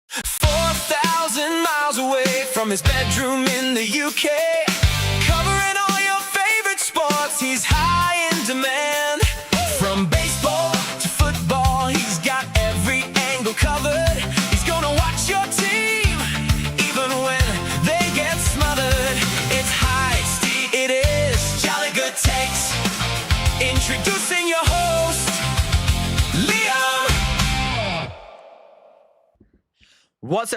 4,000 miles away from his bedroom in the UK, covering all your favorite sports, he's high in demand. From baseball to football, he's got every angle covered. He's gonna watch your team, even when they get smothered. It's Heisty, it is Jolly Good Takes. Introducing your host, Liam. What's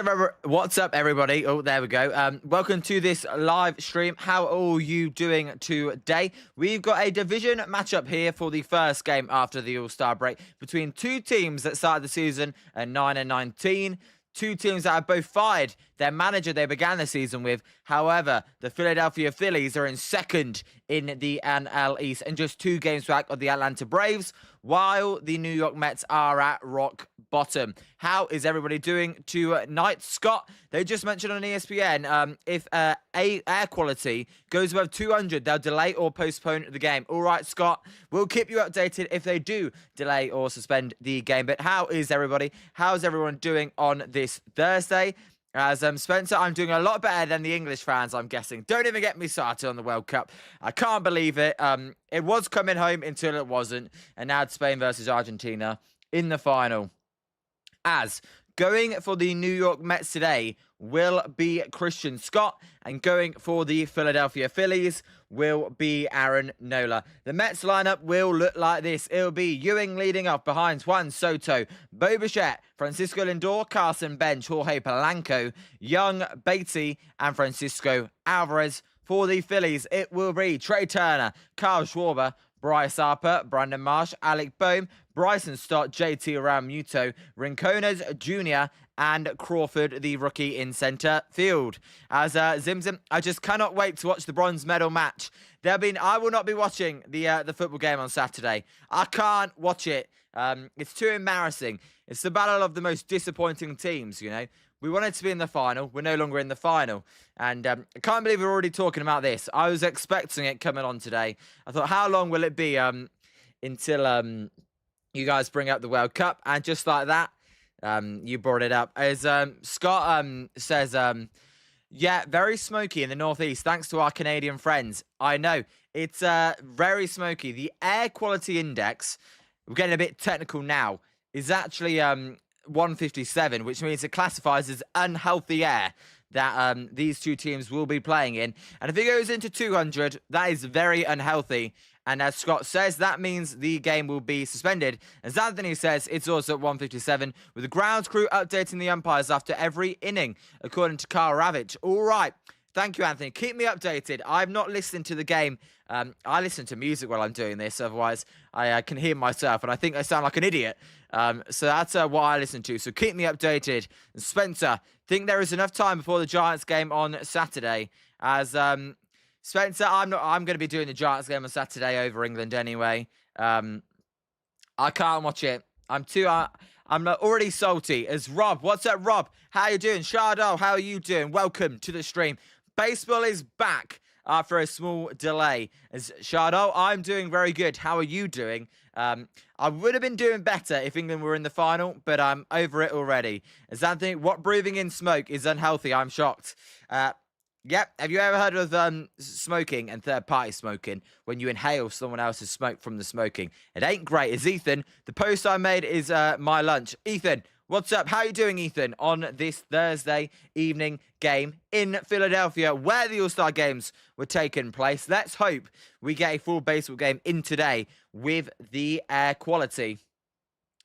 up, everybody? Oh, there we go. Welcome to this live stream. How are you doing today? We've got a division matchup here for the first game after the All Star Break between two teams that started the season at 9-19. Two teams that have both fired their manager they began the season with. However, the Philadelphia Phillies are in second in the NL East and just 2 games back of the Atlanta Braves, while the New York Mets are at rock bottom. How is everybody doing tonight? Scott, they just mentioned on ESPN, if air quality goes above 200, they'll delay or postpone the game. All right, Scott, we'll keep you updated if they do delay or suspend the game. But how is everybody? How's everyone doing on this Thursday? As Spencer, I'm doing a lot better than the English fans, I'm guessing. Don't even get me started on the World Cup. I can't believe it. It was coming home until it wasn't. And now it's Spain versus Argentina in the final. As going for the New York Mets today will be Christian Scott, and going for the Philadelphia Phillies will be Aaron Nola. The Mets lineup will look like this. It'll be Ewing leading off behind Juan Soto, Bo Bichette, Francisco Lindor, Carson Bench, Jorge Polanco, Young, Beatty, and Francisco Alvarez. For the Phillies, it will be Trey Turner, Kyle Schwarber, Bryce Harper, Brandon Marsh, Alec Boehm, Bryson Stott, JT Realmuto, Rincones Jr., and Crawford, the rookie in center field. As Zimzim, I just cannot wait to watch the bronze medal match. I will not be watching the football game on Saturday. I can't watch it. It's too embarrassing. It's the battle of the most disappointing teams, you know. We wanted to be in the final. We're no longer in the final. And I can't believe we're already talking about this. I was expecting it coming on today. I thought, how long will it be until you guys bring up the World Cup? And just like that, you brought it up. As Scott says, yeah, very smoky in the northeast, thanks to our Canadian friends. I know, it's very smoky. The air quality index, we're getting a bit technical now, is actually 157, which means it classifies as unhealthy air that these two teams will be playing in. And if it goes into 200, that is very unhealthy. And as Scott says, that means the game will be suspended. As Anthony says, it's also at 157, with the grounds crew updating the umpires after every inning, according to Carl Ravitch. All right. Thank you, Anthony. Keep me updated. I've not listened to the game. I listen to music while I'm doing this. Otherwise, I can hear myself, and I think I sound like an idiot. So that's what I listen to. So keep me updated. And Spencer, think there is enough time before the Giants game on Saturday? As Spencer, I'm going to be doing the Giants game on Saturday over England anyway. I can't watch it. I'm already salty. As Rob, what's up, Rob? How you doing? Shardo, how are you doing? Welcome to the stream. Baseball is back after a small delay. As Shardo, I'm doing very good. How are you doing? I would have been doing better if England were in the final, but I'm over it already. As Anthony, what breathing in smoke is unhealthy? I'm shocked. Yep. Have you ever heard of smoking and third-party smoking when you inhale someone else's smoke from the smoking? It ain't great. It's Ethan. The post I made is my lunch. Ethan, what's up? How you doing, Ethan, on this Thursday evening game in Philadelphia where the All-Star games were taking place? Let's hope we get a full baseball game in today with the air quality.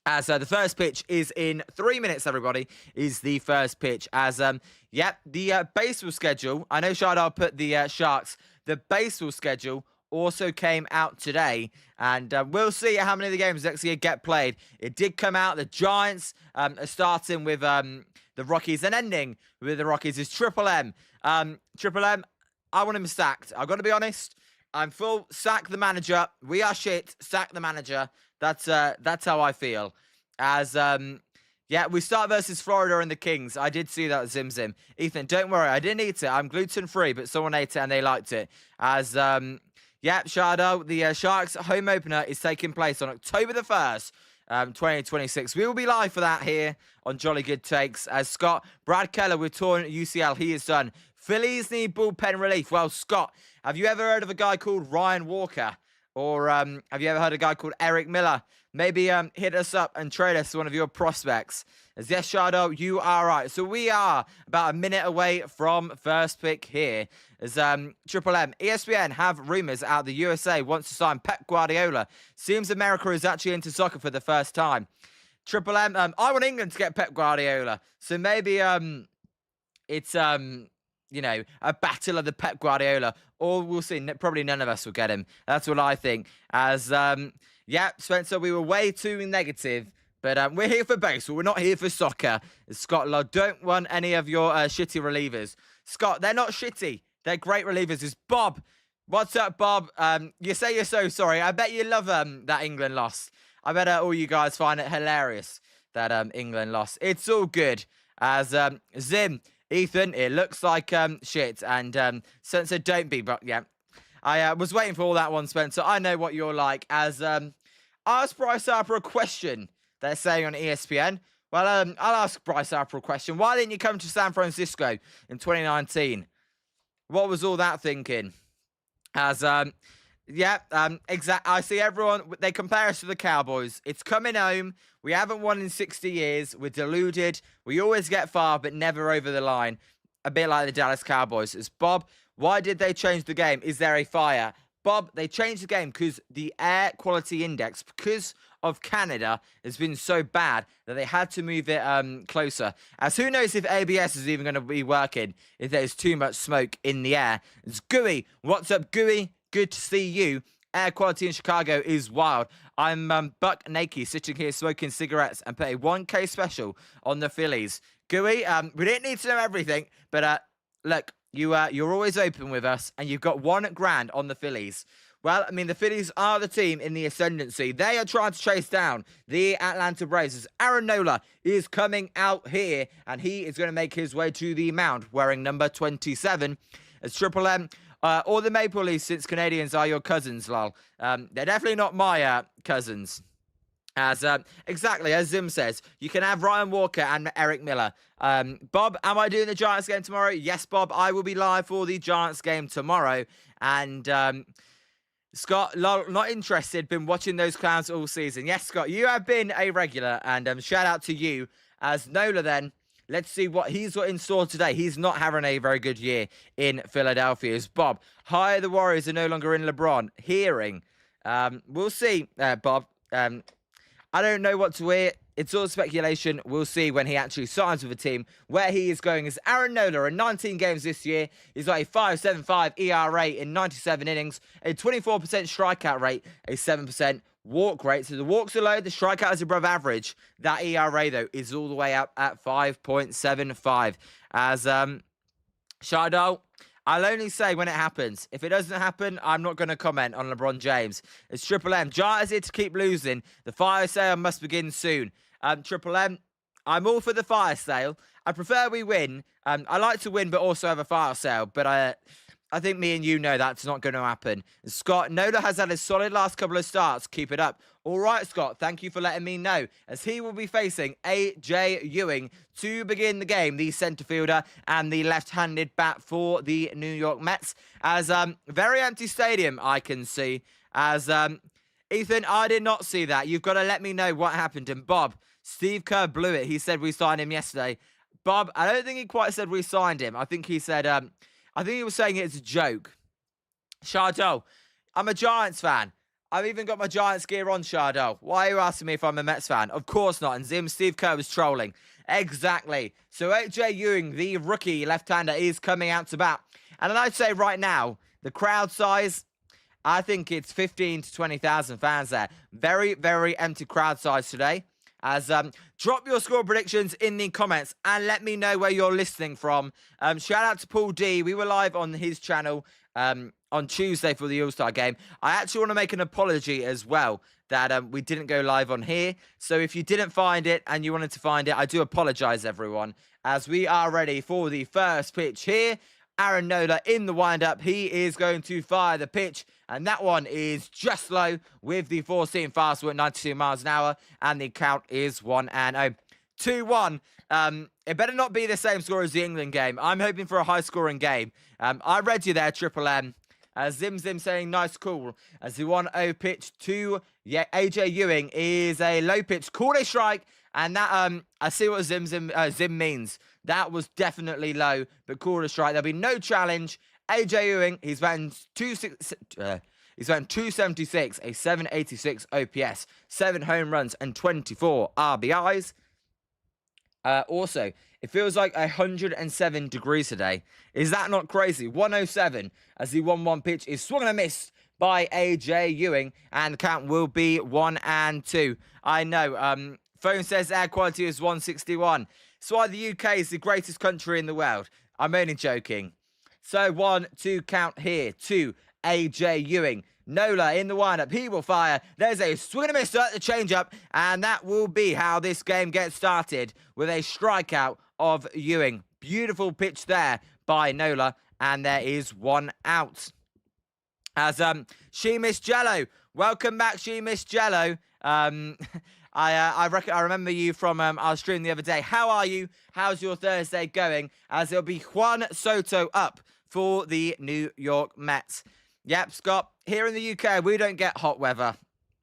As the first pitch is in 3 minutes, everybody, is the first pitch. As, the baseball schedule, I know Shardar put the Sharks, the baseball schedule also came out today. And we'll see how many of the games actually get played. It did come out. The Giants are starting with the Rockies and ending with the Rockies is Triple M. Triple M, I want him sacked. I've got to be honest. I'm full. Sack the manager. We are shit. Sack the manager. That's how I feel. As we start versus Florida and the Kings. I did see that with Zim. Ethan, don't worry, I didn't eat it. I'm gluten free, but someone ate it and they liked it. As Shardo, the Sharks home opener is taking place on October the 1st 2026. We will be live for that here on Jolly Good Takes. As Scott, Brad Keller with torn UCL, he is done. Phillies need bullpen relief. Well, Scott, have you ever heard of a guy called Ryan Walker? Or have you ever heard of a guy called Eric Miller? Maybe hit us up and trade us one of your prospects. As yes, Shardo, you are right. So we are about a minute away from first pick here. As Triple M, ESPN have rumours out the USA wants to sign Pep Guardiola. Seems America is actually into soccer for the first time. Triple M, I want England to get Pep Guardiola. So maybe it's you know, a battle of the Pep Guardiola, or we'll see. Probably none of us will get him. That's what I think. As yeah, Spencer, we were way too negative. But we're here for baseball. We're not here for soccer. Scott, I don't want any of your shitty relievers. Scott, they're not shitty. They're great relievers. It's Bob. What's up, Bob? You say you're so sorry. I bet you love that England loss. I bet all you guys find it hilarious that England lost. It's all good. As Zim, Ethan, it looks like shit. And Spencer, don't be. But yeah, I was waiting for all that one, Spencer. I know what you're like. As ask Bryce Harper a question. They're saying on ESPN. Well, I'll ask Bryce Harper a question. Why didn't you come to San Francisco in 2019? What was all that thinking? As, yeah, exactly. I see everyone, they compare us to the Cowboys. It's coming home. We haven't won in 60 years. We're deluded. We always get far, but never over the line. A bit like the Dallas Cowboys. It's Bob, why did they change the game? Is there a fire? Bob, they changed the game because the air quality index, because of Canada, has been so bad that they had to move it closer. As who knows if ABS is even going to be working if there's too much smoke in the air. It's Gooey. What's up, Gooey? Good to see you. Air quality in Chicago is wild. I'm Buck Nakey, sitting here smoking cigarettes and put a 1K special on the Phillies. Gooey, we didn't need to know everything, but look, you're always open with us, and you've got $1,000 on the Phillies. Well, I mean, the Phillies are the team in the ascendancy. They are trying to chase down the Atlanta Braves. As Aaron Nola is coming out here, and he is going to make his way to the mound wearing number 27. As Triple M, all the Maple Leafs, since Canadians are your cousins, lol. They're definitely not my cousins. As exactly as Zim says, you can have Ryan Walker and Eric Miller. Bob, am I doing the Giants game tomorrow? Yes, Bob, I will be live for the Giants game tomorrow. And Scott, not interested. Been watching those clowns all season. Yes, Scott, you have been a regular, and shout out to you. As Nola, then, let's see what he's got in store today. He's not having a very good year in Philadelphia. As Bob, hi, the Warriors are no longer in LeBron. Hearing, we'll see, Bob. I don't know what to hear. It's all speculation. We'll see when he actually signs with a team. Where he is going is Aaron Nola in 19 games this year. He's got a 5.75 ERA in 97 innings, a 24% strikeout rate, a 7% walk rate. So the walks are low, the strikeout is above average. That ERA, though, is all the way up at 5.75. As, Shardal, I'll only say when it happens. If it doesn't happen, I'm not going to comment on LeBron James. It's Triple M. Giants here to keep losing. The fire sale must begin soon. Triple M, I'm all for the fire sale. I prefer we win. I like to win, but also have a fire sale. But I think me and you know that's not going to happen. Scott, Nola has had a solid last couple of starts. Keep it up. All right, Scott, thank you for letting me know. As he will be facing A.J. Ewing to begin the game, the centre fielder and the left-handed bat for the New York Mets. As very empty stadium, I can see. As Ethan, I did not see that. You've got to let me know what happened. And Bob, Steve Kerr blew it. He said we signed him yesterday. Bob, I don't think he quite said we signed him. I think he said, I think he was saying it's a joke. Chardot, I'm a Giants fan. I've even got my Giants gear on, Chardot. Why are you asking me if I'm a Mets fan? Of course not. And Zim, Steve Kerr was trolling. Exactly. So A.J. Ewing, the rookie left-hander, is coming out to bat. And I'd say right now, the crowd size, I think it's 15 to 20,000 fans there. Very, very empty crowd size today. As drop your score predictions in the comments and let me know where you're listening from. Shout out to Paul D. We were live on his channel on Tuesday for the All Star game. I actually want to make an apology as well that we didn't go live on here. So if you didn't find it and you wanted to find it, I do apologize, everyone. As we are ready for the first pitch here Aaron Nola in the windup. He is going to fire the pitch, and that one is just low with the four-seam fastball at 92 miles an hour, and the count is 1-0. 2-1. It better not be the same score as the England game. I'm hoping for a high-scoring game. I read you there, Triple M. Zim saying nice call. As the 1-0 pitch to AJ Ewing is a low pitch. Called a strike. And that, I see what Zim means. That was definitely low, but called a strike. There'll be no challenge. AJ Ewing, he's batting 276, a 786 OPS, 7 home runs, and 24 RBIs. Also, it feels like 107 degrees today. Is that not crazy? 107 as the 1-1 pitch is swung and a miss by AJ Ewing, and the count will be 1-2. I know, phone says air quality is 161. That's why the UK is the greatest country in the world. I'm only joking. So 1-2 count here to AJ Ewing. Nola in the windup. He will fire. There's a swing and a miss at the changeup. And that will be how this game gets started with a strikeout of Ewing. Beautiful pitch there by Nola. And there is 1 out. As She Miss Jello. Welcome back, She Miss Jello. I remember you from our stream the other day. How are you? How's your Thursday going? As it'll be Juan Soto up for the New York Mets. Yep, Scott, here in the UK, we don't get hot weather.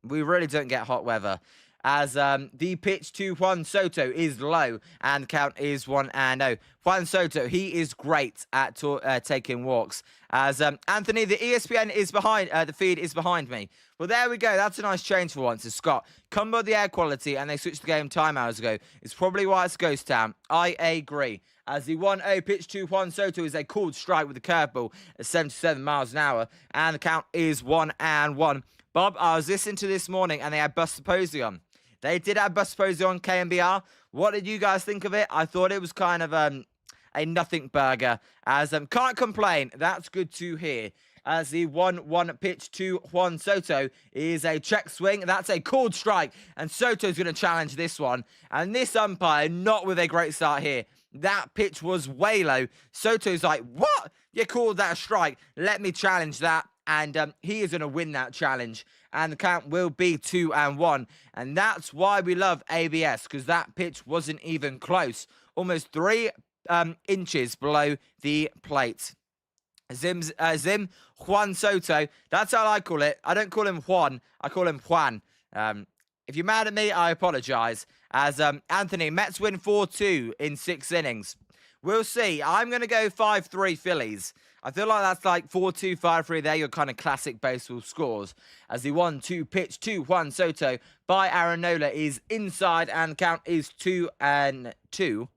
We really don't get hot weather. As the pitch to Juan Soto is low, and the count is 1-0. Juan Soto, he is great at taking walks. As Anthony, the ESPN is behind, the feed is behind me. Well, there we go. That's a nice change for once. As Scott, combo the air quality, and they switched the game time hours ago. It's probably why it's ghost town. I agree. As the 1-0 pitch to Juan Soto is a called strike with a curveball at 77 miles an hour, and the count is 1-1. Bob, I was listening to this morning, and they had Buster Posey on. They did have Buster Posey on KMBR. What did you guys think of it? I thought it was kind of a nothing burger. As can't complain. That's good to hear. As the 1-1 pitch to Juan Soto is a check swing. That's a called strike. And Soto's going to challenge this one. And this umpire, not with a great start here. That pitch was way low. Soto's like, what? You called that a strike. Let me challenge that. And he is going to win that challenge. And the count will be 2-1. And that's why we love ABS. Because that pitch wasn't even close. Almost 3 inches below the plate. Zim, Juan Soto. That's how I call it. I don't call him Juan. I call him Juan. If you're mad at me, I apologize. As Anthony, Mets win 4-2 in 6 innings. We'll see. I'm going to go 5-3 Phillies. I feel like that's like 4-2, 5-3. They're your kind of classic baseball scores. As the 1-2 pitch to Juan Soto by Aaron Nola is inside, and count is 2-2.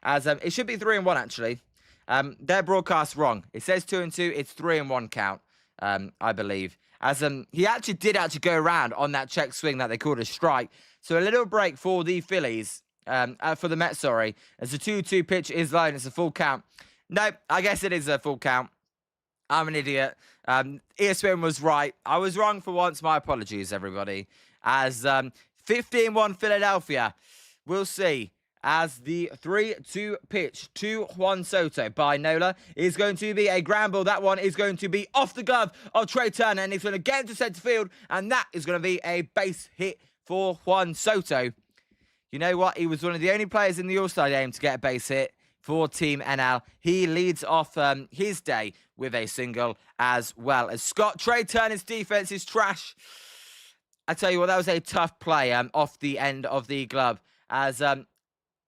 As it should be 3-1 actually. Their broadcast wrong. It says 2-2. It's 3-1 count. I believe. As he did go around on that check swing that they called a strike. So a little break for the Phillies. For the Mets, sorry. As the 2-2 pitch is low and it's a full count. No, I guess it is a full count. I'm an idiot. ESPN was right. I was wrong for once. My apologies, everybody. As 15-1 Philadelphia. We'll see. As the 3-2 pitch to Juan Soto by Nola is going to be a ground ball. That one is going to be off the glove of Trey Turner, and he's going to get into center field, and that is going to be a base hit for Juan Soto. You know what? He was one of the only players in the All Star game to get a base hit for Team NL. He leads off his day with a single as well. As Scott, Trey Turner's defense is trash. I tell you what, that was a tough play off the end of the glove. As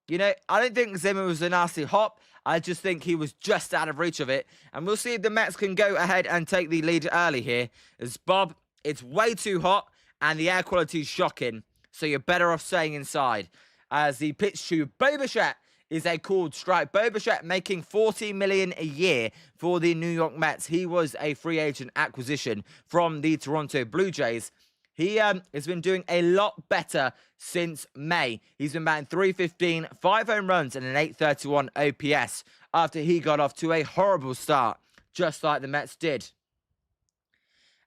you know, I don't think Zimmer was a nasty hop. I just think he was just out of reach of it. And we'll see if the Mets can go ahead and take the lead early here. As Bob, it's way too hot and the air quality is shocking. So you're better off staying inside. As the pitch to Bo Bichette is a called strike. Bo Bichette making $40 million a year for the New York Mets. He was a free agent acquisition from the Toronto Blue Jays. He has been doing a lot better since May. He's been batting .315, 5 home runs, and an .831 OPS after he got off to a horrible start, just like the Mets did.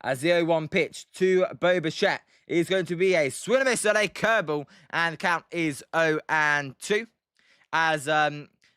As the 0-1 pitch to Bo Bichette is going to be a swing and a miss at a curveball, and the count is 0-2. As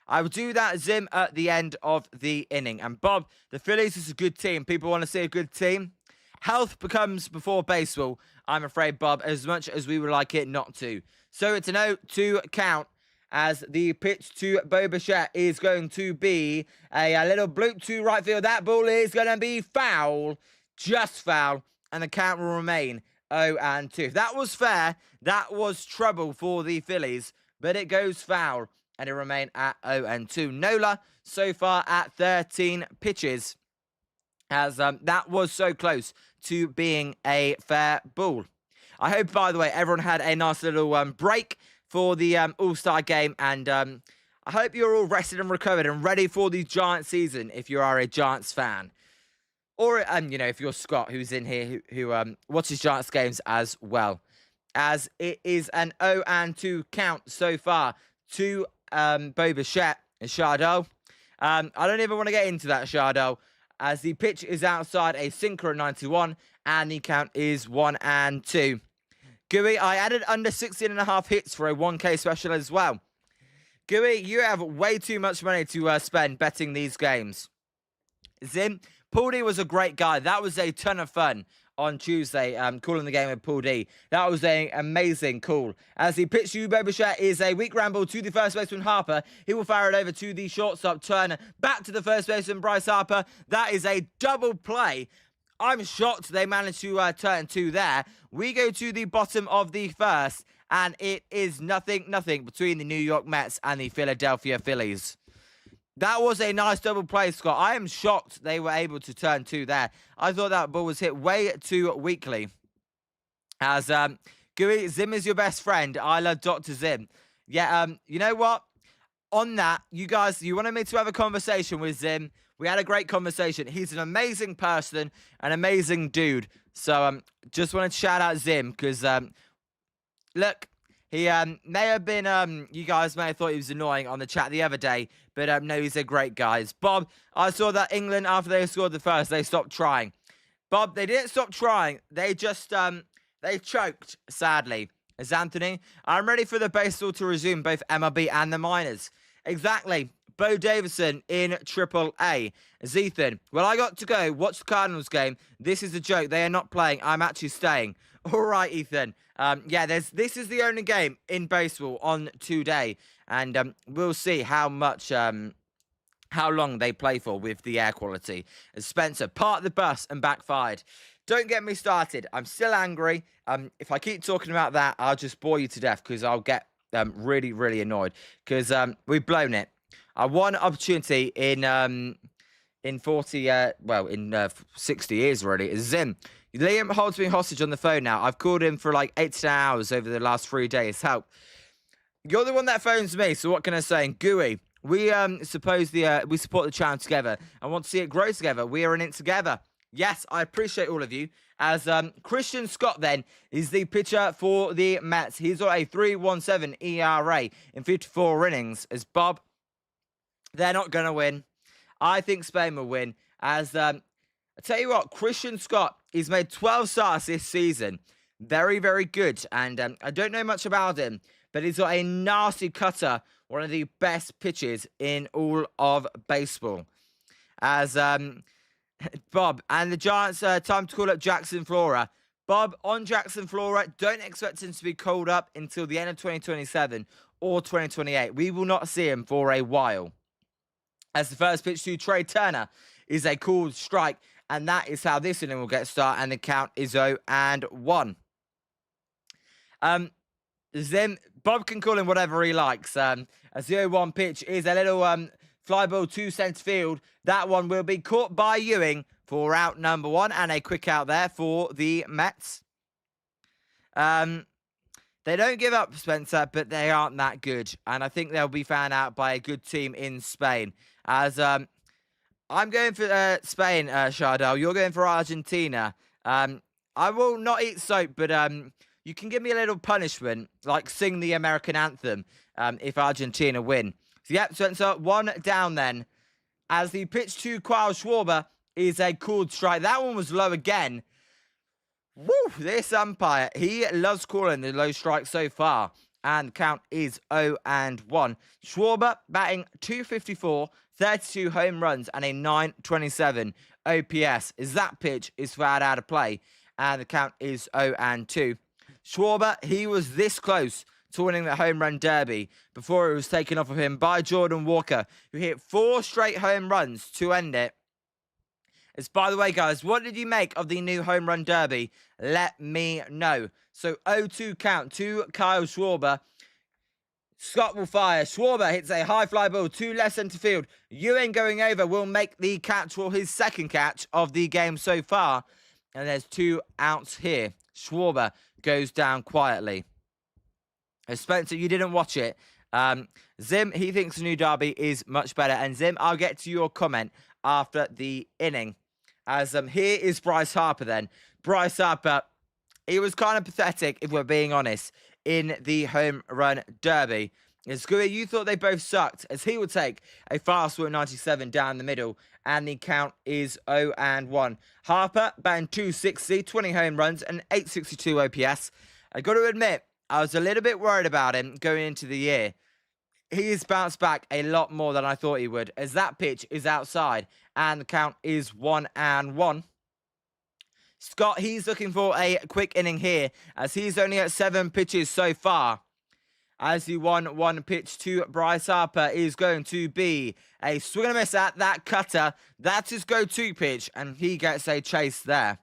I will do that, Zim, at the end of the inning. And Bob, the Phillies is a good team. People want to see a good team. Health becomes before baseball, I'm afraid, Bob, as much as we would like it not to. So it's an 0-2 count as the pitch to Bo Bichette is going to be a little bloop to right field. That ball is going to be foul, just foul, and the count will remain 0-2. If that was fair, that was trouble for the Phillies, but it goes foul, and it remains at 0-2. Nola so far at 13 pitches, as that was so close to being a fair ball. I hope, by the way, everyone had a nice little break for the All-Star game, and I hope you're all rested and recovered and ready for the Giants season if you are a Giants fan. Or, you know, if you're Scott, who's in here, who watches Giants games as well. As it is an 0-2 count so far to Bo Bichette and Chardot. I don't even want to get into that, Chardot, as the pitch is outside a sinker at 91, and the count is 1-2. Gooey, I added under 16.5 hits for a 1K special as well. Gooey, you have way too much money to spend betting these games. Zim, Paul D was a great guy. That was a ton of fun on Tuesday, calling the game with Paul D. That was an amazing call. As the pitch to Bo Bichette is a weak ramble to the first baseman Harper. He will fire it over to the shortstop Turner. Back to the first baseman Bryce Harper. That is a double play. I'm shocked they managed to turn two there. We go to the bottom of the first, and it is nothing between the New York Mets and the Philadelphia Phillies. That was a nice double play, Scott. I am shocked they were able to turn two there. I thought that ball was hit way too weakly. As, Gooey, Zim is your best friend. I love Dr. Zim. Yeah, you know what? On that, you guys, you wanted me to have a conversation with Zim. We had a great conversation. He's an amazing person, an amazing dude. So, just wanted to shout out Zim, because, look, he may have been, you guys may have thought he was annoying on the chat the other day, but no, he's a great guy. Bob, I saw that England, after they scored the first, they stopped trying. Bob, they didn't stop trying. They just, they choked, sadly. As Anthony, I'm ready for the baseball to resume, both MLB and the minors. Exactly. Bo Davison in Triple A. Zethan, well, I got to go watch the Cardinals game. This is a joke. They are not playing. I'm actually staying. All right, Ethan. Yeah, this is the only game in baseball on today, and we'll see how much, how long they play for with the air quality. As Spencer parked the bus and backfired. Don't get me started. I'm still angry. If I keep talking about that, I'll just bore you to death because I'll get really, really annoyed because we've blown it. Our one opportunity in 60 years already is Zim. Liam holds me hostage on the phone now. I've called him for like 8 to 10 hours over the last 3 days. Help. You're the one that phones me, so what can I say? And Gooey, we support the channel together and want to see it grow together. We are in it together. Yes, I appreciate all of you. As Christian Scott then is the pitcher for the Mets. He's got a 3.17 ERA in 54 innings. As Bob, they're not going to win. I think Spain will win. As I tell you what, Christian Scott, he's made 12 starts this season. Very, very good. And I don't know much about him, but he's got a nasty cutter. One of the best pitches in all of baseball. As Bob, and the Giants, time to call up Jackson Flora. Bob, on Jackson Flora, don't expect him to be called up until the end of 2027 or 2028. We will not see him for a while. As the first pitch to Trey Turner is a called strike, and that is how this inning will get started, and the count is 0-1. Zim, Bob can call him whatever he likes. A 0-1 pitch is a little fly ball to centre field. That one will be caught by Ewing for out number 1, and a quick out there for the Mets. They don't give up, Spencer, but they aren't that good, and I think they'll be found out by a good team in Spain. As I'm going for Spain, Chardot. You're going for Argentina. I will not eat soap, but you can give me a little punishment, like sing the American anthem, if Argentina win. So, yep, Spencer, 1 down then. As the pitch to Kyle Schwarber is a called strike. That one was low again. Woo, this umpire, he loves calling the low strike so far. and the count is 0-1. Schwarber batting .254, 32 home runs, and a .927 OPS. As that pitch is fouled out of play, and the count is 0-2. Schwarber, he was this close to winning the home run derby before it was taken off of him by Jordan Walker, who hit 4 straight home runs to end it. As by the way, guys, what did you make of the new home run derby? Let me know. So 0-2 count to Kyle Schwarber. Scott will fire. Schwarber hits a high fly ball to left centre field. Ewing going over will make the catch for his second catch of the game so far. And there's 2 outs here. Schwarber goes down quietly. Spencer, you didn't watch it. Zim, he thinks the new derby is much better. And Zim, I'll get to your comment after the inning. As here is Bryce Harper then. Bryce Harper, he was kind of pathetic, if we're being honest, in the home run derby. Scooby, you thought they both sucked, as he would take a fastball at 97 down the middle, and the count is 0-1. Harper batting .260, 20 home runs, and 862 OPS. I got to admit, I was a little bit worried about him going into the year. He has bounced back a lot more than I thought he would, as that pitch is outside, and the count is 1-1. Scott, he's looking for a quick inning here, as he's only at 7 pitches so far. As the 1-1 pitch to Bryce Harper is going to be a swing and a miss at that cutter. That's his go-to pitch, and he gets a chase there.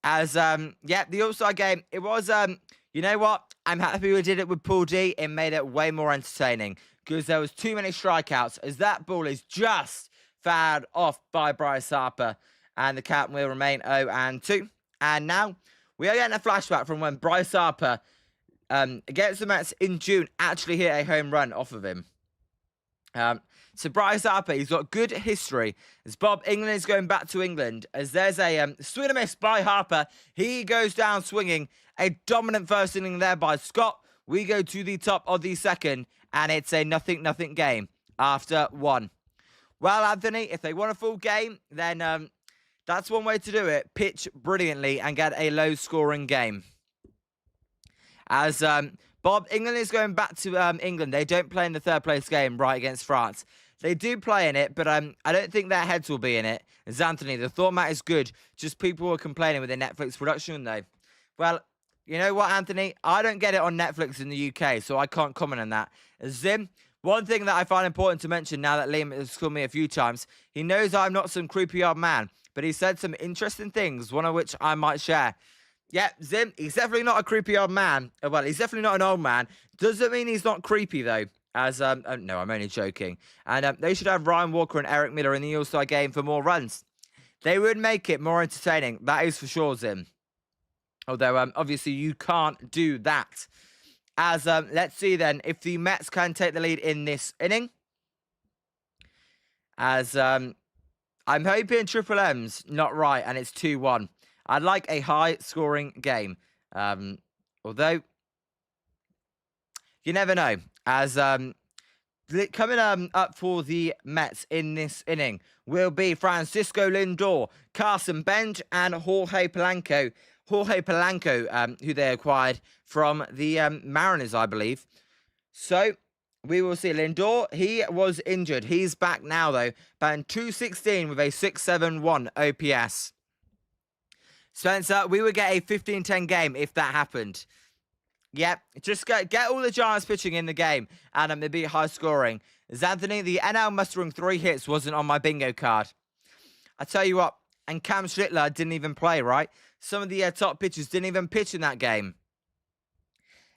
As, the All-Star game, it was, you know what? I'm happy we did it with Paul D. It made it way more entertaining, because there was too many strikeouts, as that ball is just fouled off by Bryce Harper, and the count will remain 0-2. And now we are getting a flashback from when Bryce Harper, against the Mets in June, actually hit a home run off of him. So Bryce Harper, he's got good history. As Bob England is going back to England, as there's a swing and a miss by Harper. He goes down swinging. A dominant first inning there by Scott. We go to the top of the second, and it's a 0-0 game after 1. Well, Anthony, if they want a full game, then that's one way to do it. Pitch brilliantly and get a low-scoring game. As Bob England is going back to England. They don't play in the third-place game right against France. They do play in it, but I don't think their heads will be in it. As Anthony, the format is good. Just people were complaining with the Netflix production, though. Well, you know what, Anthony? I don't get it on Netflix in the UK, so I can't comment on that. Zim, one thing that I find important to mention now that Liam has called me a few times, he knows I'm not some creepy old man, but he said some interesting things, one of which I might share. Yeah, Zim, he's definitely not a creepy old man. Well, he's definitely not an old man. Doesn't mean he's not creepy, though. As, no, I'm only joking. And they should have Ryan Walker and Eric Miller in the All-Star game for more runs. They would make it more entertaining. That is for sure, Zim. Although, obviously, you can't do that. As, let's see then if the Mets can take the lead in this inning. As, I'm hoping Triple M's not right and it's 2-1. I'd like a high-scoring game. Although, you never know. As, coming up for the Mets in this inning will be Francisco Lindor, Carson Bench, and Jorge Polanco. Jorge Polanco, who they acquired from the Mariners, I believe. So, we will see. Lindor, he was injured. He's back now, though, batting .216 with a .671 OPS. Spencer, we would get a 15-10 game if that happened. Yep, just get all the Giants pitching in the game, and it'd be high scoring. As Anthony, the NL mustering 3 hits wasn't on my bingo card. I tell you what, and Cam Strittler didn't even play, right? Some of the top pitchers didn't even pitch in that game.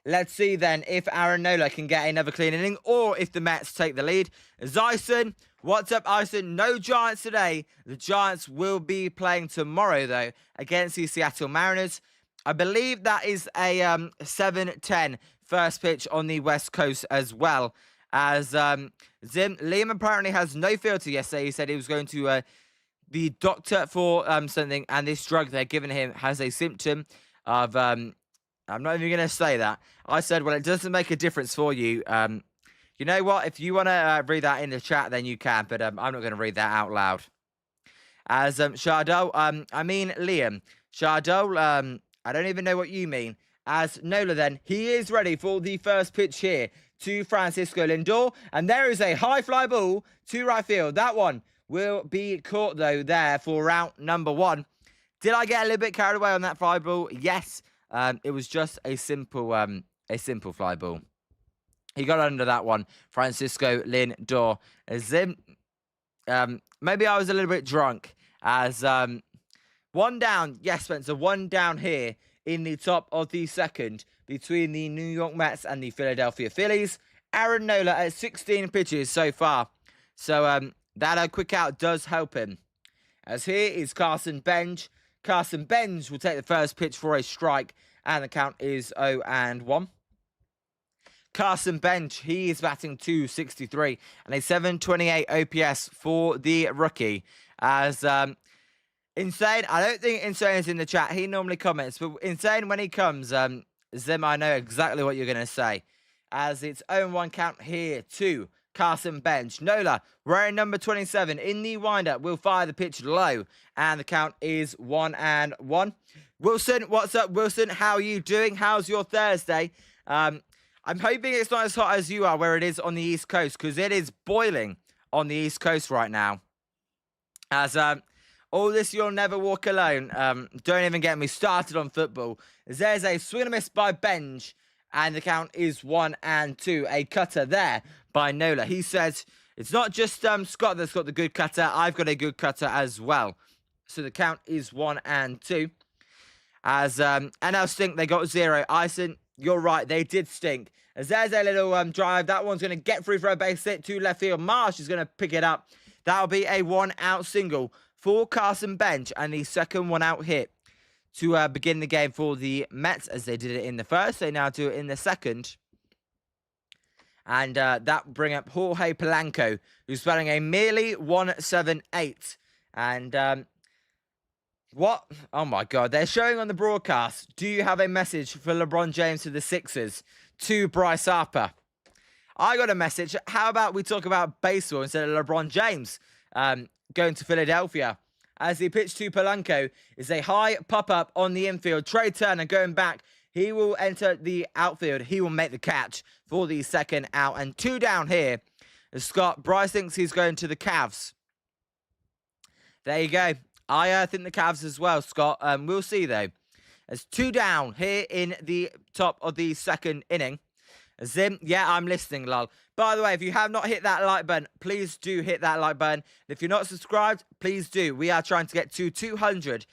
Let's see then if Aaron Nola can get another clean inning, or if the Mets take the lead. Zyson, what's up, Ison? No Giants today. The Giants will be playing tomorrow, though, against the Seattle Mariners. I believe that is a 7-10 first pitch on the West Coast as well. As Liam apparently has no filter yesterday. He said he was going to the doctor for something, and this drug they're giving him has a symptom of... I'm not even going to say that. I said, well, it doesn't make a difference for you. You know what? If you want to read that in the chat, then you can, but I'm not going to read that out loud. As Liam. Shardul, I don't even know what you mean. As Nola then, he is ready for the first pitch here to Francisco Lindor. And there is a high fly ball to right field. That one will be caught, though, there for route number 1. Did I get a little bit carried away on that fly ball? Yes. It was just a simple fly ball. He got under that one, Francisco Lindor. Maybe I was a little bit drunk. As one down, yes, Spencer, one down here in the top of the second between the New York Mets and the Philadelphia Phillies. Aaron Nola at 16 pitches so far. So that quick out does help him. As here is Carson Bench. Carson Bench will take the first pitch for a strike, and the count is 0-1. Carson Bench, he is batting .263 and a 728 OPS for the rookie. As Insane, I don't think Insane is in the chat. He normally comments, but Insane, when he comes, Zim, I know exactly what you're going to say. As it's 0-1 count here to Carson Bench. Nola, wearing number 27 in the windup, will fire the pitch low, and the count is 1-1. Wilson, what's up, Wilson? How are you doing? How's your Thursday? I'm hoping it's not as hot as you are where it is on the East Coast, because it is boiling on the East Coast right now. As all this, you'll never walk alone. Don't even get me started on football. There's a swing and a miss by Bench, and the count is 1-2. A cutter there by Nola. He says, it's not just Scott that's got the good cutter. I've got a good cutter as well. So the count is 1-2. As NL stink, they got 0. Ison, you're right, they did stink. As there's a little drive. That one's going to get through for a base hit to left field. Marsh is going to pick it up. That'll be a 1-out single for Carson Bench, and the second 1-out hit to begin the game for the Mets, as they did it in the first. They now do it in the second. And that bring up Jorge Polanco, who's batting a merely 178. And what? Oh, my God. They're showing on the broadcast, do you have a message for LeBron James to the Sixers, to Bryce Harper? I got a message. How about we talk about baseball instead of LeBron James going to Philadelphia? As the pitch to Polanco is a high pop-up on the infield. Trey Turner going back. He will enter the outfield. He will make the catch for the second out. And 2 down here. Scott, Bryce thinks he's going to the Cavs. There you go. I think the Cavs as well, Scott. We'll see, though. There's 2 down here in the top of the second inning. Zim, yeah, I'm listening, lol. By the way, if you have not hit that like button, please do hit that like button. And if you're not subscribed, please do. We are trying to get to 200.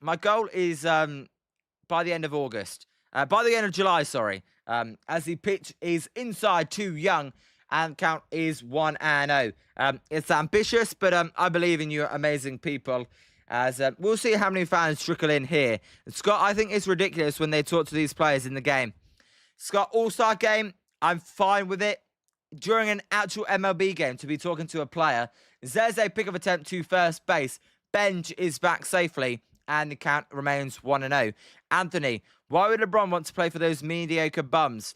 My goal is by the end of August. By the end of July, sorry. As the pitch is inside too young, and count is 1-0. It's ambitious, but I believe in you, amazing people. As we'll see how many fans trickle in here. Scott, I think it's ridiculous when they talk to these players in the game. Scott, All-Star game, I'm fine with it. During an actual MLB game, to be talking to a player, there's a pick-up attempt to first base. Bench is back safely, and the count remains 1-0. Anthony, why would LeBron want to play for those mediocre bums?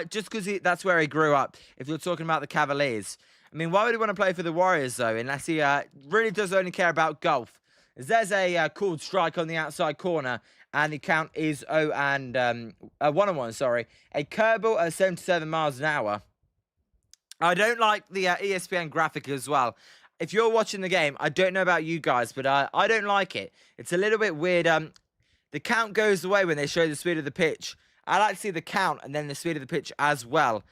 Just because that's where he grew up, if you're talking about the Cavaliers. I mean, why would he want to play for the Warriors, though, unless he really does only care about golf? There's a called strike on the outside corner, and the count is 1-1, sorry. A curveball at 77 miles an hour. I don't like the ESPN graphic as well. If you're watching the game, I don't know about you guys, but I don't like it. It's a little bit weird. The count goes away when they show the speed of the pitch. I like to see the count and then the speed of the pitch as well.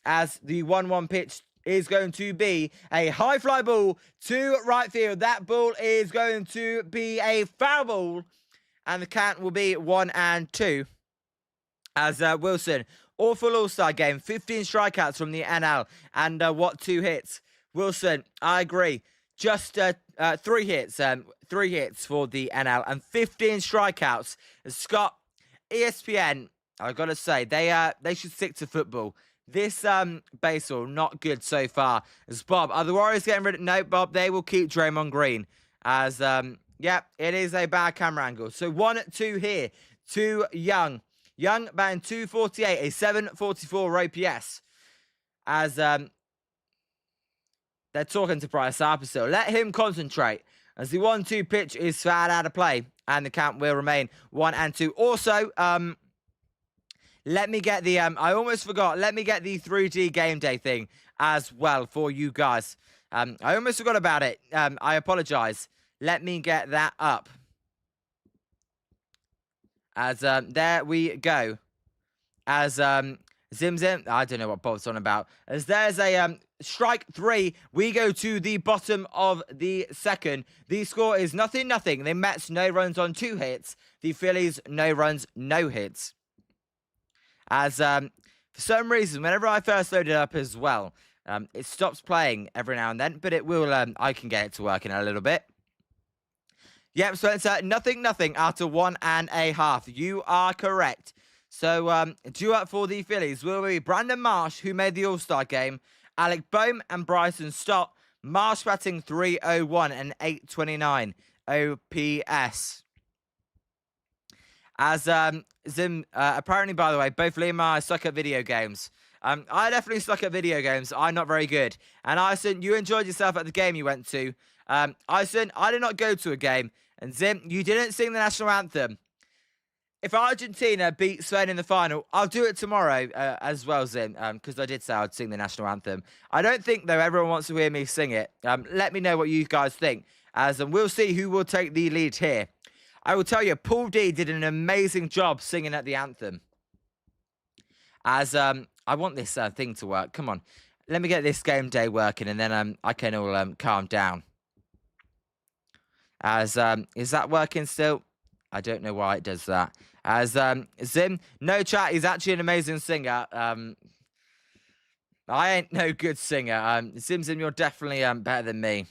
As the 1-1 pitch is going to be a high fly ball to right field. That ball is going to be a foul ball. And the count will be 1-2. As Wilson, awful All-Star game. 15 strikeouts from the NL. And 2 hits? Wilson, I agree. Just 3 hits. 3 hits for the NL. And 15 strikeouts. Scott, ESPN, I've got to say, they should stick to football. This baseball, not good so far. As Bob, are the Warriors getting rid of... No, Bob, they will keep Draymond Green. As... Yep, it is a bad camera angle. So 1-2 here to Young. Young batting 248, a 744 OPS. As they're talking to Bryce Harper still. Let him concentrate. as the 1-2 pitch is fouled out of play, and the count will remain 1-2. Also, let me get the, I almost forgot, let me get the 3D game day thing as well for you guys. I almost forgot about it. I apologize. Let me get that up. As, there we go. As, Zim, I don't know what Bob's on about. As there's a, strike 3, we go to the bottom of the second. The score is 0-0. The Mets, no runs on 2 hits. The Phillies, no runs, no hits. As, for some reason, whenever I first load it up as well, it stops playing every now and then, but it will, I can get it to work in a little bit. Yep, so it's 0-0 after 1.5. You are correct. So, due up for the Phillies will be Brandon Marsh, who made the All-Star game, Alec Boehm and Bryson Stott. Marsh batting .301 and .829 OPS. As Zim, apparently, by the way, both Liam and I suck at video games. I definitely suck at video games. I'm not very good. And Ison, you enjoyed yourself at the game you went to. Ison, I did not go to a game. And Zim, you didn't sing the national anthem. If Argentina beat Spain in the final, I'll do it tomorrow as well, Zim, because I did say I'd sing the national anthem. I don't think, though, everyone wants to hear me sing it. Let me know what you guys think, as we'll see who will take the lead here. I will tell you, Paul D did an amazing job singing at the anthem. As I want this thing to work. Come on. Let me get this game day working, and then I can all calm down. As is that working still? I don't know why it does that. As Zim, no chat, he's actually an amazing singer. I ain't no good singer. Zim, you're definitely better than me.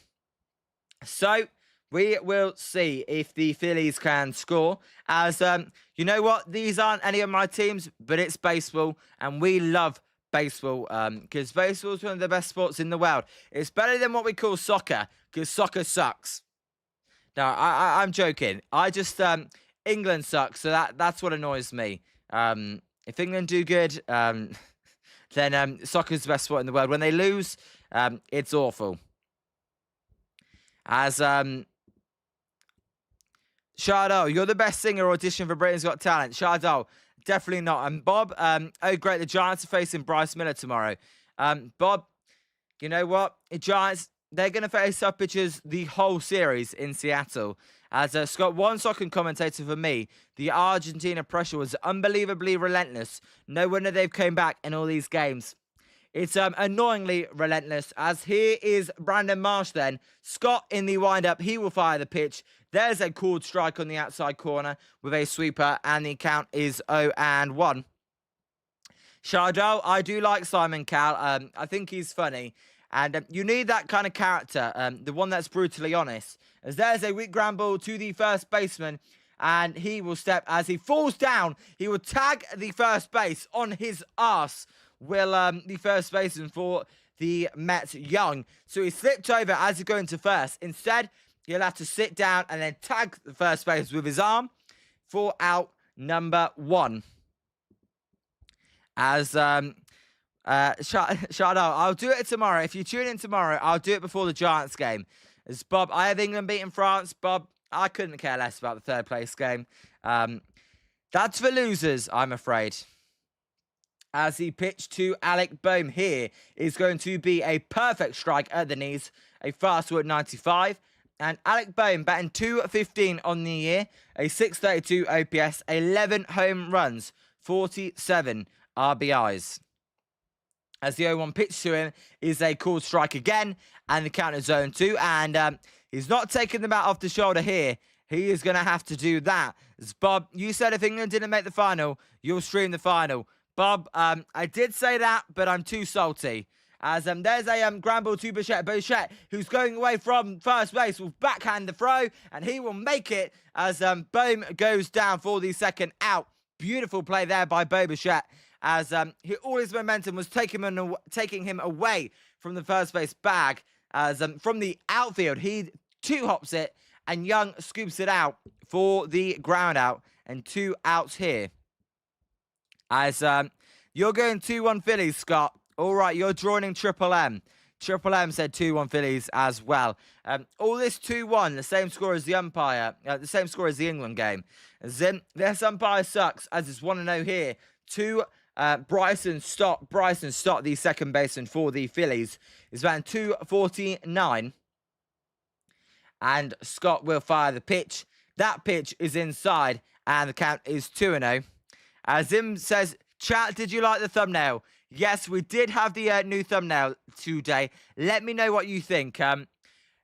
So we will see if the Phillies can score. As you know what, these aren't any of my teams, but it's baseball, and we love baseball because baseball is one of the best sports in the world. It's better than what we call soccer, because soccer sucks. No, I'm joking. I just England sucks, so that's what annoys me. If England do good, then soccer's the best sport in the world. When they lose, it's awful. As Shardol, you're the best singer audition for Britain's Got Talent. Shardol, definitely not. And Bob, oh great, the Giants are facing Bryce Miller tomorrow. Bob, you know what? The Giants, they're going to face up pitchers the whole series in Seattle. As Scott, one soccer commentator for me, the Argentina pressure was unbelievably relentless. No wonder they've come back in all these games. It's annoyingly relentless. As here is Brandon Marsh then. Scott in the wind-up. He will fire the pitch. There's a called strike on the outside corner with a sweeper, and the count is 0-1. Shardell, I do like Simon Cowell. I think he's funny. And you need that kind of character, the one that's brutally honest. As there's a weak ground ball to the first baseman, and he will step as he falls down. He will tag the first base on his arse. Will the first baseman for the Mets Young. So he slipped over as he's going to first. Instead, he'll have to sit down and then tag the first base with his arm for out number 1. As Shardell, I'll do it tomorrow. If you tune in tomorrow, I'll do it before the Giants game. As Bob, I have England beating France. Bob, I couldn't care less about the third place game. That's for losers, I'm afraid. As he pitched to Alec Boehm here is going to be a perfect strike at the knees. A fastball at 95. And Alec Boehm batting .215 on the year. A 632 OPS. 11 home runs. 47 RBIs. As the 0-1 pitch to him is a called strike again. And the count is 0-2. And he's not taking the bat off the shoulder here. He is going to have to do that. As Bob, you said if England didn't make the final, you'll stream the final. Bob, I did say that, but I'm too salty. As there's a ground ball to Bichette. Bichette, who's going away from first base, will backhand the throw, and he will make it as Boehm goes down for the second out. Beautiful play there by Bo Bichette, as all his momentum was taking him away from the first base bag. As from the outfield, he two-hops it, and Young scoops it out for the ground out, and 2 outs here. As you're going 2-1 Phillies, Scott. All right, you're joining Triple M. Triple M said 2-1 Phillies as well. All this 2-1, the same score as the umpire, the same score as the England game. Zim, this umpire sucks, as it's 1-0 here to Bryson Stott. Bryson Stott, the second baseman for the Phillies, is batting 249. And Scott will fire the pitch. That pitch is inside, and the count is 2-0. Zim says, chat, did you like the thumbnail? Yes, we did have the new thumbnail today. Let me know what you think.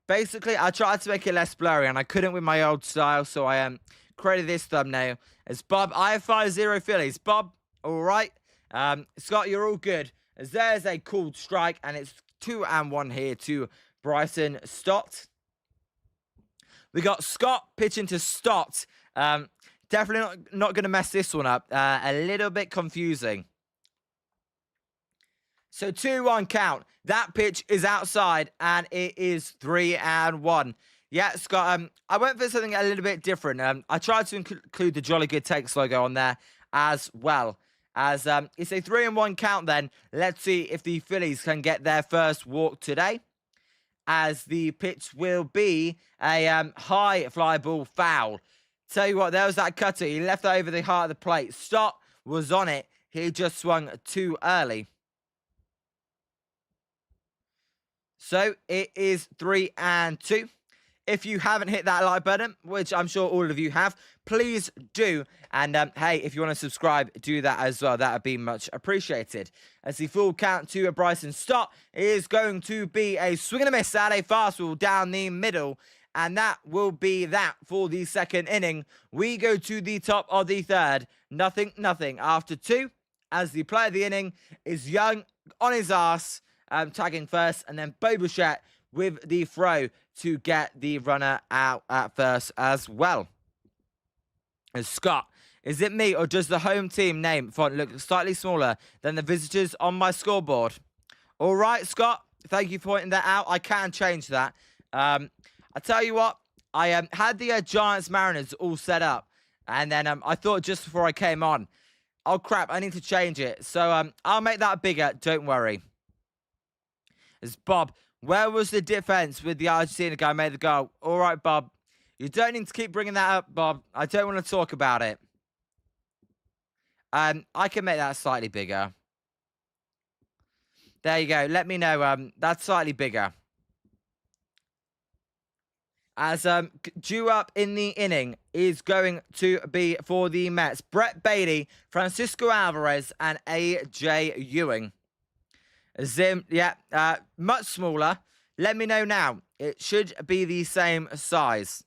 Basically, I tried to make it less blurry, and I couldn't with my old style, so I created this thumbnail. As Bob, I have 5-0 Phillies. Bob, all right. Scott, you're all good. As there's a called strike, and it's 2-1 here to Bryson Stott. We got Scott pitching to Stott. Definitely not going to mess this one up. A little bit confusing. So 2-1 count. That pitch is outside, and it is 3-1. Yeah, Scott, I went for something a little bit different. I tried to include the Jolly Good Takes logo on there as well. As it's a 3-1 count then. Let's see if the Phillies can get their first walk today. As the pitch will be a high fly ball foul. Tell you what, there was that cutter. He left that over the heart of the plate. Stott was on it. He just swung too early. So it is 3-2. If you haven't hit that like button, which I'm sure all of you have, please do. And hey, if you want to subscribe, do that as well. That would be much appreciated. As the full count to Bryson Stott is going to be a swing and a miss at a fastball down the middle. And that will be that for the second inning. We go to the top of the third. 0-0 after 2. As the player of the inning is Young on his ass, tagging first. And then Bo Bichette with the throw to get the runner out at first as well. And Scott, is it me or does the home team name font look slightly smaller than the visitors on my scoreboard? All right, Scott, thank you for pointing that out. I can change that. I tell you what, I had the Giants Mariners all set up, and then I thought just before I came on, oh crap, I need to change it. So I'll make that bigger, don't worry. As Bob, where was the defense with the Argentina guy made the goal? All right, Bob. You don't need to keep bringing that up, Bob. I don't want to talk about it. I can make that slightly bigger. There you go. Let me know. That's slightly bigger. As due up in the inning is going to be for the Mets. Brett Baty, Francisco Alvarez, and A.J. Ewing. Zim, yeah, much smaller. Let me know now. It should be the same size.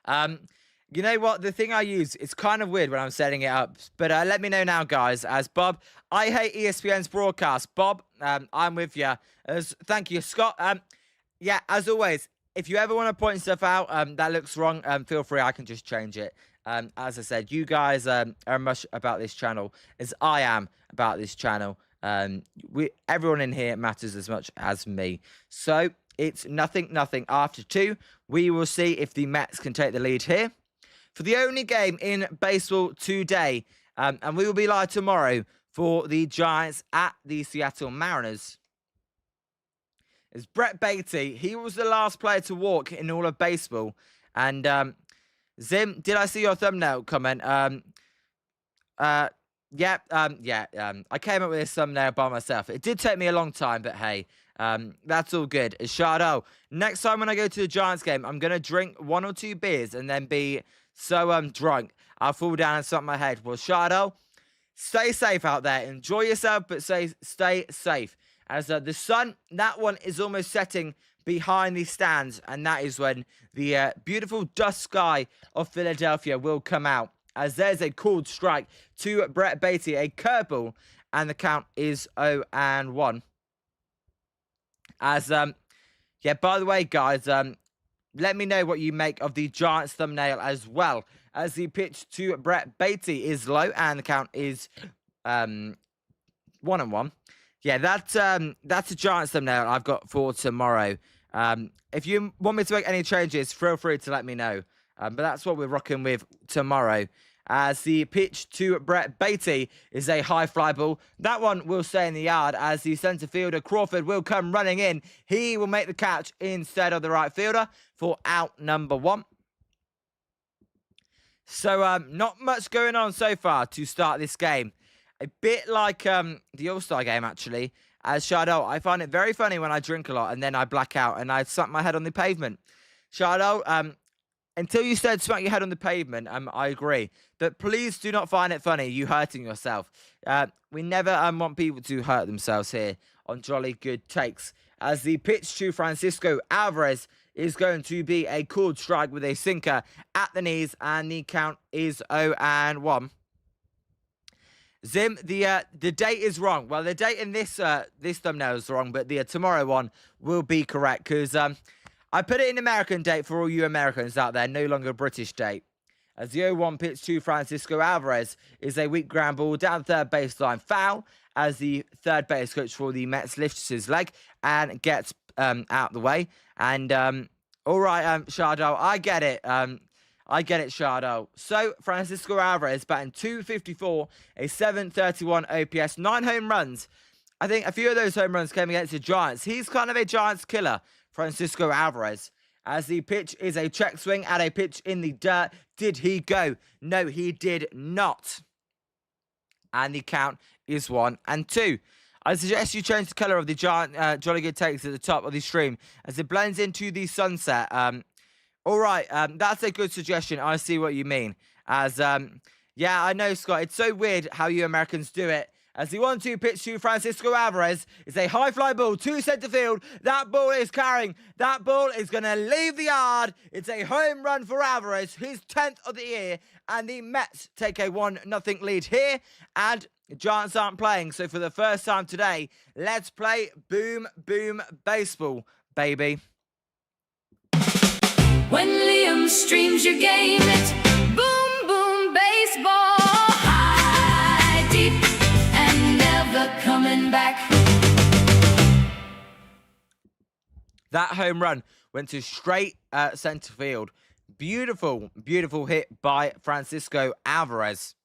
You know what? The thing I use, it's kind of weird when I'm setting it up. But let me know now, guys. As Bob, I hate ESPN's broadcast. Bob, I'm with you. Thank you, Scott. Yeah, as always, if you ever want to point stuff out that looks wrong, feel free. I can just change it. As I said, you guys are much about this channel as I am about this channel. Everyone in here matters as much as me. So it's 0-0 after 2. We will see if the Mets can take the lead here for the only game in baseball today. And we will be live tomorrow for the Giants at the Seattle Mariners. It's Brett Baty. He was the last player to walk in all of baseball. And Zim, did I see your thumbnail comment? I came up with this thumbnail by myself. It did take me a long time, but hey, that's all good. It's Shadow. Next time when I go to the Giants game, I'm going to drink 1 or 2 beers and then be so drunk I'll fall down and slap my head. Well, Shadow, stay safe out there. Enjoy yourself, but stay safe. As the sun, that one is almost setting behind the stands, and that is when the beautiful dusk sky of Philadelphia will come out. As there's a called strike to Brett Baty, a curveball, and the count is 0-1. As, yeah, by the way, guys, let me know what you make of the Giants thumbnail as well. As the pitch to Brett Baty is low, and the count is 1-1. Yeah, that's a Giants thumbnail I've got for tomorrow. If you want me to make any changes, feel free to let me know. But that's what we're rocking with tomorrow. as the pitch to Brett Beatty is a high fly ball. That one will stay in the yard as the centre fielder Crawford will come running in. He will make the catch instead of the right fielder for out number 1. So not much going on so far to start this game. A bit like the All-Star game, actually. As Shardell, I find it very funny when I drink a lot and then I black out and I slap my head on the pavement. Shardell, until you said smack your head on the pavement, I agree. But please do not find it funny, you hurting yourself. We never want people to hurt themselves here on Jolly Good Takes. As the pitch to Francisco Alvarez is going to be a called strike with a sinker at the knees, and the count is 0-1. Zim, the date is wrong. Well, the date in this thumbnail is wrong, but the tomorrow one will be correct because I put it in American date for all you Americans out there, no longer British date. As the 0-1 pitch to Francisco Alvarez is a weak ground ball down the third baseline foul as the third base coach for the Mets lifts his leg and gets out the way. And all right, Shardell, I get it. I get it, Shardell. So, Francisco Alvarez batting .254, a .731 OPS, 9 home runs. I think a few of those home runs came against the Giants. He's kind of a Giants killer, Francisco Alvarez. As the pitch is a check swing at a pitch in the dirt. Did he go? No, he did not. And the count is 1-2. I suggest you change the colour of the giant Jolly Good Takes at the top of the stream as it blends into the sunset. All right, that's a good suggestion. I see what you mean. As, yeah, I know, Scott. It's so weird how you Americans do it. As the 1-2 pitch to Francisco Alvarez is a high fly ball to centre field. That ball is carrying. That ball is going to leave the yard. It's a home run for Alvarez, his 10th of the year. And the Mets take a 1-0 lead here. And the Giants aren't playing. So for the first time today, let's play Boom Boom Baseball, baby. When Liam streams your game, it's Boom Boom Baseball. High, deep, and never coming back. That home run went to straight centre field. Beautiful, beautiful hit by Francisco Alvarez.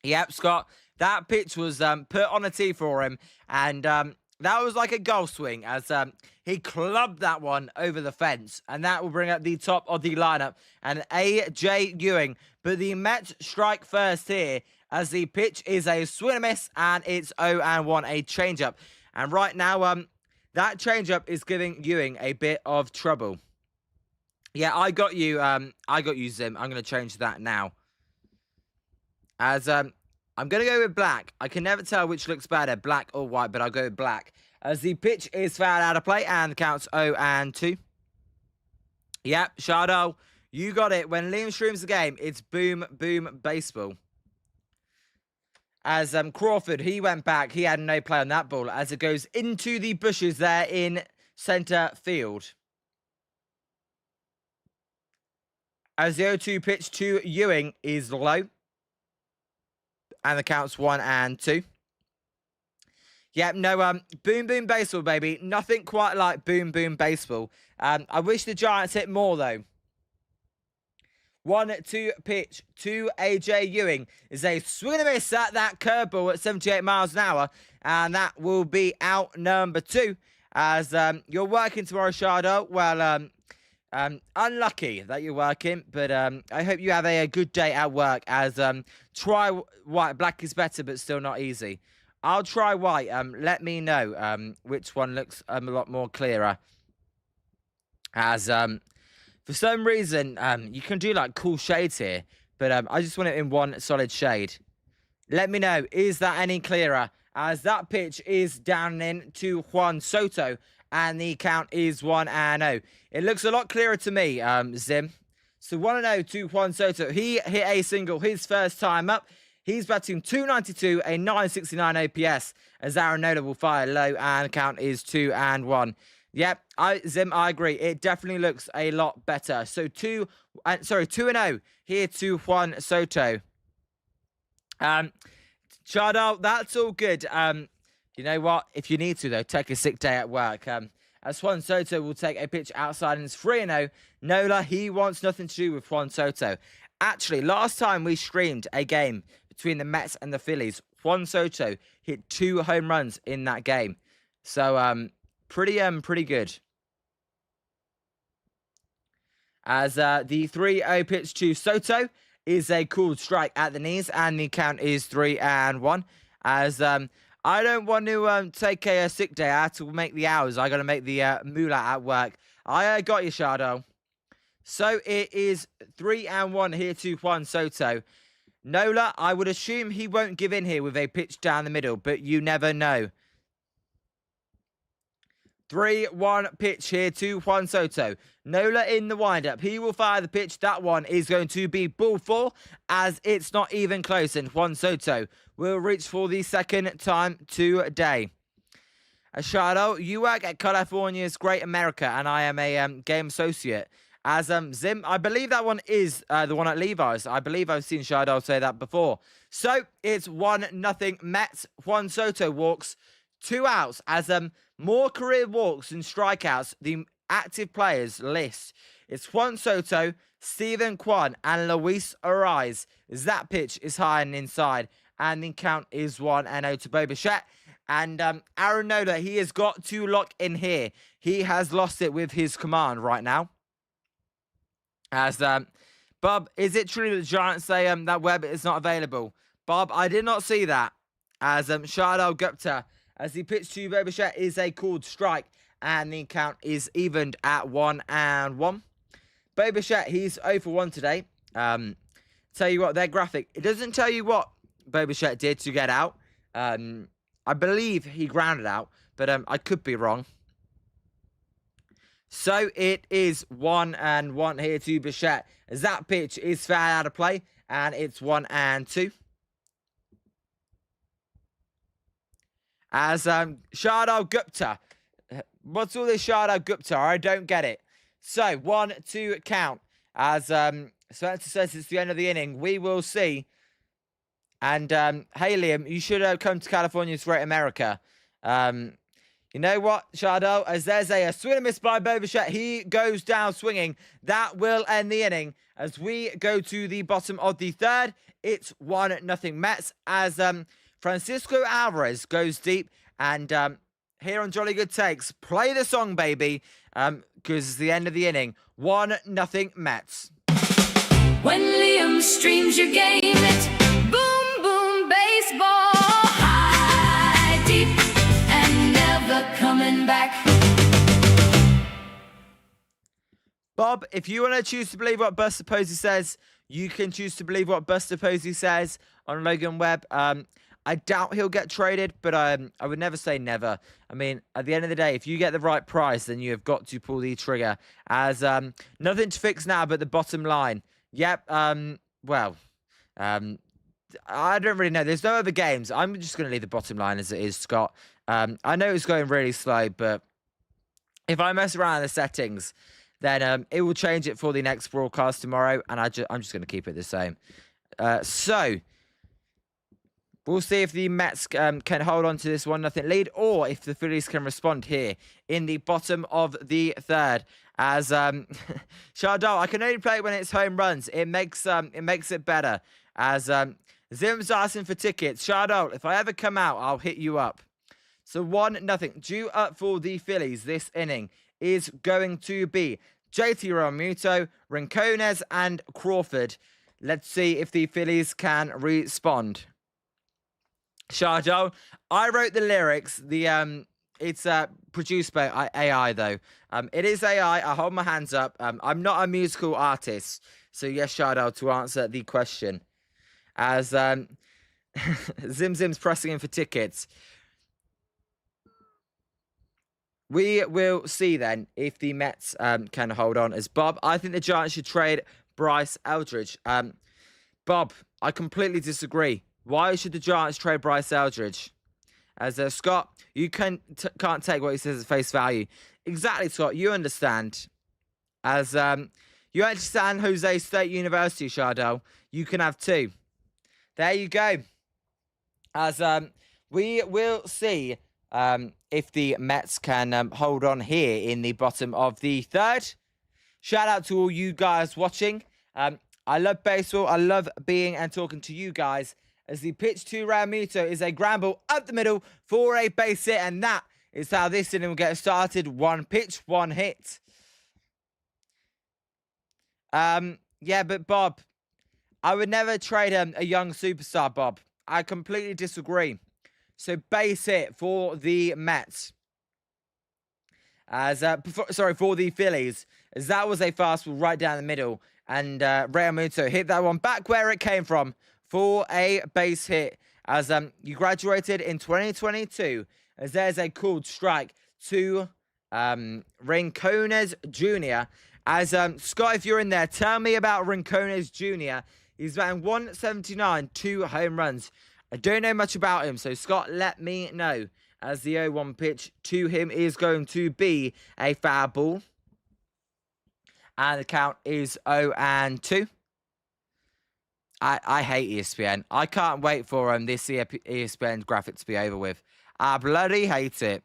Yep, Scott, that pitch was put on a tee for him. And that was like a golf swing as he clubbed that one over the fence. And that will bring up the top of the lineup. And A.J. Ewing. But the Mets strike first here as the pitch is a swing and a miss. And it's 0-1, a changeup. And right now, that changeup is giving Ewing a bit of trouble. Yeah, I got you, Zim. I'm going to change that now. As I'm going to go with black. I can never tell which looks better, black or white, but I'll go with black. As the pitch is fouled out of play and the count's 0-2. Yep, Shardell, you got it. When Liam streams the game, it's Boom Boom Baseball. As Crawford, he went back. He had no play on that ball as it goes into the bushes there in centre field. As the 0-2 pitch to Ewing is low. And the count's 1-2. Yep, no, Boom Boom Baseball, baby. Nothing quite like Boom Boom Baseball. I wish the Giants hit more, though. 1-2 pitch to A.J. Ewing is a swing and a miss at that curveball at 78 miles an hour. And that will be out number 2. As you're working tomorrow, Shardell. Well, unlucky that you're working, but I hope you have a good day at work. As try white, black is better, but still not easy. I'll try white. Let me know which one looks a lot more clearer. As for some reason you can do like cool shades here, but I just want it in one solid shade. Let me know, is that any clearer? As that pitch is down in to Juan Soto. And the count is 1-0. It looks a lot clearer to me, Zim. So 1-0 to Juan Soto. He hit a single his first time up. He's batting .292, a .969 OPS. As Aaron Nola will fire low, and the count is 2-1. Yep, Zim, I agree. It definitely looks a lot better. So 2-0 here to Juan Soto. Shardell, that's all good. You know what? If you need to, though, take a sick day at work. As Juan Soto will take a pitch outside and it's 3-0. Nola, he wants nothing to do with Juan Soto. Actually, last time we streamed a game between the Mets and the Phillies, Juan Soto hit 2 home runs in that game. So, pretty good. As the 3-0 pitch to Soto is a called strike at the knees, and the count is 3-1. As I don't want to take a sick day. I have to make the hours. I got to make the moolah at work. I got you, Shardo. So it is 3-1 here to Juan Soto. Nola, I would assume he won't give in here with a pitch down the middle, but you never know. 3-1 pitch here to Juan Soto. Nola in the windup. He will fire the pitch. That one is going to be ball 4, as it's not even close, and Juan Soto will reach for the second time today. Shardo, you work at California's Great America, and I am a game associate. As Zim, I believe that one is the one at Levi's. I believe I've seen Shardo say that before. So it's 1-0 Mets. Juan Soto walks 2 outs. As more career walks and strikeouts, the active players list. It's Juan Soto, Steven Kwan, and Luis Ariz. As that pitch is high and inside, and the count is 1-0 to Bo Bichette. And Aaron Nola, he has got to lock in here. He has lost it with his command right now. As Bob, is it true that the Giants say that Webb is not available? Bob, I did not see that. As Shardul Gupta, as the pitch to Bo Bichette is a called strike, and the count is evened at 1-1. Bo Bichette, he's 0 for 1 today. Tell you what, their graphic, it doesn't tell you what Bo Bichette did to get out. I believe he grounded out, but I could be wrong. So it is 1-1 here to Bichette, as that pitch is fouled out of play, and it's 1-2. As Shardul Gupta, what's all this Shardul Gupta? I don't get it. So 1-2 count. As Spencer says it's the end of the inning. We will see. And hey Liam, you should come to California's Great America. You know what, Shardo? As there's a swing and miss by Bo Bichette. He goes down swinging. That will end the inning. As we go to the bottom of the third, it's 1-0 Mets. As Francisco Alvarez goes deep. And here on Jolly Good Takes, play the song, baby. Because it's the end of the inning. 1-0 Mets. When Liam streams your game, it's boom, boom, baseball. High, deep, and never coming back. Bob, if you want to choose to believe what Buster Posey says, you can choose to believe what Buster Posey says on Logan Webb. I doubt he'll get traded, but I would never say never. I mean, at the end of the day, if you get the right price, then you have got to pull the trigger. As nothing to fix now but the bottom line. Yep, I don't really know. There's no other games. I'm just going to leave the bottom line as it is, Scott. I know it's going really slow, but if I mess around in the settings, then it will change it for the next broadcast tomorrow, and I'm just going to keep it the same. So we'll see if the Mets can hold on to this 1-0 lead, or if the Phillies can respond here in the bottom of the third. As Shardul, I can only play it when it's home runs. It makes it better. As Zim's asking for tickets. Shardul, if I ever come out, I'll hit you up. So 1-0 due up for the Phillies this inning is going to be JT Realmuto, Rincones, and Crawford. Let's see if the Phillies can respond. Shardul, I wrote the lyrics. It's produced by AI, though. It is AI. I hold my hands up. I'm not a musical artist. So, yes, Shardul, to answer the question. As Zim's pressing in for tickets. We will see, then, if the Mets can hold on. As Bob, I think the Giants should trade Bryce Eldridge. Bob, I completely disagree. Why should the Giants trade Bryce Eldridge? As Scott, you can't take what he says at face value. Exactly, Scott. You understand. As you went to San Jose State University, Shardul. You can have 2. There you go. As we will see if the Mets can hold on here in the bottom of the third. Shout out to all you guys watching. I love baseball. I love being and talking to you guys. As the pitch to Realmuto is a ground ball up the middle for a base hit. And that is how this inning will get started. One pitch, one hit. Yeah, but Bob, I would never trade a young superstar, Bob. I completely disagree. So base hit for the Mets. For the Phillies. As that was a fastball right down the middle. And Realmuto hit that one back where it came from for a base hit. As you graduated in 2022. As there's a called strike to Rincones Jr. As Scott, if you're in there, tell me about Rincones Jr. He's batting 179, 2 home runs. I don't know much about him, so Scott, let me know. As the 0-1 pitch to him is going to be a foul ball. And the count is 0-2. I hate ESPN. I can't wait for this ESPN graphic to be over with. I bloody hate it.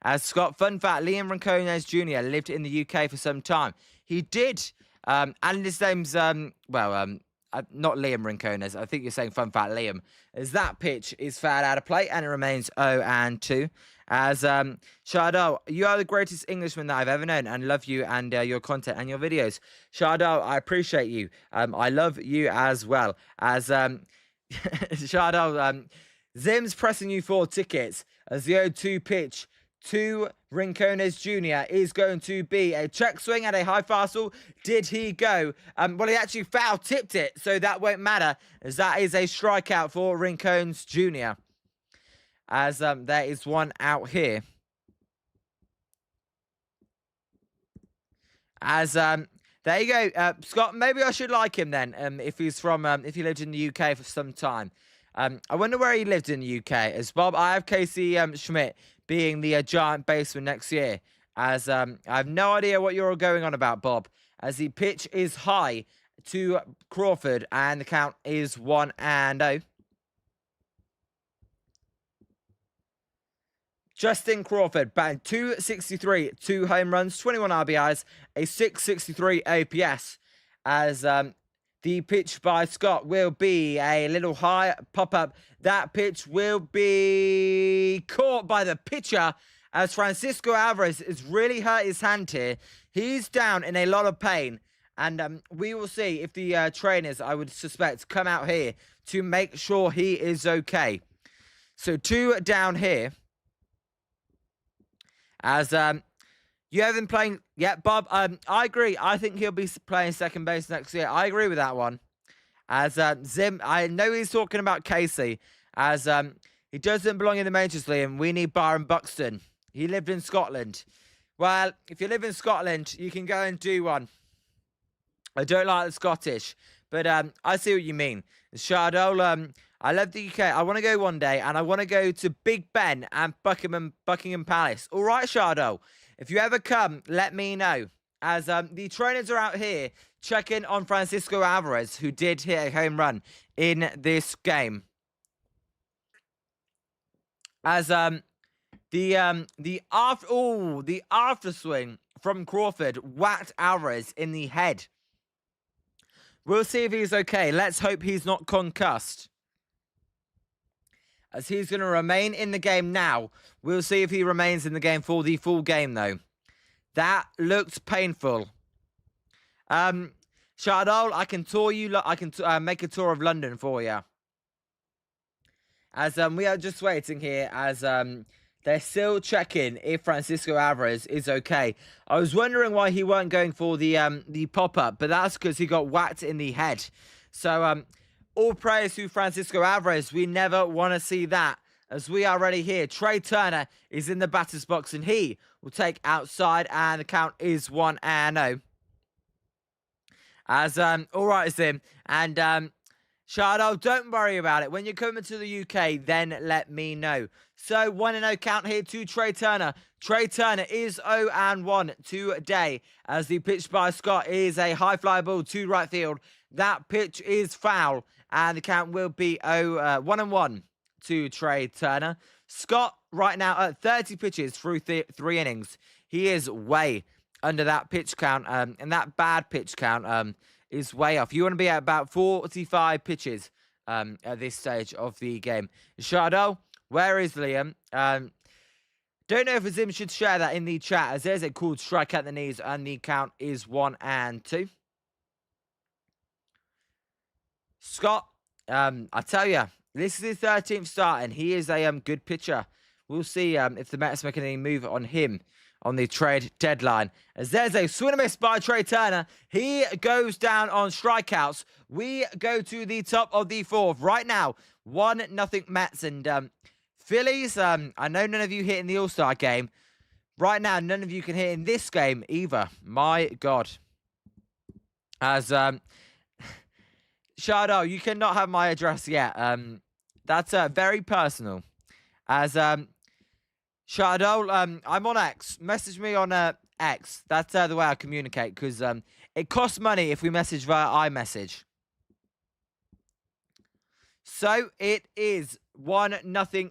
As Scott, fun fact, Liam Rincones Jr. lived in the UK for some time. He did. And his name's, not Liam Rincones. I think you're saying fun fact, Liam. As that pitch is fouled out of play and it remains 0-2. As Shardal, you are the greatest Englishman that I've ever known and love you and your content and your videos. Shardal, I appreciate you. I love you as well. As Shardal, Zim's pressing you for tickets as the 0-2 pitch to Rincones Jr. is going to be a check swing and a high fastball. Did he go? Well, he actually foul tipped it, so that won't matter, as that is a strikeout for Rincones Jr. As there is one out here. As there you go, Scott. Maybe I should like him then. If he's from, if he lived in the UK for some time. I wonder where he lived in the UK. As Bob, I have Casey Schmidt being the giant baseman next year. As I have no idea what you're going on about, Bob. As the pitch is high to Crawford and the count is 1-0. Justin Crawford batting 263, 2 home runs, 21 RBIs, a 663 OPS. As the pitch by Scott will be a little high pop-up. That pitch will be caught by the pitcher as Francisco Alvarez has really hurt his hand here. He's down in a lot of pain. And we will see if the trainers, I would suspect, come out here to make sure he is okay. So 2 down here. As you have been playing, yeah, Bob, I agree. I think he'll be playing second base next year. I agree with that one. As Zim, I know he's talking about Casey. As he doesn't belong in the majors, Liam. We need Byron Buxton. He lived in Scotland. Well, if you live in Scotland, you can go and do one. I don't like the Scottish, but I see what you mean. Shardol, I love the UK. I want to go one day, and I want to go to Big Ben and Buckingham Palace. All right, Shardol. If you ever come, let me know. As the trainers are out here checking on Francisco Alvarez, who did hit a home run in this game. As the after swing from Crawford whacked Alvarez in the head. We'll see if he's okay. Let's hope he's not concussed. As he's going to remain in the game now. We'll see if he remains in the game for the full game, though. That looked painful. Shardol, I can tour you. I can make a tour of London for you. As we are just waiting here. As they're still checking if Francisco Alvarez is okay. I was wondering why he weren't going for the pop-up, but that's because he got whacked in the head. So all praise to Francisco Alvarez. We never want to see that. As we are ready here, Trey Turner is in the batter's box and he will take outside, and the count is 1-0. As all right, Sim, and Shardol, don't worry about it. When you're coming to the UK, then let me know. So 1-0 count here to Trey Turner. Trey Turner is 0-1 today, as the pitch by Scott is a high fly ball to right field. That pitch is foul, and the count will be 1-1 to Trey Turner. Scott right now at 30 pitches through 3 innings. He is way under that pitch count, and that bad pitch count is way off. You want to be at about 45 pitches at this stage of the game. Shadow, where is Liam? Don't know if Azim should share that in the chat, as there's a called strike at the knees, and the count is 1-2. Scott, I tell you, this is his 13th start, and he is a good pitcher. We'll see if the Mets make any move on him on the trade deadline. As there's a swing and miss by Trey Turner. He goes down on strikeouts. We go to the top of the fourth right now. 1-0 Mets. And Phillies, I know none of you hit in the All-Star game. Right now, none of you can hit in this game either. My God. As Shardo, you cannot have my address yet. That's very personal. As Shardo, I'm on X. Message me on X. That's the way I communicate, because it costs money if we message via iMessage. So it is 1-0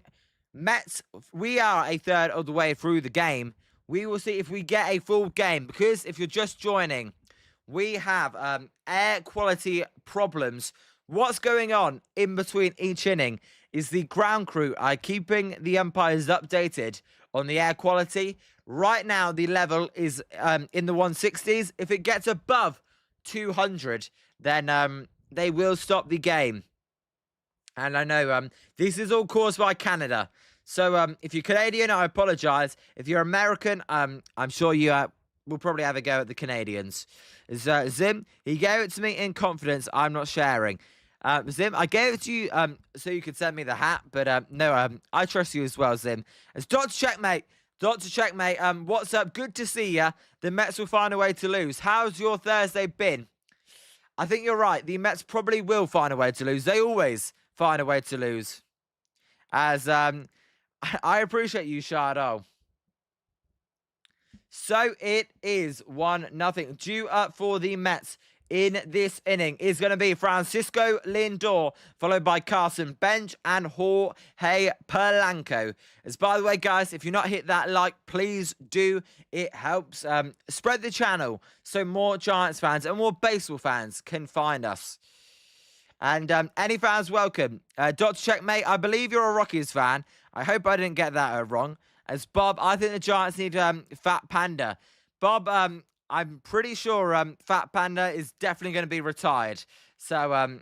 Mets. We are a third of the way through the game. We will see if we get a full game, because if you're just joining, we have air quality problems. What's going on in between each inning is the ground crew are keeping the umpires updated on the air quality. Right now, the level is in the 160s. If it gets above 200, then they will stop the game. And I know this is all caused by Canada. So if you're Canadian, I apologize. If you're American, I'm sure you will probably have a go at the Canadians. Zim, he gave it to me in confidence. I'm not sharing. Zim, I gave it to you so you could send me the hat, but no, I trust you as well, Zim. It's Dr. Checkmate. Dr. Checkmate, what's up? Good to see ya. The Mets will find a way to lose. How's your Thursday been? I think you're right. The Mets probably will find a way to lose. They always find a way to lose. As I appreciate you, Shardo. So it is 1-0. Due up for the Mets in this inning is going to be Francisco Lindor, followed by Carson Bench and Jorge Polanco. As by the way, guys, if you're not hit that like, please do. It helps spread the channel so more Giants fans and more baseball fans can find us. And any fans welcome. Dr. Checkmate, I believe you're a Rockies fan. I hope I didn't get that wrong. As Bob, I think the Giants need Fat Panda. Bob, I'm pretty sure Fat Panda is definitely going to be retired. So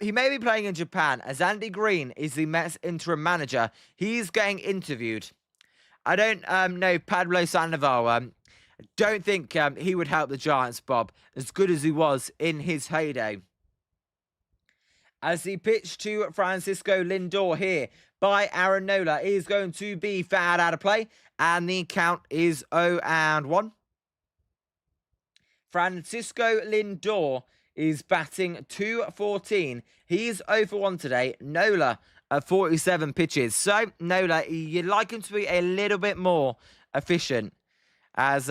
he may be playing in Japan, as Andy Green is the Mets interim manager. He's getting interviewed. I don't know Pablo Sandoval. I don't think he would help the Giants, Bob, as good as he was in his heyday. As the pitch to Francisco Lindor here by Aaron Nola is going to be fouled out of play. And the count is 0-1. Francisco Lindor is batting .214. He's 0 for 1 today. Nola at 47 pitches. So, Nola, you'd like him to be a little bit more efficient. As,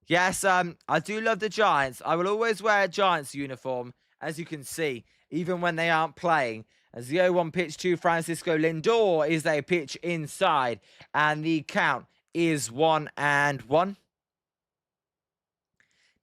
yes, I do love the Giants. I will always wear a Giants uniform, as you can see, even when they aren't playing. As the 0-1 pitch to Francisco Lindor is a pitch inside. And the count is 1-1.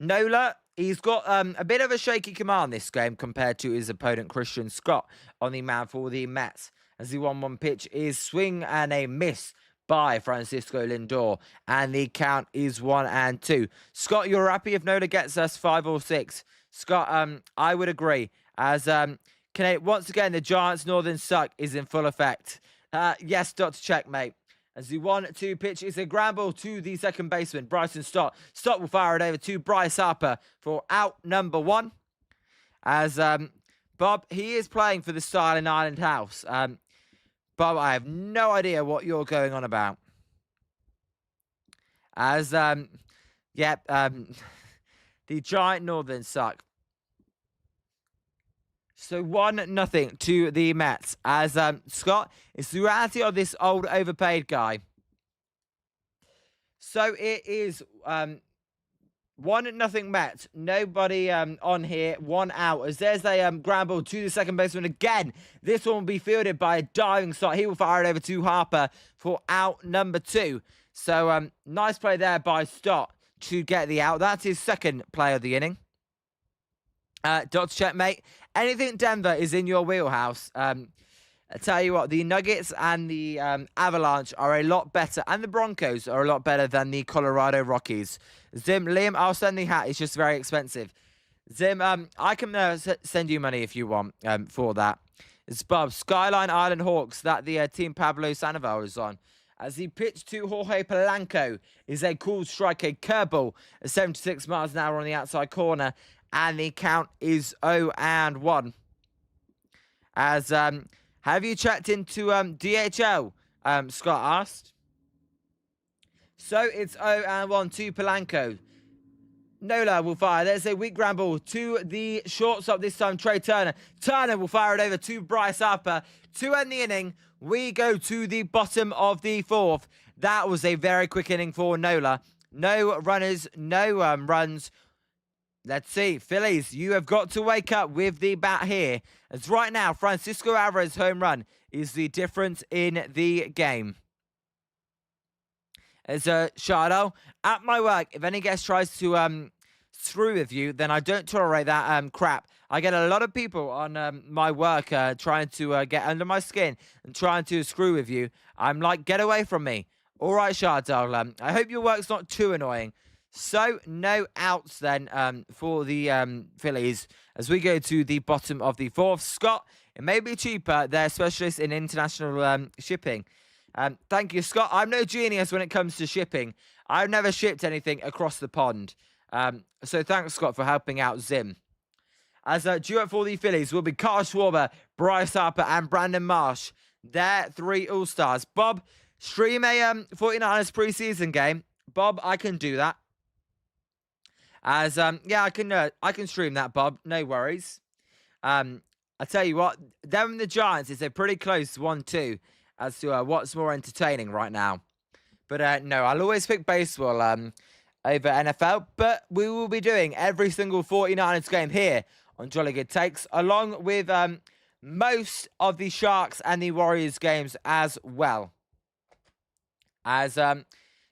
Nola, he's got a bit of a shaky command this game compared to his opponent Christian Scott on the mound for the Mets. As the 1-1 pitch is swing and a miss by Francisco Lindor. And the count is 1-2. Scott, you're happy if Nola gets us 5 or 6? Scott, I would agree. As once again, the Giants' Northern Suck is in full effect. Yes, Dr. Checkmate. As the 1-2 pitch is a ground ball to the second baseman, Bryson Stott. Stott will fire it over to Bryce Harper for out number 1. As Bob, he is playing for the Styling Island House. Bob, I have no idea what you're going on about. As, the Giant Northern Suck. So 1-0 to the Mets. As Scott, it's the reality of this old overpaid guy. So it is 1-0 Mets. Nobody on here. 1 out. As there's a ground ball to the second baseman again. This one will be fielded by a diving shot. He will fire it over to Harper for out number 2. So nice play there by Stott to get the out. That's his second play of the inning. Dr. Checkmate, anything Denver is in your wheelhouse. I tell you what, the Nuggets and the Avalanche are a lot better, and the Broncos are a lot better than the Colorado Rockies. Zim, Liam, I'll send the hat. It's just very expensive. Zim, I can send you money if you want for that. It's Bob, Skyline Island Hawks, that the team Pablo Sandoval is on. As he pitched to Jorge Polanco, is a cool strike, a curveball at 76 miles an hour on the outside corner, and the count is 0-1. As have you checked into DHL? Scott asked. So it's 0-1 to Polanco. Nola will fire. There's a weak ground ball to the shortstop this time, Trey Turner. Turner will fire it over to Bryce Harper. To end the inning, we go to the bottom of the fourth. That was a very quick inning for Nola. No runners, no runs. Let's see. Phillies, you have got to wake up with the bat here. As right now, Francisco Alvarez's home run is the difference in the game. As Shardo, at my work, if any guest tries to screw with you, then I don't tolerate that crap. I get a lot of people on my work trying to get under my skin and trying to screw with you. I'm like, get away from me. All right, Shardo, I hope your work's not too annoying. So, no outs then for the Phillies as we go to the bottom of the fourth. Scott, it may be cheaper. They're specialists in international shipping. Thank you, Scott. I'm no genius when it comes to shipping. I've never shipped anything across the pond. So thanks, Scott, for helping out Zim. As duet for the Phillies will be Kyle Schwarber, Bryce Harper, and Brandon Marsh. They're 3 All-Stars. Bob, stream a 49ers preseason game. Bob, I can do that. As yeah, I can stream that, Bob. No worries. I tell you what, them and the Giants is a pretty close 1-2 as to what's more entertaining right now. But no, I'll always pick baseball over NFL. But we will be doing every single 49ers game here on Jolly Good Takes, along with most of the Sharks and the Warriors games as well. As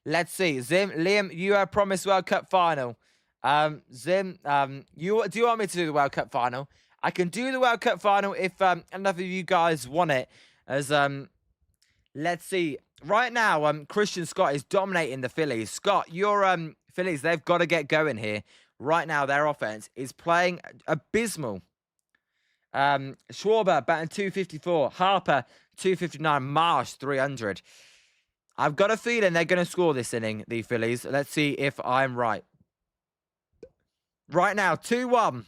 let's see, Zim, Liam, you have promised World Cup final. Zim, do you want me to do the World Cup final? I can do the World Cup final if enough of you guys want it. As let's see. Right now, Christian Scott is dominating the Phillies. Scott, your Phillies, they've got to get going here. Right now, their offense is playing abysmal. Schwarber batting 254, Harper 259, Marsh 300. I've got a feeling they're going to score this inning, the Phillies. Let's see if I'm right. Right now, 2-1.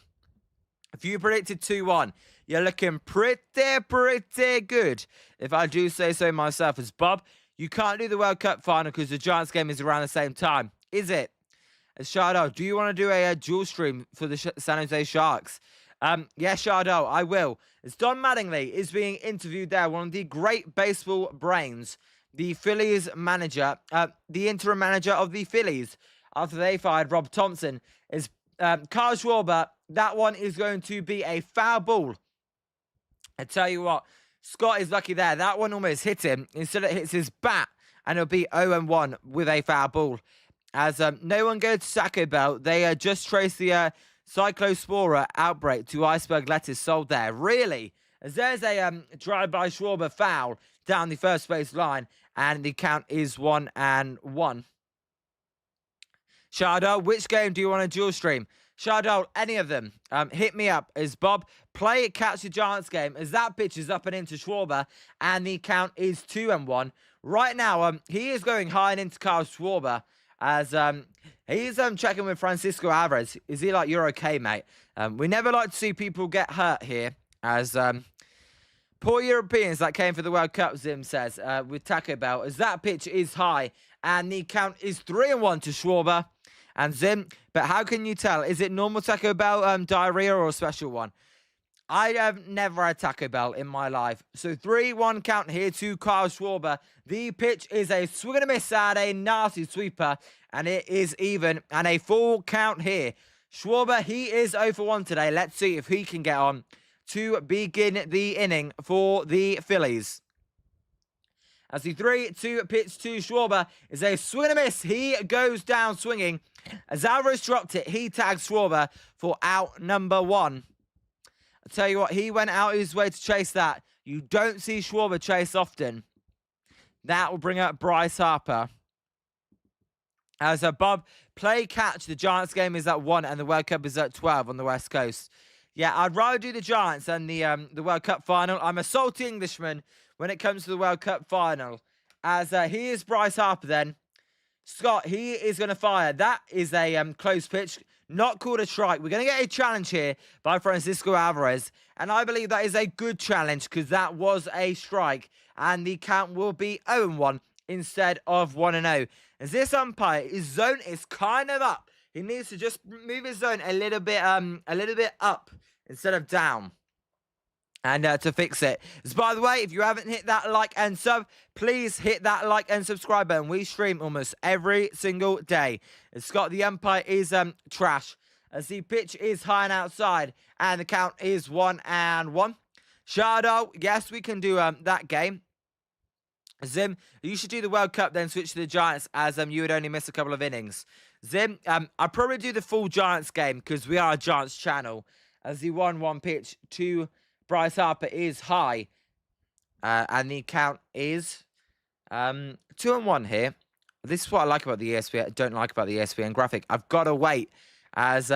If you predicted 2-1, you're looking pretty good, if I do say so myself. As Bob, you can't do the World Cup final because the Giants game is around the same time, is it? As Shardo, do you want to do a dual stream for the San Jose Sharks? Yeah, Shardo, I will. As Don Mattingly is being interviewed there, one of the great baseball brains, the Phillies manager, the interim manager of the Phillies, after they fired Rob Thompson, is Kyle Schwarber. That one is going to be a foul ball. I tell you what, Scott is lucky there. That one almost hit him. Instead, it hits his bat, and it'll be 0-1 with a foul ball. As no one goes to Taco Bell, they just traced the Cyclospora outbreak to iceberg lettuce sold there. Really? As there's a drive-by Schwarber foul down the first base line, and the count is 1-1. Shardo, which game do you want to dual stream? Shardo, any of them. Hit me up. As Bob, play Catch the Giants game, as that pitch is up and into Schwarber, and the count is 2-1. Right now, he is going high and into Kyle Schwarber, as he's checking with Francisco Alvarez. Is he like, you're okay, mate? We never like to see people get hurt here, as poor Europeans that came for the World Cup, Zim says, with Taco Bell, as that pitch is high, and the count is 3-1 to Schwarber. And Zim, but how can you tell? Is it normal Taco Bell diarrhea or a special one? I have never had Taco Bell in my life. So 3-1 count here to Kyle Schwarber. The pitch is a swing and a miss at a nasty sweeper. And it is even. And a full count here. Schwarber, he is 0-1 today. Let's see if he can get on to begin the inning for the Phillies. As the 3-2 pitch to Schwarber is a swing and a miss. He goes down swinging. As Alvarez dropped it, he tags Schwarber for out number 1. I'll tell you what, he went out his way to chase that. You don't see Schwarber chase often. That will bring up Bryce Harper. As Bob, play catch. The Giants game is at 1 and the World Cup is at 12 on the West Coast. Yeah, I'd rather do the Giants than the World Cup final. I'm a salty Englishman when it comes to the World Cup final. As he is Bryce Harper then. Scott, he is going to fire. That is a close pitch. Not called a strike. We're going to get a challenge here by Francisco Alvarez. And I believe that is a good challenge because that was a strike. And the count will be 0-1 instead of 1-0. As this umpire, his zone is kind of up. He needs to just move his zone a little bit up instead of down. And to fix it. So by the way, if you haven't hit that like and sub, please hit that like and subscribe button. We stream almost every single day. And Scott, the umpire, is trash. As the pitch is high and outside. And the count is 1-1. Shardo, yes, we can do that game. Zim, you should do the World Cup, then switch to the Giants, as you would only miss a couple of innings. Zim, I'll probably do the full Giants game, because we are a Giants channel. As the 1-1 pitch to Bryce Harper is high. And the count is 2-1 here. This is what I like about the ESPN. I don't like about the ESPN graphic. I've got to wait. As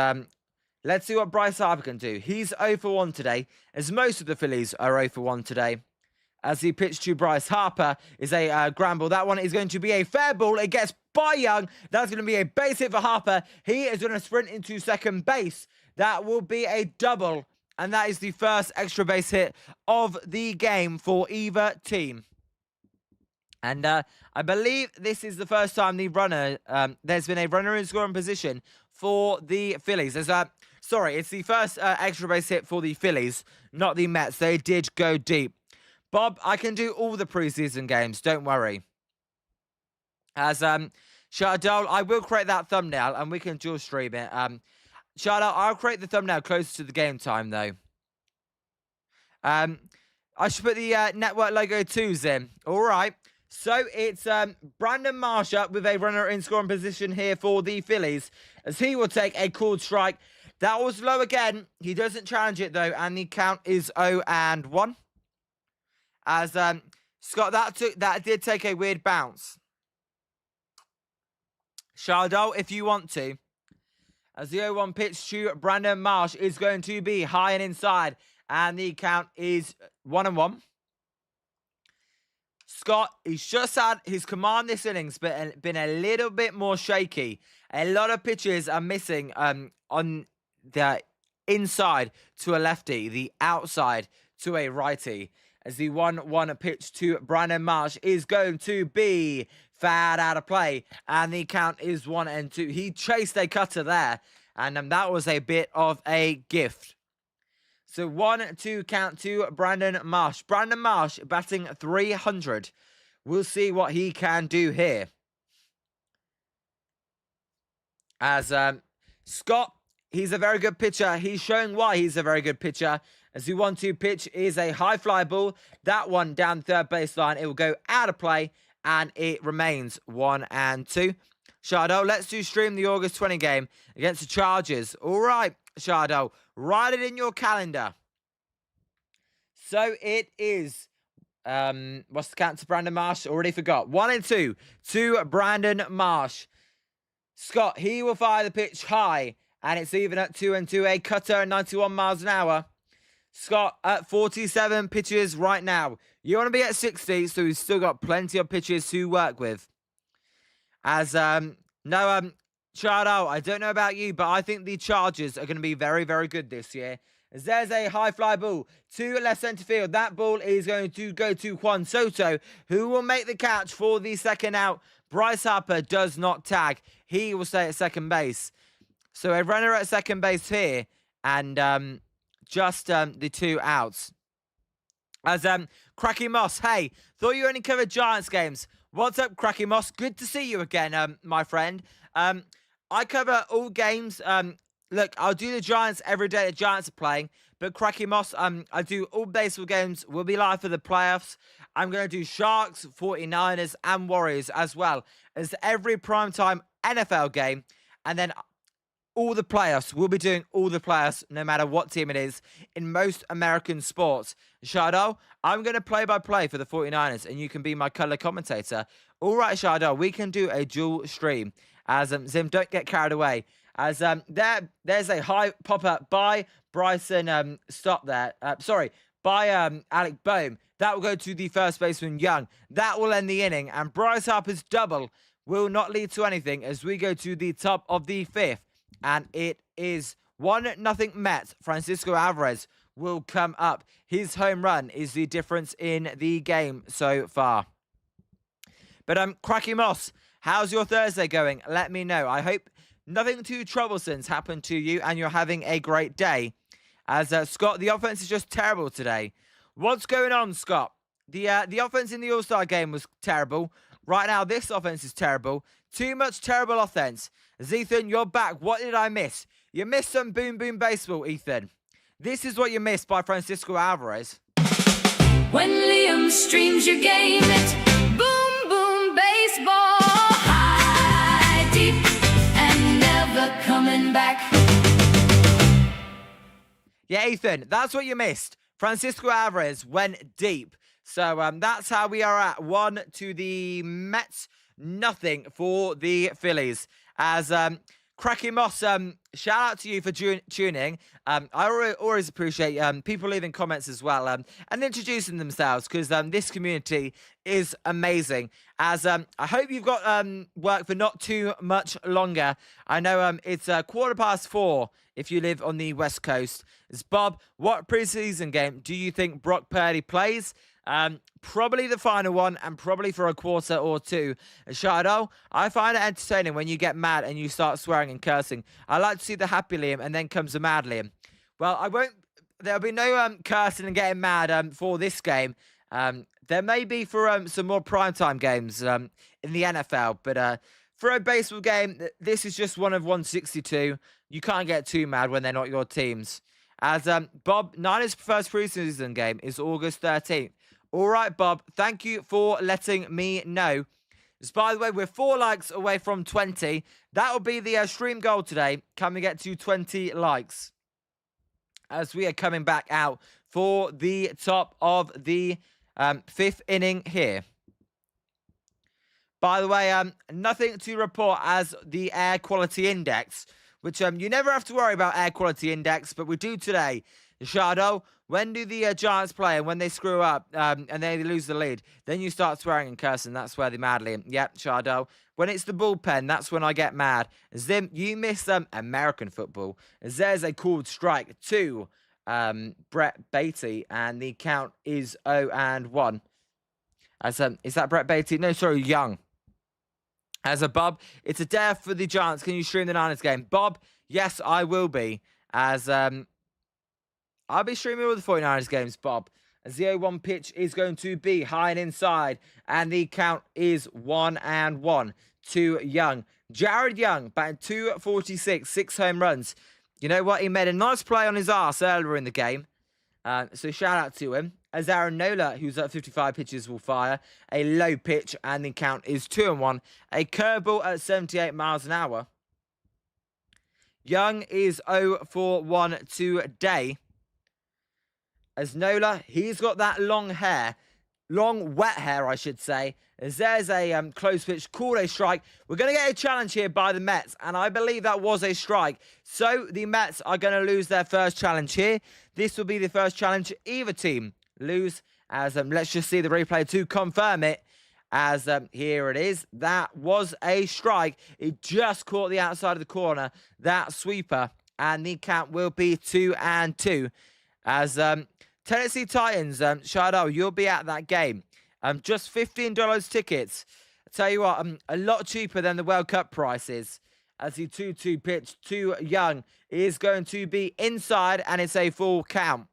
let's see what Bryce Harper can do. He's 0 for 1 today, as most of the Phillies are 0 for 1 today. As the pitch to Bryce Harper is a ground ball. That one is going to be a fair ball. It gets by Young. That's going to be a base hit for Harper. He is going to sprint into second base. That will be a double. And that is the first extra base hit of the game for either team. And I believe this is the first time there's been a runner in scoring position for the Phillies. Sorry, it's the first extra base hit for the Phillies, not the Mets. They did go deep. Bob, I can do all the preseason games. Don't worry. As Shardol, I will create that thumbnail and we can dual stream it. Shardol, I'll create the thumbnail closer to the game time though. I should put the network logo twos in. All right. So it's Brandon Marsh up with a runner in scoring position here for the Phillies, as he will take a called strike. That was low again. He doesn't challenge it though, and the count is 0-1. As Scott, that did take a weird bounce. Shardol, if you want to. As the 0-1 pitch to Brandon Marsh is going to be high and inside. And the count is 1-1. Scott, he's just had his command this innings, but been a little bit more shaky. A lot of pitches are missing on the inside to a lefty, the outside to a righty. As the 1-1 pitch to Brandon Marsh is going to be fouled out of play. And the count is 1-2. He chased a cutter there. And that was a bit of a gift. So 1-2 count to Brandon Marsh. Brandon Marsh batting 300. We'll see what he can do here. As Scott, he's a very good pitcher. He's showing why he's a very good pitcher. As the 1-2 pitch is a high fly ball. That one down third baseline. It will go out of play. And it remains 1-2. Shardo, let's do stream the August 20 game against the Chargers. All right, Shardo, write it in your calendar. So it is, what's the count to Brandon Marsh? Already forgot. 1-2 to Brandon Marsh. Scott, he will fire the pitch high. And it's even at 2-2. A cutter at 91 miles an hour. Scott at 47 pitches right now. You want to be at 60, so he's still got plenty of pitches to work with. As, Chardo, I don't know about you, but I think the Chargers are going to be very, very good this year. As there's a high fly ball to left centre field. That ball is going to go to Juan Soto, who will make the catch for the second out. Bryce Harper does not tag. He will stay at second base. So a runner at second base here, and just the 2 outs. As Cracky Moss, hey, thought you only covered Giants games. What's up, Cracky Moss? Good to see you again, my friend. I cover all games. Look, I'll do the Giants every day the Giants are playing, But Cracky Moss, I do all baseball games. We'll be live for the playoffs. I'm going to do Sharks, 49ers, and Warriors, as well as every primetime NFL game. And then all the playoffs. We'll be doing all the playoffs, no matter what team it is, in most American sports. Shardol, I'm going to play-by-play for the 49ers, and you can be my color commentator. All right, Shardol, we can do a dual stream. As Zim, don't get carried away. As there's a high pop-up by Bryson, by Alec Boehm. That will go to the first baseman, Young. That will end the inning, and Bryce Harper's double will not lead to anything as we go to the top of the fifth. And it is 1-0 Mets. Francisco Alvarez will come up. His home run is the difference in the game so far. But Cracky Moss, how's your Thursday going? Let me know. I hope nothing too troublesome's happened to you and you're having a great day. As Scott, the offense is just terrible today. What's going on, Scott? The offense in the All-Star game was terrible. Right now, this offense is terrible. Too much terrible offense. Ethan, you're back. What did I miss? You missed some boom boom baseball, Ethan. This is what you missed by Francisco Alvarez. When Liam streams your game, it's boom boom baseball. High, deep, and never coming back. Yeah, Ethan, that's what you missed. Francisco Alvarez went deep. So that's how we are at 1 to the Mets, 0 for the Phillies. As Cracky Moss, shout out to you for tuning. I always appreciate people leaving comments as well and introducing themselves because this community is amazing. As I hope you've got work for not too much longer. I know it's 4:15 if you live on the West Coast. It's Bob, what preseason game do you think Brock Purdy plays? Probably the final one and probably for a quarter or two. Shadow, I find it entertaining when you get mad and you start swearing and cursing. I like to see the happy Liam and then comes the mad Liam. Well, there'll be no cursing and getting mad for this game. There may be for some more primetime games in the NFL, but for a baseball game, this is just one of 162. You can't get too mad when they're not your teams. As Bob, Niners' first preseason game is August 13th. All right, Bob, thank you for letting me know. As by the way, we're 4 likes away from 20. That will be the stream goal today. Can we get to 20 likes? As we are coming back out for the top of the 5th inning here. By the way, nothing to report as the air quality index, which you never have to worry about air quality index, but we do today. Shadow, when do the Giants play and when they screw up and they lose the lead, then you start swearing and cursing. That's where they madly. Yep, Shadow. When it's the bullpen, that's when I get mad. Zim, you miss American football. As there's a called strike to Brett Beatty, and the count is 0-1. As is that Brett Beatty? No, sorry, Young. As a Bob, it's a day for the Giants. Can you stream the Niners game? Bob, yes, I will be. As I'll be streaming all the 49ers games, Bob. As the 0-1 pitch is going to be high and inside. And the count is 1-1 to Young. Jared Young batting 246, 6 home runs. You know what? He made a nice play on his arse earlier in the game. So shout out to him. As Aaron Nola, who's at 55 pitches, will fire a low pitch. And the count is 2-1. A curveball at 78 miles an hour. Young is 0 for 1 today. As Nola, he's got that long hair. Long, wet hair, I should say. As there's a close pitch called a strike. We're going to get a challenge here by the Mets. And I believe that was a strike. So the Mets are going to lose their first challenge here. This will be the first challenge either team lose. As let's just see the replay to confirm it. As here it is. That was a strike. It just caught the outside of the corner. That sweeper. And the count will be 2-2. As Tennessee Titans, Shadow, you'll be at that game. Just $15 tickets. I tell you what, a lot cheaper than the World Cup prices. As the 2-2 pitch to Young is going to be inside, and it's a full count.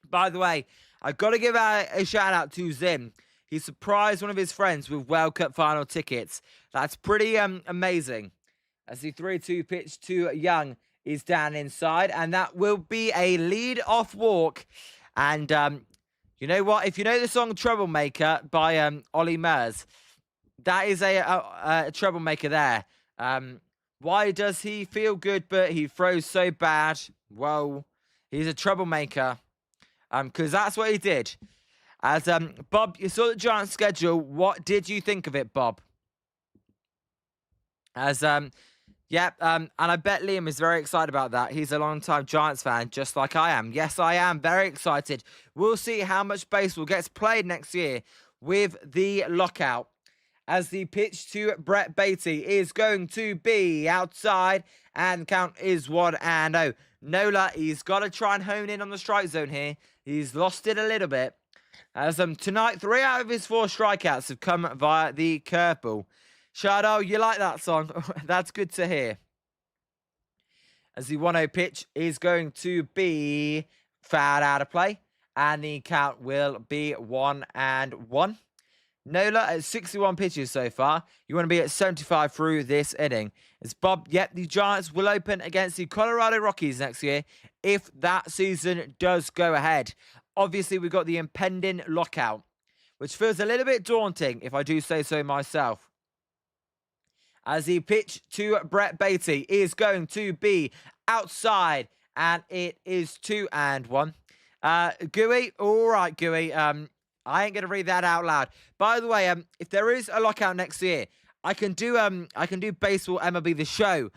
By the way, I've got to give a shout out to Zim. He surprised one of his friends with World Cup final tickets. That's pretty amazing. As the 3-2 pitch to Young is down inside, and that will be a lead-off walk. And you know what? If you know the song Troublemaker by Ollie Murs, that is a troublemaker there. Why does he feel good, but he throws so bad? Well, he's a troublemaker. Because that's what he did. As Bob, you saw the Giants schedule. What did you think of it, Bob? As and I bet Liam is very excited about that. He's a long-time Giants fan, just like I am. Yes, I am very excited. We'll see how much baseball gets played next year with the lockout. As the pitch to Brett Beatty is going to be outside, and the count is 1-0. Nola, he's got to try and hone in on the strike zone here. He's lost it a little bit. As tonight, 3 out of his 4 strikeouts have come via the curveball. Shadow, you like that song? That's good to hear. As the 1-0 pitch is going to be fouled out of play, and the count will be 1-1. Nola at 61 pitches so far. You want to be at 75 through this inning. As Bob, the Giants will open against the Colorado Rockies next year if that season does go ahead. Obviously, we've got the impending lockout, which feels a little bit daunting, if I do say so myself. As the pitch to Brett Beatty is going to be outside, and it is 2-1. Gooey, all right, Gooey. I ain't gonna read that out loud. By the way, if there is a lockout next year, I can do baseball MLB The Show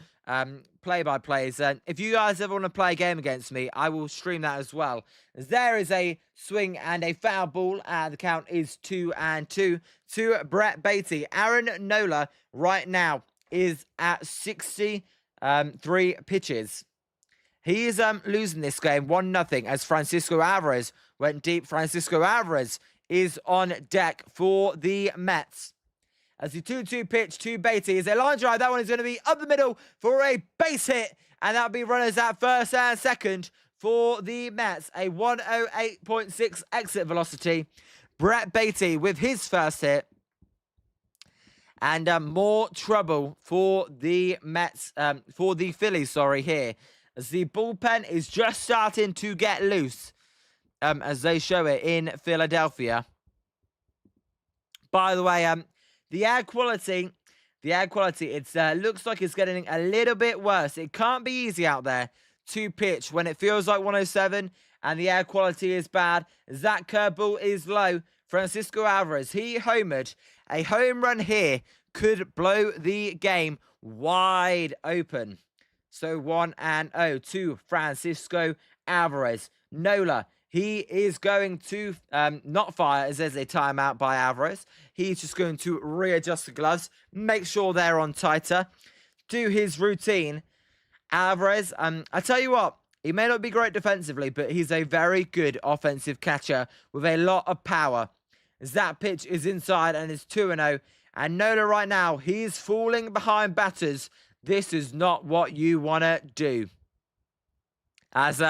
play-by-plays. And if you guys ever want to play a game against me, I will stream that as well. As there is a swing and a foul ball, and the count is 2-2 to Brett Beatty. Aaron Nola right now is at 63 pitches. He is losing this game 1-0 as Francisco Alvarez went deep. Francisco Alvarez is on deck for the Mets. As the 2-2 pitch to Beatty is a line drive. That one is going to be up the middle for a base hit. And that'll be runners at first and second for the Mets. A 108.6 exit velocity. Brett Beatty with his first hit. And more trouble for the Mets, for the Phillies, here. As the bullpen is just starting to get loose. As they show it in Philadelphia. By the way, the air quality, it looks like it's getting a little bit worse. It can't be easy out there to pitch when it feels like 107 and the air quality is bad. That curveball is low. Francisco Alvarez, he homered. A home run here could blow the game wide open. So 1-0 to Francisco Alvarez. Nola, he is going to not fire as there's a timeout by Alvarez. He's just going to readjust the gloves, make sure they're on tighter, do his routine. Alvarez, I tell you what, he may not be great defensively, but he's a very good offensive catcher with a lot of power. As that pitch is inside and it's 2-0. And Nola right now, he's falling behind batters. This is not what you want to do. As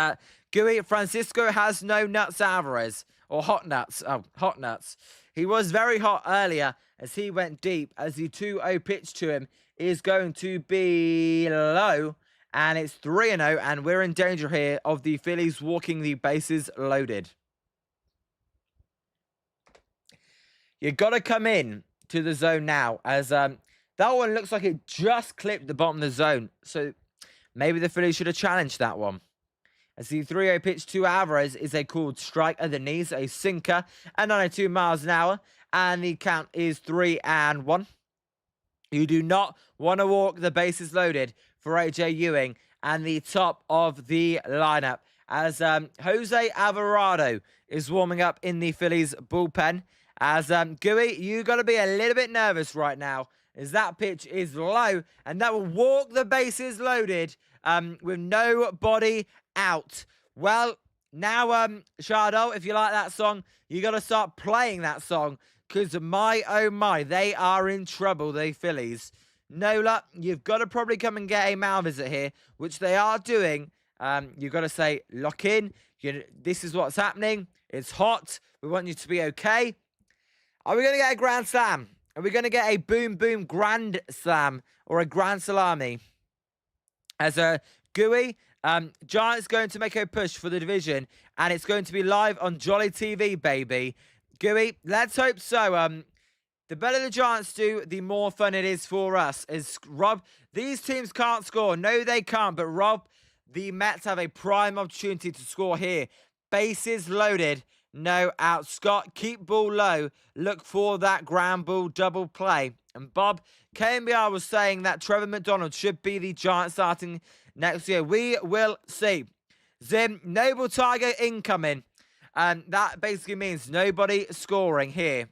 Gooey, Francisco has no nuts, Alvarez. Or hot nuts. Oh, hot nuts. He was very hot earlier as he went deep. As the 2-0 pitch to him is going to be low. And it's 3-0. And we're in danger here of the Phillies walking the bases loaded. You got to come in to the zone now. As that one looks like it just clipped the bottom of the zone. So maybe the Phillies should have challenged that one. As the 3-0 pitch to Alvarez is a called strike at the knees, a sinker at 92 miles an hour. And the count is 3-1. You do not want to walk the bases loaded for AJ Ewing and the top of the lineup. As Jose Alvarado is warming up in the Phillies bullpen. As Gooey, you got to be a little bit nervous right now. As that pitch is low. And that will walk the bases loaded with nobody out. Well, now, Shardo, if you like that song, you got to start playing that song. Because my, oh my, they are in trouble, the Phillies. Nola, you've got to probably come and get a Mal visit here, which they are doing. You've got to say, lock in. This is what's happening. It's hot. We want you to be okay. Are we going to get a grand slam? Are we going to get a boom, boom grand slam or a grand salami? As Gooey, Giants going to make a push for the division, and it's going to be live on Jolly TV, baby. Gooey, let's hope so. The better the Giants do, the more fun it is for us. As Rob, these teams can't score. No, they can't. But Rob, the Mets have a prime opportunity to score here. Bases loaded. No out. Scott, keep ball low. Look for that ground ball double play. And Bob, KMBR was saying that Trevor McDonald should be the Giants starting next year. We will see. Zim, Noble Tiger incoming. And that basically means nobody scoring here.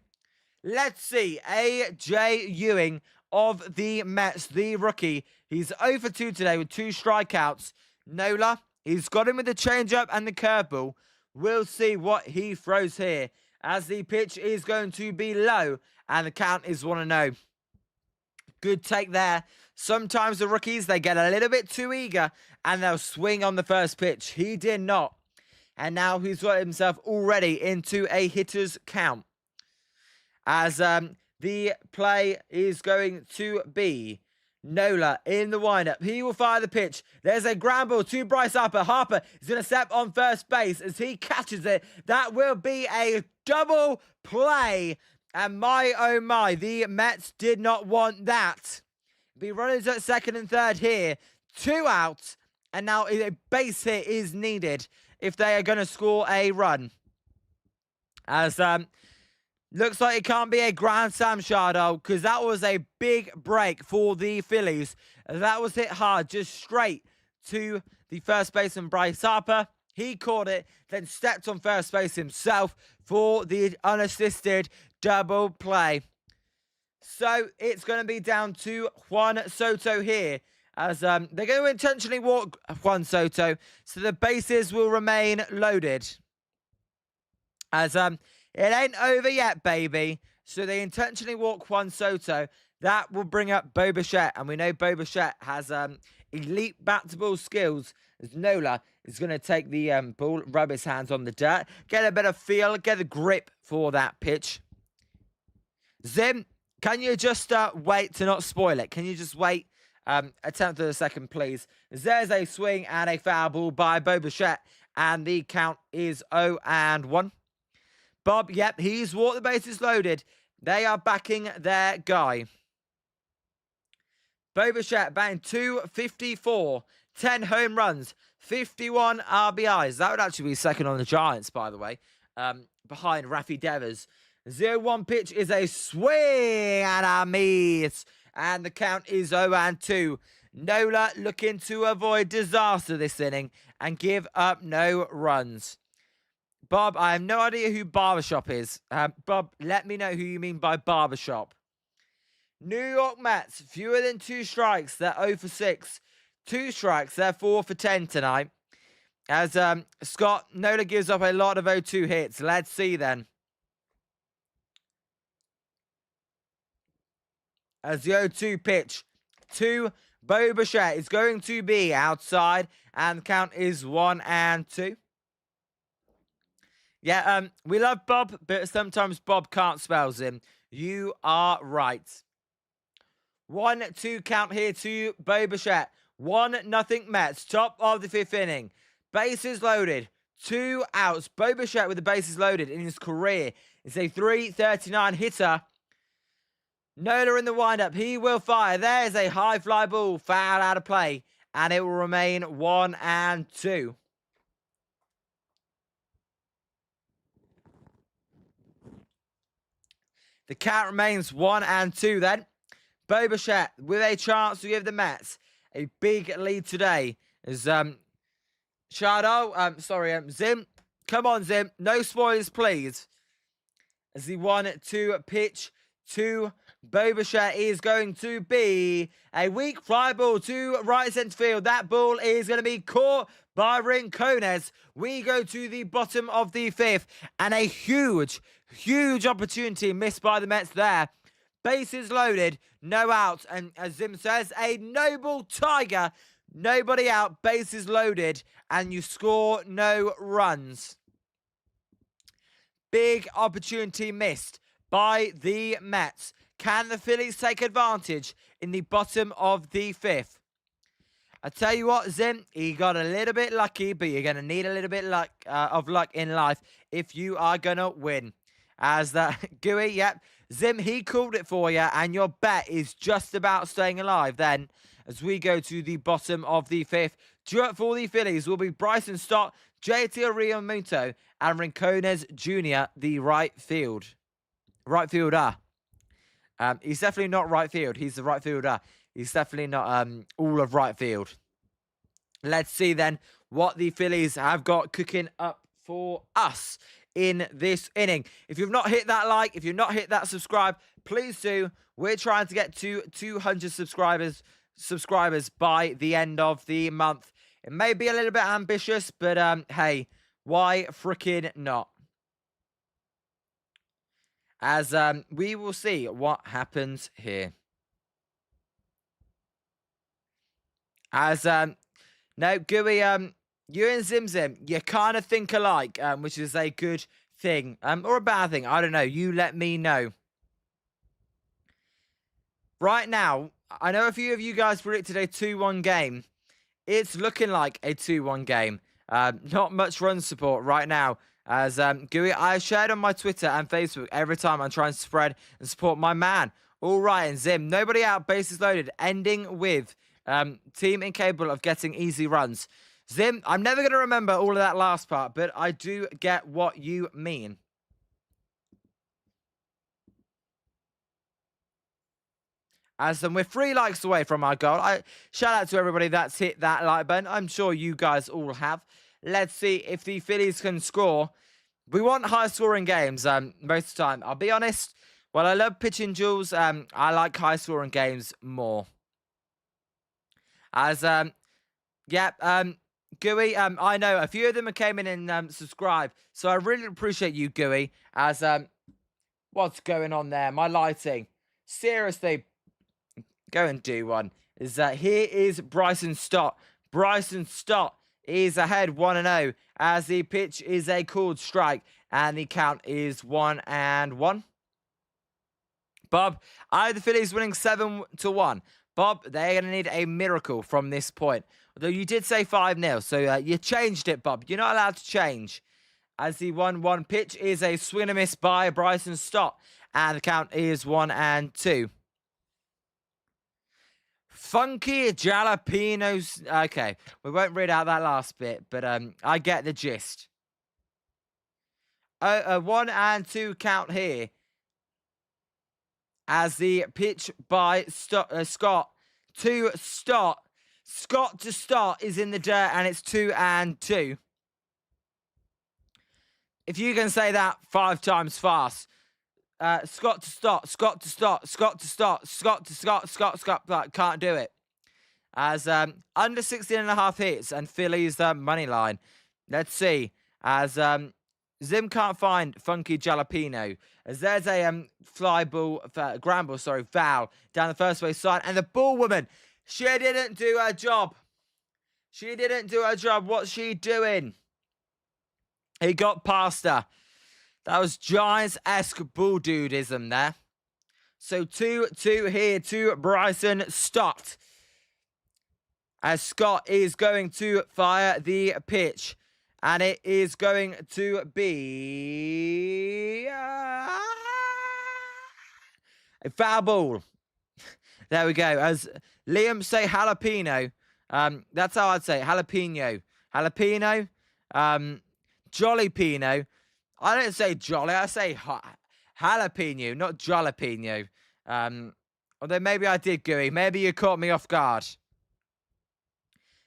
Let's see. A.J. Ewing of the Mets, the rookie. He's 0 for 2 today with 2 strikeouts. Nola, he's got him with the changeup and the curveball. We'll see what he throws here, as the pitch is going to be low and the count is 1-0. Good take there. Sometimes the rookies, they get a little bit too eager and they'll swing on the first pitch. He did not. And now he's got himself already into a hitter's count. As the play is going to be Nola in the windup. He will fire the pitch. There's a ground ball to Bryce Harper. Harper is going to step on first base as he catches it. That will be a double play. And my, oh my, the Mets did not want that. The runners at second and third here. 2 outs. And now a base hit is needed if they are going to score a run. As looks like it can't be a grand slam, Shardo, because that was a big break for the Phillies. That was hit hard, just straight to the first baseman, Bryce Harper. He caught it, then stepped on first base himself for the unassisted double play. So it's going to be down to Juan Soto here, as they're going to intentionally walk Juan Soto, so the bases will remain loaded. As it ain't over yet, baby. So they intentionally walk Juan Soto. That will bring up Bo Bichette. And we know Bo Bichette has elite bat-to-ball skills. As Nola is going to take the ball, rub his hands on the dirt, get a better feel, get a grip for that pitch. Zim, can you just wait to not spoil it? Can you just wait? Attempt to the second, please. There's a swing and a foul ball by Bo Bichette. And the count is 0-1. Bob, yep, he's walked the bases loaded. They are backing their guy. Bo Bichette batting .254, 10 home runs, 51 RBIs. That would actually be second on the Giants, by the way, behind Rafi Devers. 0-1 pitch is a swing and a miss. And the count is 0-2. Nola looking to avoid disaster this inning and give up no runs. Bob, I have no idea who Barbershop is. Bob, let me know who you mean by Barbershop. New York Mets, fewer than 2 strikes. They're 0 for 6. 2 strikes, they're 4 for 10 tonight. As Scott, Nola gives up a lot of 0-2 hits. Let's see then. As the 0-2 pitch to Bo Bichette is going to be outside. And the count is 1-2. Yeah, we love Bob, but sometimes Bob can't spell him. You are right. 1-2 count here to Bo Bichette. 1-0 Mets, top of the 5th inning. Bases loaded. 2 outs. Bo Bichette with the bases loaded in his career. It's a .339 hitter. Nola in the windup. He will fire. There's a high fly ball. Foul out of play. And it will remain 1-2. The count remains 1-2 then. Bo Bichette with a chance to give the Mets a big lead today. As Zim, come on Zim, no spoilers please. As the 1-2 pitch to Bo Bichette is going to be a weak fly ball to right centre field. That ball is going to be caught by Rincones. We go to the bottom of the 5th and a huge opportunity missed by the Mets there. Bases loaded, no outs, and as Zim says, a noble tiger. Nobody out, bases loaded, and you score no runs. Big opportunity missed by the Mets. Can the Phillies take advantage in the bottom of the 5th? I tell you what, Zim, he got a little bit lucky, but you're going to need a little bit of luck in life if you are going to win. As that Gooey, yep, Zim, he called it for you, and your bet is just about staying alive then. As we go to the bottom of the fifth, due up for the Phillies will be Bryson Stott, JT Realmuto, and Rincones Jr., the right fielder. He's definitely not right field. He's the right fielder. He's definitely not all of right field. Let's see then what the Phillies have got cooking up for us in this inning. If you've not hit that like, if you've not hit that subscribe, please do. We're trying to get to 200 subscribers by the end of the month. It may be a little bit ambitious, but hey, why freaking not? As we will see what happens here. As no, Gooey, you and Zim, you kind of think alike, which is a good thing, or a bad thing. I don't know. You let me know. Right now, I know a few of you guys predicted a 2-1 game. It's looking like a 2-1 game. Not much run support right now. As Gooey, I shared on my Twitter and Facebook every time I'm trying to spread and support my man. All right, and Zim, nobody out, bases loaded, ending with team incapable of getting easy runs. Zim, I'm never going to remember all of that last part, but I do get what you mean. As we're 3 likes away from our goal. Shout out to everybody that's hit that like button. I'm sure you guys all have. Let's see if the Phillies can score. We want high-scoring games most of the time. I'll be honest, while I love pitching duels, I like high-scoring games more. As, Gooey, I know a few of them came in and subscribed, so I really appreciate you, Gooey. As, what's going on there? My lighting. Seriously, go and do one. Here is Bryson Stott. Bryson Stott is ahead 1-0 as the pitch is a called strike and the count is 1-1. Bob, I have the Phillies winning 7-1. Bob, they're going to need a miracle from this point. Although you did say 5-0, so you changed it, Bob. You're not allowed to change. As the 1-1 pitch is a swing and a miss by Bryson Stott. And the count is 1-2. Funky jalapenos. Okay, we won't read out that last bit, but I get the gist. 1-2 count here. As the pitch by Scott to Stott. Scott to Stott is in the dirt, and it's 2-2. If you can say that 5 times fast. Scott to Stott, Scott to Stott, Scott to Stott, Scott to Scott, but can't do it. As under 16.5 hits and Phillies money line. Let's see. As Zim can't find Funky Jalapeno. As there's a ground ball, foul down the first base side. And the ball woman, she didn't do her job. She didn't do her job. What's she doing? He got past her. That was Giants-esque bull-dudism there. So 2-2 here to Bryson Stott. As Scott is going to fire the pitch. And it is going to be a foul ball. There we go. As Liam say jalapeno. That's how I'd say it. Jalapeno. Jalapeno. Jollypeno. I don't say jolly. I say jalapeno, not jalapeno. Although maybe I did, Gooey. Maybe you caught me off guard.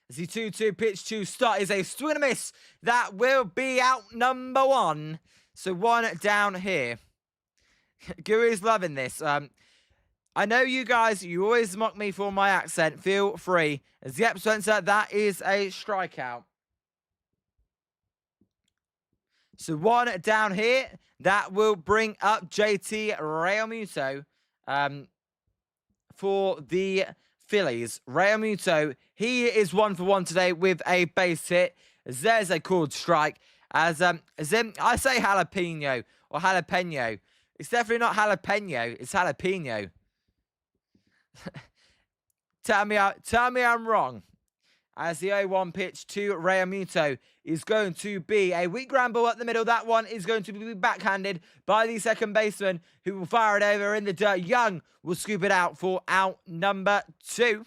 As the 2-2 pitch to Stott is a swing and a miss. That will be out number 1. So 1 down here. Gooey's loving this. I know you guys, you always mock me for my accent. Feel free. As yep, Spencer, that is a strikeout. So 1 down here. That will bring up JT Realmuto for the Phillies. Realmuto, he is 1 for 1 today with a base hit. There's a called strike. As Zim, I say jalapeno or jalapeno. It's definitely not jalapeno. It's jalapeno. Tell me I'm wrong. as the 0-1 pitch to Realmuto is going to be a weak ground ball up the middle. That one is going to be backhanded by the second baseman, who will fire it over in the dirt. Young will scoop it out for out number 2.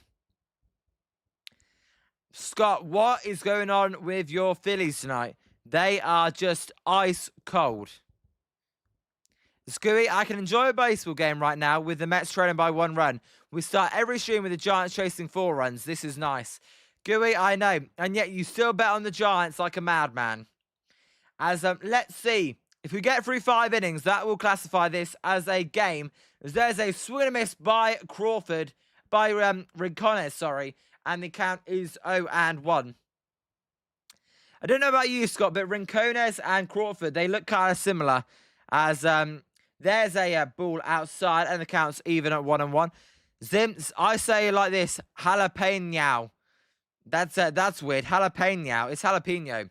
Scott, what is going on with your Phillies tonight? They are just ice cold. Scooey, I can enjoy a baseball game right now with the Mets trailing by 1 run. We start every stream with the Giants chasing 4 runs. This is nice. Gooey, I know, and yet you still bet on the Giants like a madman. As let's see, if we get through 5 innings, that will classify this as a game. As there's a swing and a miss by Rincones, sorry, and the count is 0-1. I don't know about you, Scott, but Rincones and Crawford, they look kind of similar. As there's a ball outside, and the count's even at 1-1. Zims, I say it like this: jalapeno. That's weird. Jalapeno. It's jalapeno.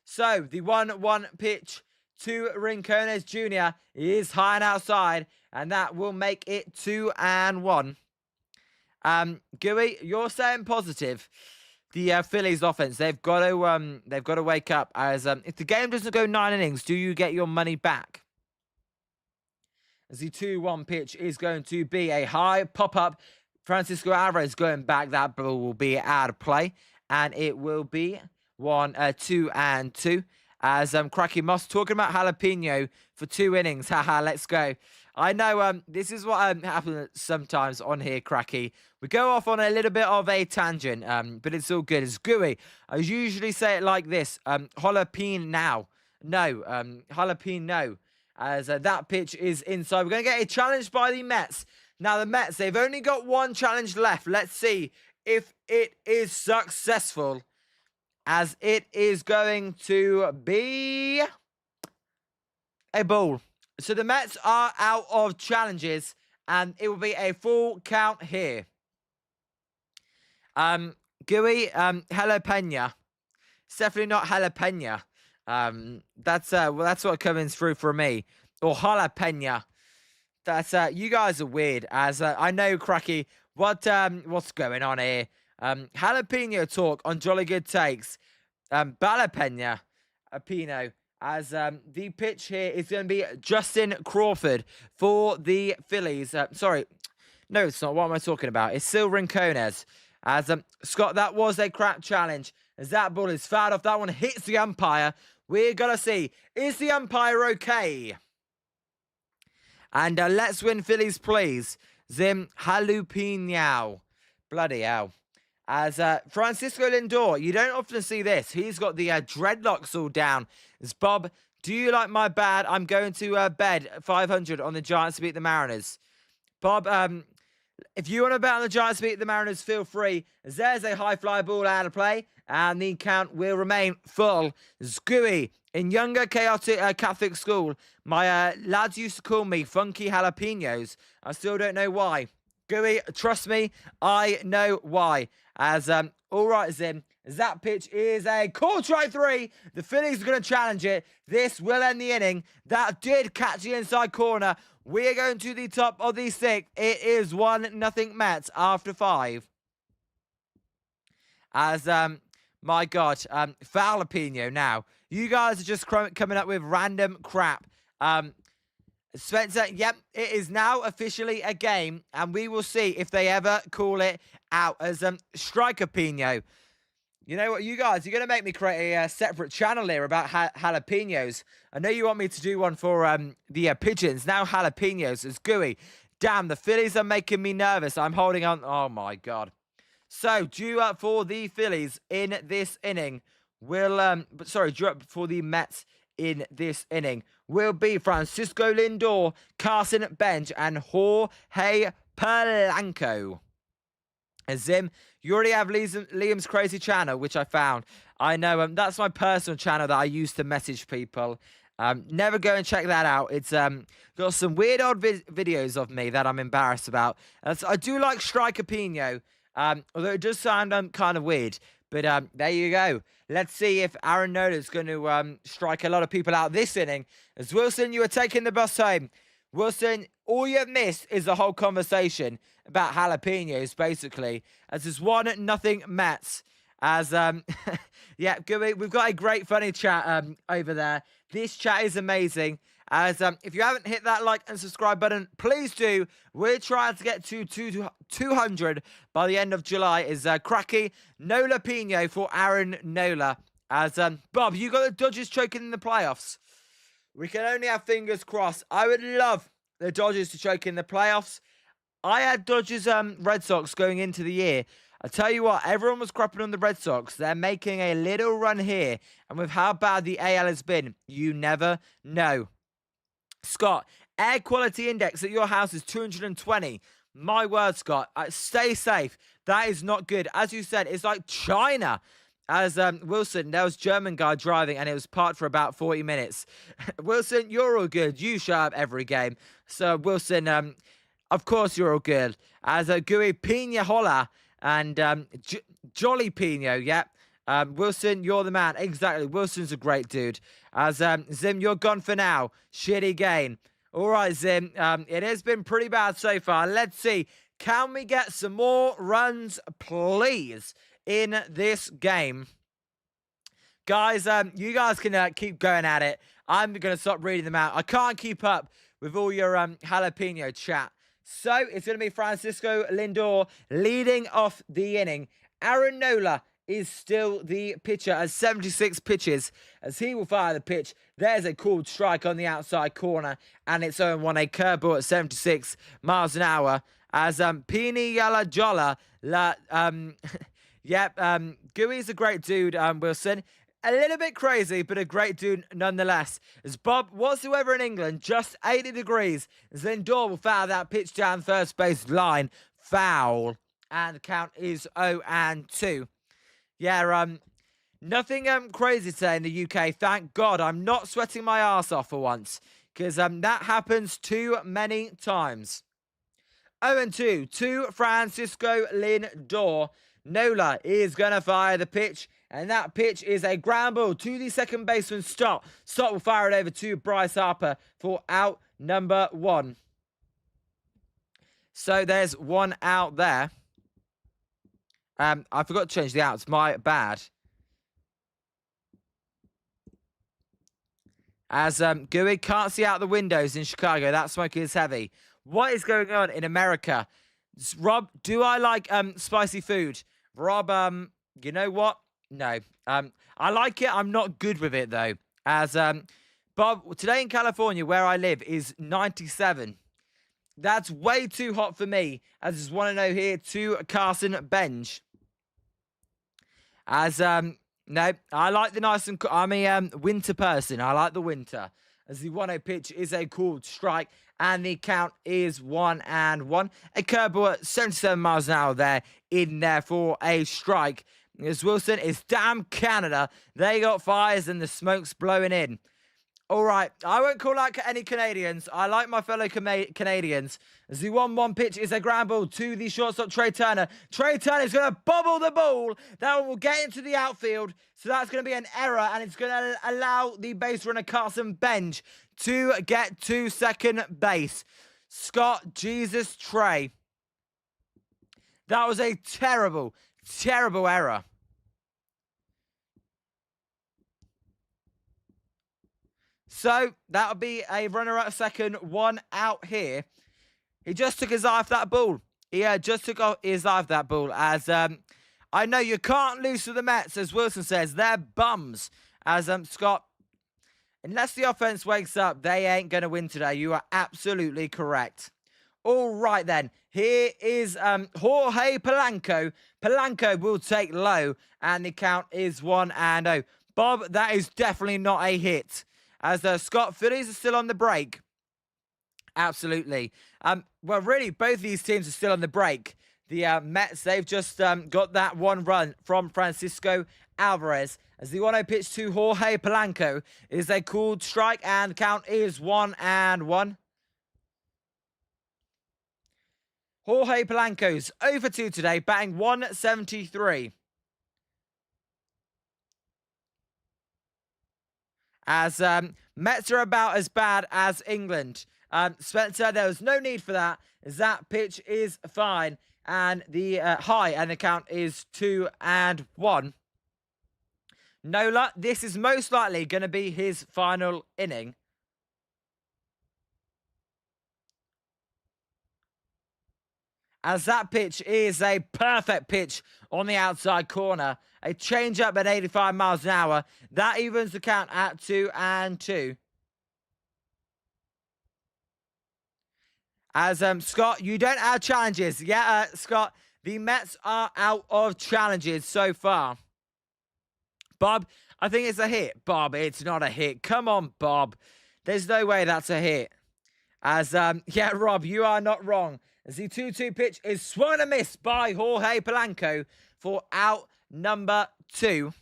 So the 1-1 pitch to Rincones Jr. is high and outside, and that will make it 2-1. Gooey, you're saying positive. The Phillies offense, they've got to wake up. As if the game doesn't go 9 innings, do you get your money back? As the 2-1 pitch is going to be a high pop-up. Francisco Alvarez going back. That ball will be out of play. And it will be 2-2. As Cracky Moss talking about jalapeno for 2 innings. Haha, let's go. I know this is what happens sometimes on here, Cracky. We go off on a little bit of a tangent, but it's all good. It's gooey. I usually say it like this. Jalapeno now. No, jalapeno. As that pitch is inside. We're going to get a challenge by the Mets. Now, the Mets, they've only got 1 challenge left. Let's see if it is successful. As it is going to be a ball. So the Mets are out of challenges, and it will be a full count here. Gooey, jalapeno. It's definitely not jalapeno. That's what comes through for me. Or jalapeno. That's you guys are weird. As I know, Cracky, what's going on here? Jalapeno talk on Jolly Good Takes. Jalapeno, Pino. As the pitch here is going to be Justin Crawford for the Phillies. Sorry, no, it's not. What am I talking about? It's still Rincones. As Scott, that was a crap challenge. As that ball is fouled off, that one hits the umpire. We're gonna see, is the umpire okay? And let's win Phillies, please. Zim jalapeno. Bloody hell. As Francisco Lindor, you don't often see this. He's got the dreadlocks all down. As Bob, do you like my bad? I'm going to bed 500 on the Giants to beat the Mariners. Bob, if you want to bet on the Giants to beat the Mariners, feel free. As there's a high fly ball out of play, and the count will remain full. Scooey, in younger chaotic Catholic school, my lads used to call me Funky Jalapenos. I still don't know why. Gooey, trust me, I know why. As, all right, Zim, as that pitch is a call try 3. The Phillies are going to challenge it. This will end the inning. That did catch the inside corner. We're going to the top of the 6th. It is 1-0 Mets after 5. As, my God, Jalapeno now. You guys are just coming up with random crap. Spencer, yep, it is now officially a game, and we will see if they ever call it out as Striker Pino. You know what, you guys, you're going to make me create a separate channel here about jalapenos. I know you want me to do one for the pigeons. Now jalapenos is gooey. Damn, the Phillies are making me nervous. I'm holding on. Oh, my God. So, due up for the Phillies in this inning will, due up for the Mets in this inning will be Francisco Lindor, Carson Bench, and Jorge Polanco. Zim, you already have Liam's crazy channel, which I found. I know, that's my personal channel that I use to message people. Never go and check that out. It's got some weird odd videos of me that I'm embarrassed about. So I do like Striker Pino, although it does sound kind of weird. But there you go. Let's see if Aaron Nola is going to strike a lot of people out this inning. As Wilson, you are taking the bus home. Wilson, all you have missed is the whole conversation about jalapenos, basically. As it's 1-0 Mets. As yeah, we've got a great funny chat over there. This chat is amazing. As if you haven't hit that like and subscribe button, please do. We're trying to get to 200 by the end of July. Is Cracky Nola Pino for Aaron Nola. As Bob, you got the Dodgers choking in the playoffs. We can only have fingers crossed. I would love the Dodgers to choke in the playoffs. I had Dodgers Red Sox going into the year. I tell you what, everyone was crapping on the Red Sox. They're making a little run here. And with how bad the AL has been, you never know. Scott, air quality index at your house is 220. My word, Scott. Stay safe. That is not good. As you said, it's like China. As Wilson, there was a German guy driving and it was parked for about 40 minutes. Wilson, you're all good. You show up every game. So, Wilson, of course you're all good. As Gui Pina Hola and Jolly Pino, yeah. Wilson, you're the man. Exactly. Wilson's a great dude. As Zim, you're gone for now. Shitty game. All right, Zim. It has been pretty bad so far. Let's see. Can we get some more runs, please, in this game? Guys, you guys can keep going at it. I'm going to stop reading them out. I can't keep up with all your jalapeno chat. So, it's going to be Francisco Lindor leading off the inning. Aaron Nola is still the pitcher at 76 pitches as he will fire the pitch. There's a called strike on the outside corner and it's 0-1, a curveball at 76 miles an hour as Pini Yala Jolla Gooey's a great dude, Wilson. A little bit crazy, but a great dude nonetheless. As Bob, what's the weather in England? Just 80 degrees. As Lindor will foul that pitch down first base line. Foul. And the count is 0-2. Yeah, nothing crazy today in the UK. Thank God I'm not sweating my ass off for once. Because that happens too many times. 0-2 to Francisco Lindor. Nola is going to fire the pitch. And that pitch is a ground ball to the second baseman, Stott. Stott will fire it over to Bryce Harper for out number 1. So there's one out there. I forgot to change the outs. My bad. As Gooey can't see out the windows in Chicago. That smoke is heavy. What is going on in America? Rob, do I like spicy food? Rob, you know what? No. I like it. I'm not good with it, though. As Bob, today in California, where I live, is 97. That's way too hot for me. I just want to know here to Carson Benj. As, no, I like the nice and... I'm a winter person. I like the winter. As the 1-0 pitch is a called strike. And the count is 1-1. A curveball at 77 miles an hour there. In there for a strike. As Wilson is damn Canada. They got fires and the smoke's blowing in. All right, I won't call out any Canadians. I like my fellow Canadians. As the 1-1 pitch is a ground ball to the shortstop, Trey Turner. Trey Turner is going to bobble the ball. That one will get into the outfield. So that's going to be an error, and it's going to allow the base runner, Carson Benj, to get to second base. Scott Jesus Trey. That was a terrible, terrible error. So, that'll be a runner at second, 1 out here. He just took his eye off that ball. He just took his eye off that ball. As, I know you can't lose to the Mets, as Wilson says. They're bums. As, Scott, unless the offense wakes up, they ain't going to win today. You are absolutely correct. All right, then. Here is Jorge Polanco. Polanco will take low, and the count is 1-0. Bob, that is definitely not a hit. As Scott, Phillies are still on the break. Absolutely. Well, really, both these teams are still on the break. The Mets, they've just got that one run from Francisco Alvarez. As the 1-0 pitch to Jorge Polanco is a called strike, and the count is 1-1. Jorge Polanco's 0-2 today, batting 173. As Mets are about as bad as England. Spencer, there was no need for that, as that pitch is fine. and the high, and the count is 2-1. Nola, this is most likely going to be his final inning. As that pitch is a perfect pitch on the outside corner. A changeup at 85 miles an hour. That evens the count at 2-2. As Scott, you don't have challenges. Yeah, Scott, the Mets are out of challenges so far. Bob, I think it's a hit. Bob, it's not a hit. Come on, Bob. There's no way that's a hit. As, yeah, Rob, you are not wrong. As the 2-2 pitch is swung and a miss by Jorge Polanco for out number 2.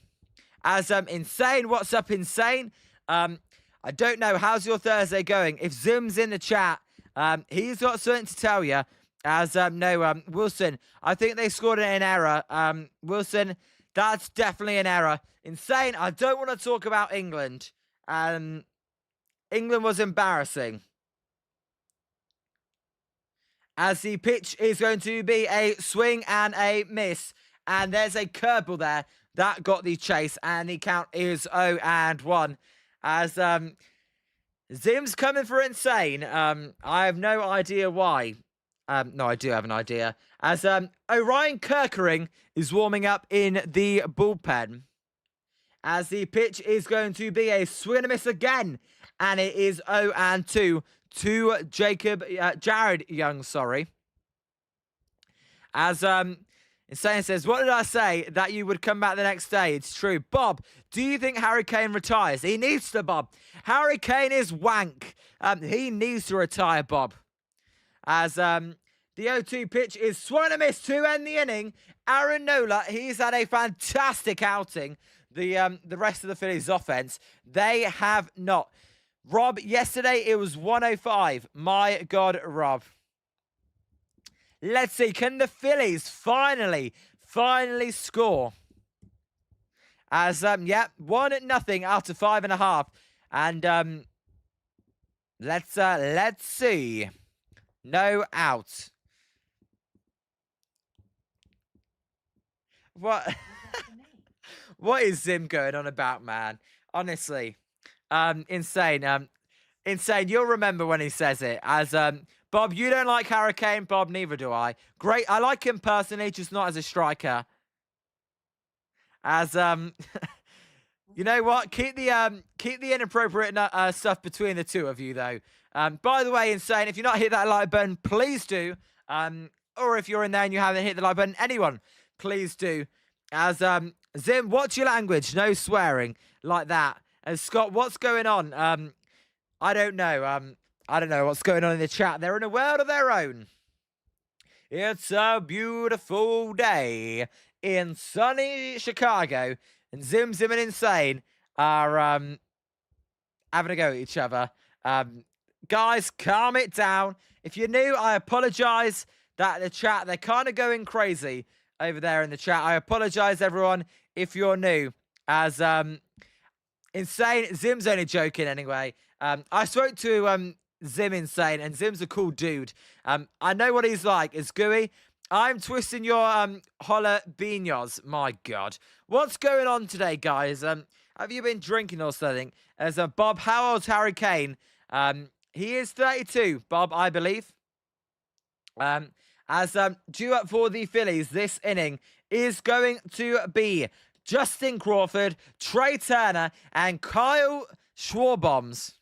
As, Insane, what's up, Insane? I don't know. How's your Thursday going? If Zim's in the chat, he's got something to tell you. As, no, Wilson, I think they scored an error. Wilson, that's definitely an error. Insane, I don't want to talk about England. England was embarrassing. As the pitch is going to be a swing and a miss. And there's a curveball there. That got the chase. And the count is 0-1. As Zim's coming for Insane. I have no idea why. No, I do have an idea. As Orion Kirkering is warming up in the bullpen. As the pitch is going to be a swing and a miss again. And it is 0-2 to Jared Young, sorry. As Insane says, what did I say? That you would come back the next day. It's true. Bob, do you think Harry Kane retires? He needs to, Bob. Harry Kane is wank. He needs to retire, Bob. As the 0-2 pitch is swung and a miss to end the inning. Aaron Nola, he's had a fantastic outing. The rest of the Phillies offense, they have not. Rob, yesterday it was 105. My God, Rob. Let's see, can the Phillies finally score? As, yeah, 1-0 after 5.5. And, let's see. No out. What? What is Zim going on about, man? Honestly. Insane. Insane. You'll remember when he says it. As, Bob, you don't like Harry Kane. Bob, neither do I. Great. I like him personally, just not as a striker. As, you know what? Keep the inappropriate stuff between the two of you, though. By the way, Insane, if you're not hit that like button, please do. Or if you're in there and you haven't hit the like button, anyone, please do. As, Zim, watch your language. No swearing like that. And Scott, what's going on? I don't know. I don't know what's going on in the chat. They're in a world of their own. It's a beautiful day in sunny Chicago. And Zim and Insane are having a go at each other. Guys, calm it down. If you're new, I apologize that the chat, they're kind of going crazy over there in the chat. I apologize, everyone, if you're new. As Insane, Zim's only joking anyway. I spoke to Zim Insane, and Zim's a cool dude. I know what he's like. It's gooey. I'm twisting your jalapenos. My God. What's going on today, guys? Have you been drinking or something? As Bob, how old's Harry Kane? He is 32, Bob, I believe. As due up for the Phillies, this inning is going to be Justin Crawford, Trey Turner, and Kyle Schwarbombs.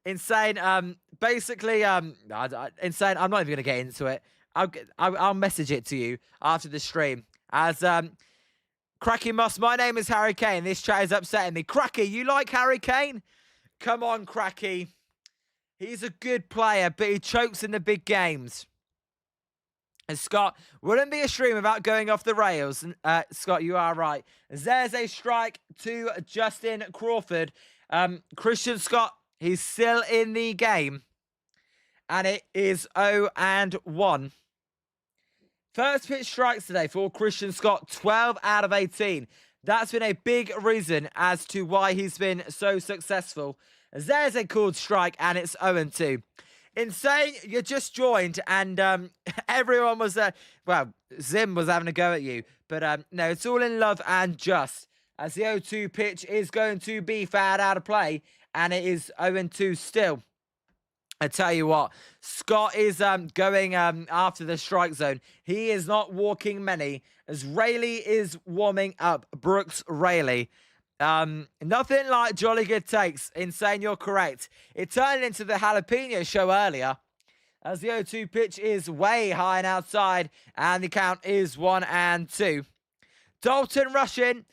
Insane. Basically, Insane. I'm not even going to get into it. I'll message it to you after the stream. As Cracky Moss, my name is Harry Kane. This chat is upsetting me. Cracky, you like Harry Kane? Come on, Cracky. He's a good player, but he chokes in the big games. And Scott, wouldn't be a stream without going off the rails. Scott, you are right. There's a strike to Justin Crawford. Christian Scott, he's still in the game. And it is 0-1. First pitch strikes today for Christian Scott, 12 out of 18. That's been a big reason as to why he's been so successful. There's a called strike, and it's 0-2. Insane, you just joined, and everyone was well, Zim was having a go at you, but no, it's all in love and just, as the 0-2 pitch is going to be fouled out of play, and it is 0-2 still. I tell you what, Scott is going after the strike zone. He is not walking many, as Rayleigh is warming up. Brooks Rayleigh. Nothing like jolly good takes. Insane, you're correct. It turned into the jalapeno show earlier, as the 0-2 pitch is way high and outside, and the count is 1-2. Dalton Russian,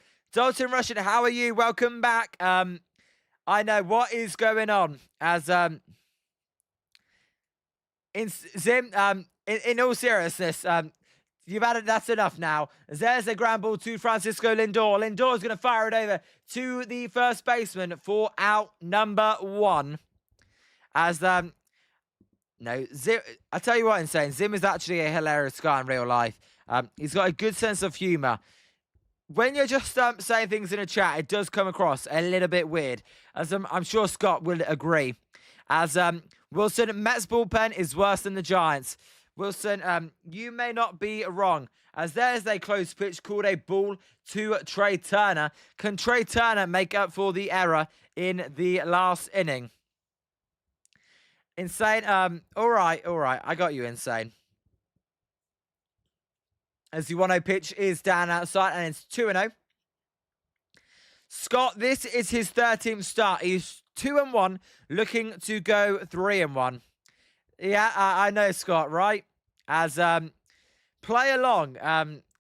how are you? Welcome back. I know what is going on, as in Zim, in all seriousness, you've had it. That's enough now. There's a ground ball to Francisco Lindor. Lindor's going to fire it over to the first baseman for out number 1. As no, Zim. I tell you what, Insane. Zim is actually a hilarious guy in real life. He's got a good sense of humor. When you're just saying things in a chat, it does come across a little bit weird, as I'm sure Scott will agree. As Wilson, Mets bullpen is worse than the Giants. Wilson, you may not be wrong, as there's a close pitch called a ball to Trey Turner. Can Trey Turner make up for the error in the last inning? Insane, all right, I got you, Insane. As the 1-0 pitch is down outside, and it's 2-0. Scott, this is his 13th start. He's 2-1, looking to go 3-1. Yeah, I know, Scott, right? As play along.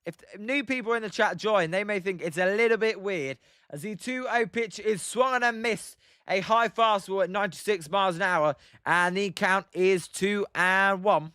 If new people in the chat join, they may think it's a little bit weird, as the 2-0 pitch is swung and missed. A high fastball at 96 miles an hour, and the count is 2-1.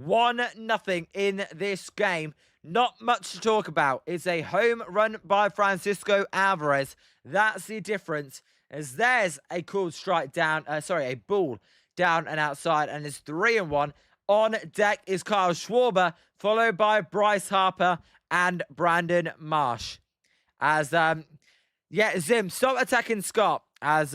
1-0 in this game. Not much to talk about. It's a home run by Francisco Alvarez. That's the difference, as there's a called strike down, a ball down and outside, and it's 3-1. On deck is Kyle Schwarber, followed by Bryce Harper and Brandon Marsh. As, yeah, Zim, stop attacking Scott, as,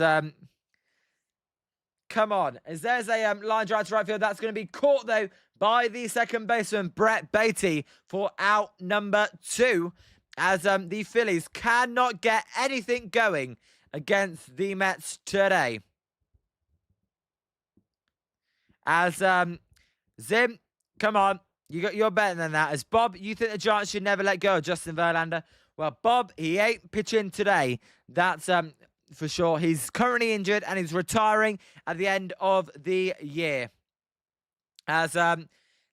come on, as there's a line drive to right field. That's going to be caught, though, by the second baseman, Brett Beatty, for out number 2, as the Phillies cannot get anything going against the Mets today. As Zim, come on, you're better than that. As Bob, you think the Giants should never let go of Justin Verlander? Well, Bob, he ain't pitching today. That's for sure. He's currently injured, and he's retiring at the end of the year. As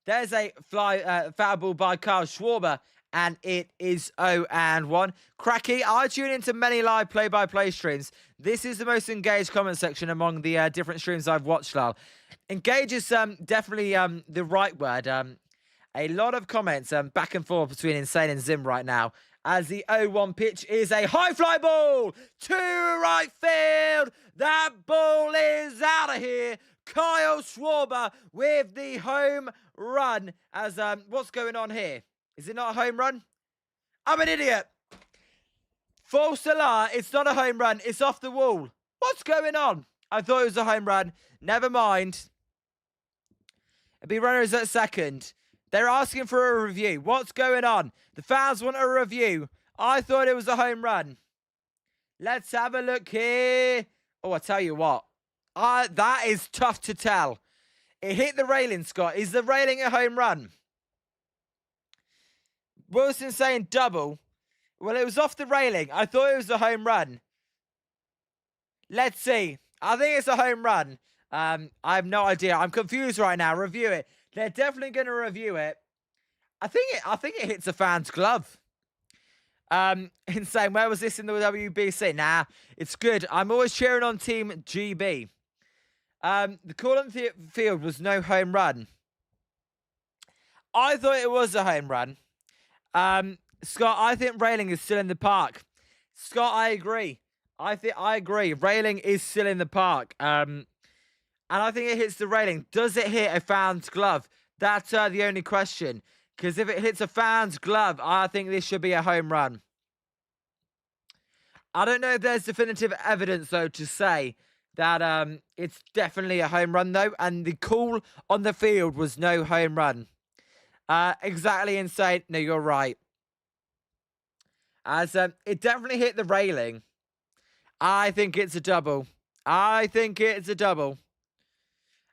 there's a foul ball by Kyle Schwarber, and it is 0-1. Cracky, I tune into many live play-by-play streams. This is the most engaged comment section among the different streams I've watched, Lal. Engage is definitely the right word. A lot of comments back and forth between Insane and Zim right now, as the 0-1 pitch is a high fly ball to right field. That ball is out of here. Kyle Schwarber with the home run. As what's going on here? Is it not a home run? I'm an idiot. False alarm. It's not a home run. It's off the wall. What's going on? I thought it was a home run. Never mind. It'll be runners at second. They're asking for a review. What's going on? The fans want a review. I thought it was a home run. Let's have a look here. Oh, I tell you what. That is tough to tell. It hit the railing, Scott. Is the railing a home run? Wilson saying double. Well, it was off the railing. I thought it was a home run. Let's see. I think it's a home run. I have no idea. I'm confused right now. Review it. They're definitely going to review it. I think it hits a fan's glove. Insane. Where was this in the WBC? Nah, it's good. I'm always cheering on Team GB. The call on the field was no home run. I thought it was a home run. Scott, I think railing is still in the park. Scott, I agree. I agree. Railing is still in the park. And I think it hits the railing. Does it hit a fan's glove? That's the only question. Because if it hits a fan's glove, I think this should be a home run. I don't know if there's definitive evidence, though, to say that it's definitely a home run, though. And the call on the field was no home run. Exactly insane. No, you're right. As it definitely hit the railing. I think it's a double. I think it's a double.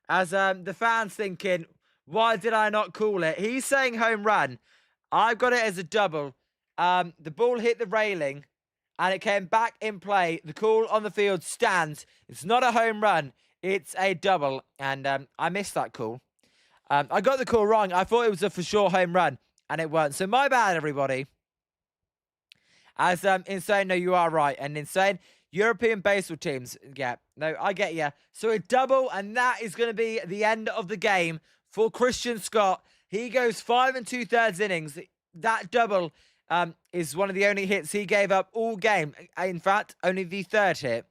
As the fans thinking, why did I not call it? He's saying home run. I've got it as a double. The ball hit the railing and it came back in play. The call on the field stands. It's not a home run. It's a double. And I missed that call. I got the call wrong. I thought it was a for sure home run and it weren't. So my bad, everybody. As Insane, no, you are right. And Insane, European baseball teams. Yeah, no, I get you. So a double, and that is going to be the end of the game for Christian Scott. He goes 5 2/3 innings. That double is one of the only hits he gave up all game. In fact, only the third hit.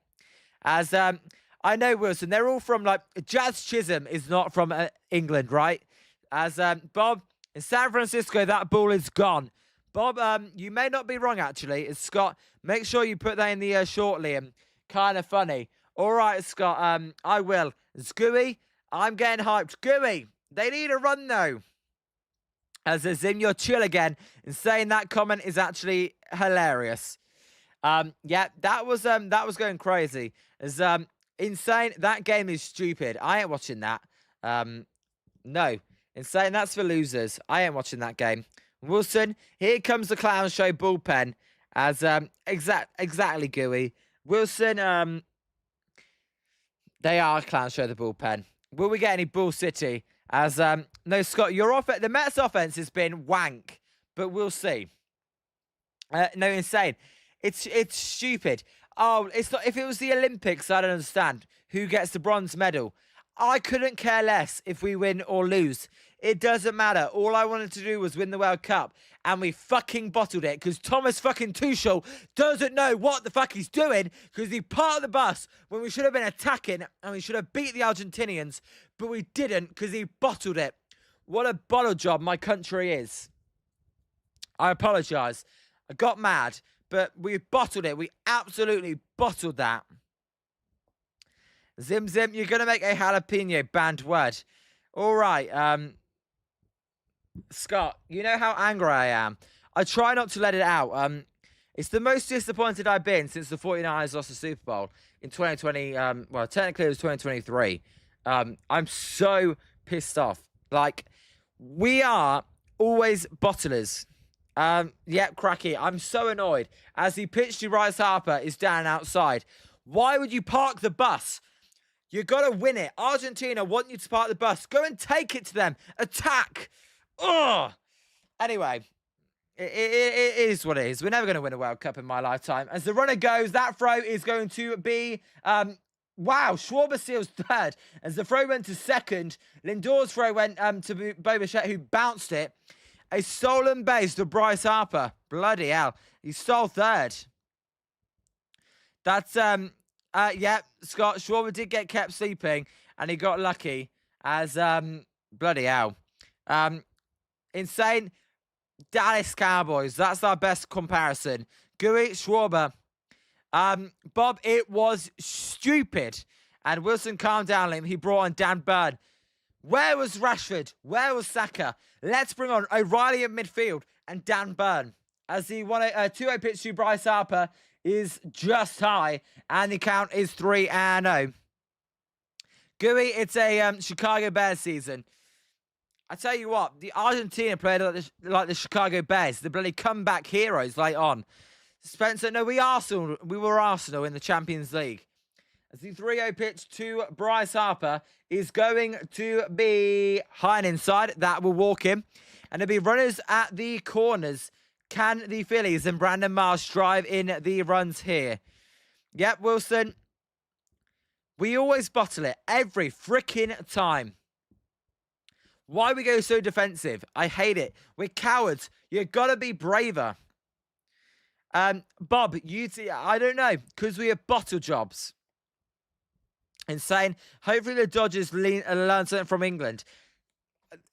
As I know, Wilson, they're all from, like, Jazz Chisholm is not from England, right? As Bob, in San Francisco, that ball is gone. Bob, you may not be wrong, actually. It's Scott. Make sure you put that in the short, Liam. Kind of funny. All right, Scott, I will. Gooey, I'm getting hyped. Gooey, they need a run, though. As Zim, you're chill again. And saying that comment is actually hilarious. Yeah, that was going crazy. As Insane, that game is stupid. I ain't watching that. No. Insane, that's for losers. I ain't watching that game. Wilson, here comes the clown show bullpen. As exactly, Gooey. Wilson, they are clown show the bullpen. Will we get any Bull City? As no, Scott, the Mets offense has been wank, but we'll see. No, Insane. It's stupid. Oh, it's not. If it was the Olympics, I don't understand who gets the bronze medal. I couldn't care less if we win or lose. It doesn't matter. All I wanted to do was win the World Cup, and we fucking bottled it because Thomas fucking Tuchel doesn't know what the fuck he's doing because he parked the bus when we should have been attacking and we should have beat the Argentinians, but we didn't because he bottled it. What a bottle job my country is. I apologise. I got mad, but we bottled it. We absolutely bottled that. Zim, you're going to make a jalapeno banned word. All right, Scott, you know how angry I am. I try not to let it out. It's the most disappointed I've been since the 49ers lost the Super Bowl in 2020. Well, technically it was 2023. I'm so pissed off. Like, we are always bottlers. Yep, Cracky, I'm so annoyed. As the pitch to Bryce Harper is down outside. Why would you park the bus? You got to win it. Argentina want you to park the bus. Go and take it to them. Attack. Ugh. Anyway, it is what it is. We're never going to win a World Cup in my lifetime. As the runner goes, that throw is going to be... wow, Schwarber seals third. As the throw went to second, Lindor's throw went to Bo Bichette, who bounced it. A stolen base to Bryce Harper. Bloody hell. He stole third. That's... yeah, Scott, Schwarber did get kept sleeping, and he got lucky as, bloody hell. Insane, Dallas Cowboys, that's our best comparison. Gooey, Schwarber. Bob, it was stupid. And Wilson, calm down, Liam. He brought on Dan Burn. Where was Rashford? Where was Saka? Let's bring on O'Reilly in midfield and Dan Burn. As the 2-0 pitch to Bryce Harper is just high, and the count is 3-0. Gooey, it's a Chicago Bears season. I tell you what, the Argentina played like the Chicago Bears, the bloody comeback heroes late on. Spencer, no, we were Arsenal in the Champions League. As the 3-0 pitch to Bryce Harper is going to be high and inside. That will walk him. And there'll be runners at the corners. Can the Phillies and Brandon Marsh drive in the runs here? Yep, Wilson. We always bottle it every freaking time. Why we go so defensive? I hate it. We're cowards. You gotta be braver. Bob, I don't know, because we have bottle jobs. Insane. Hopefully the Dodgers learn something from England.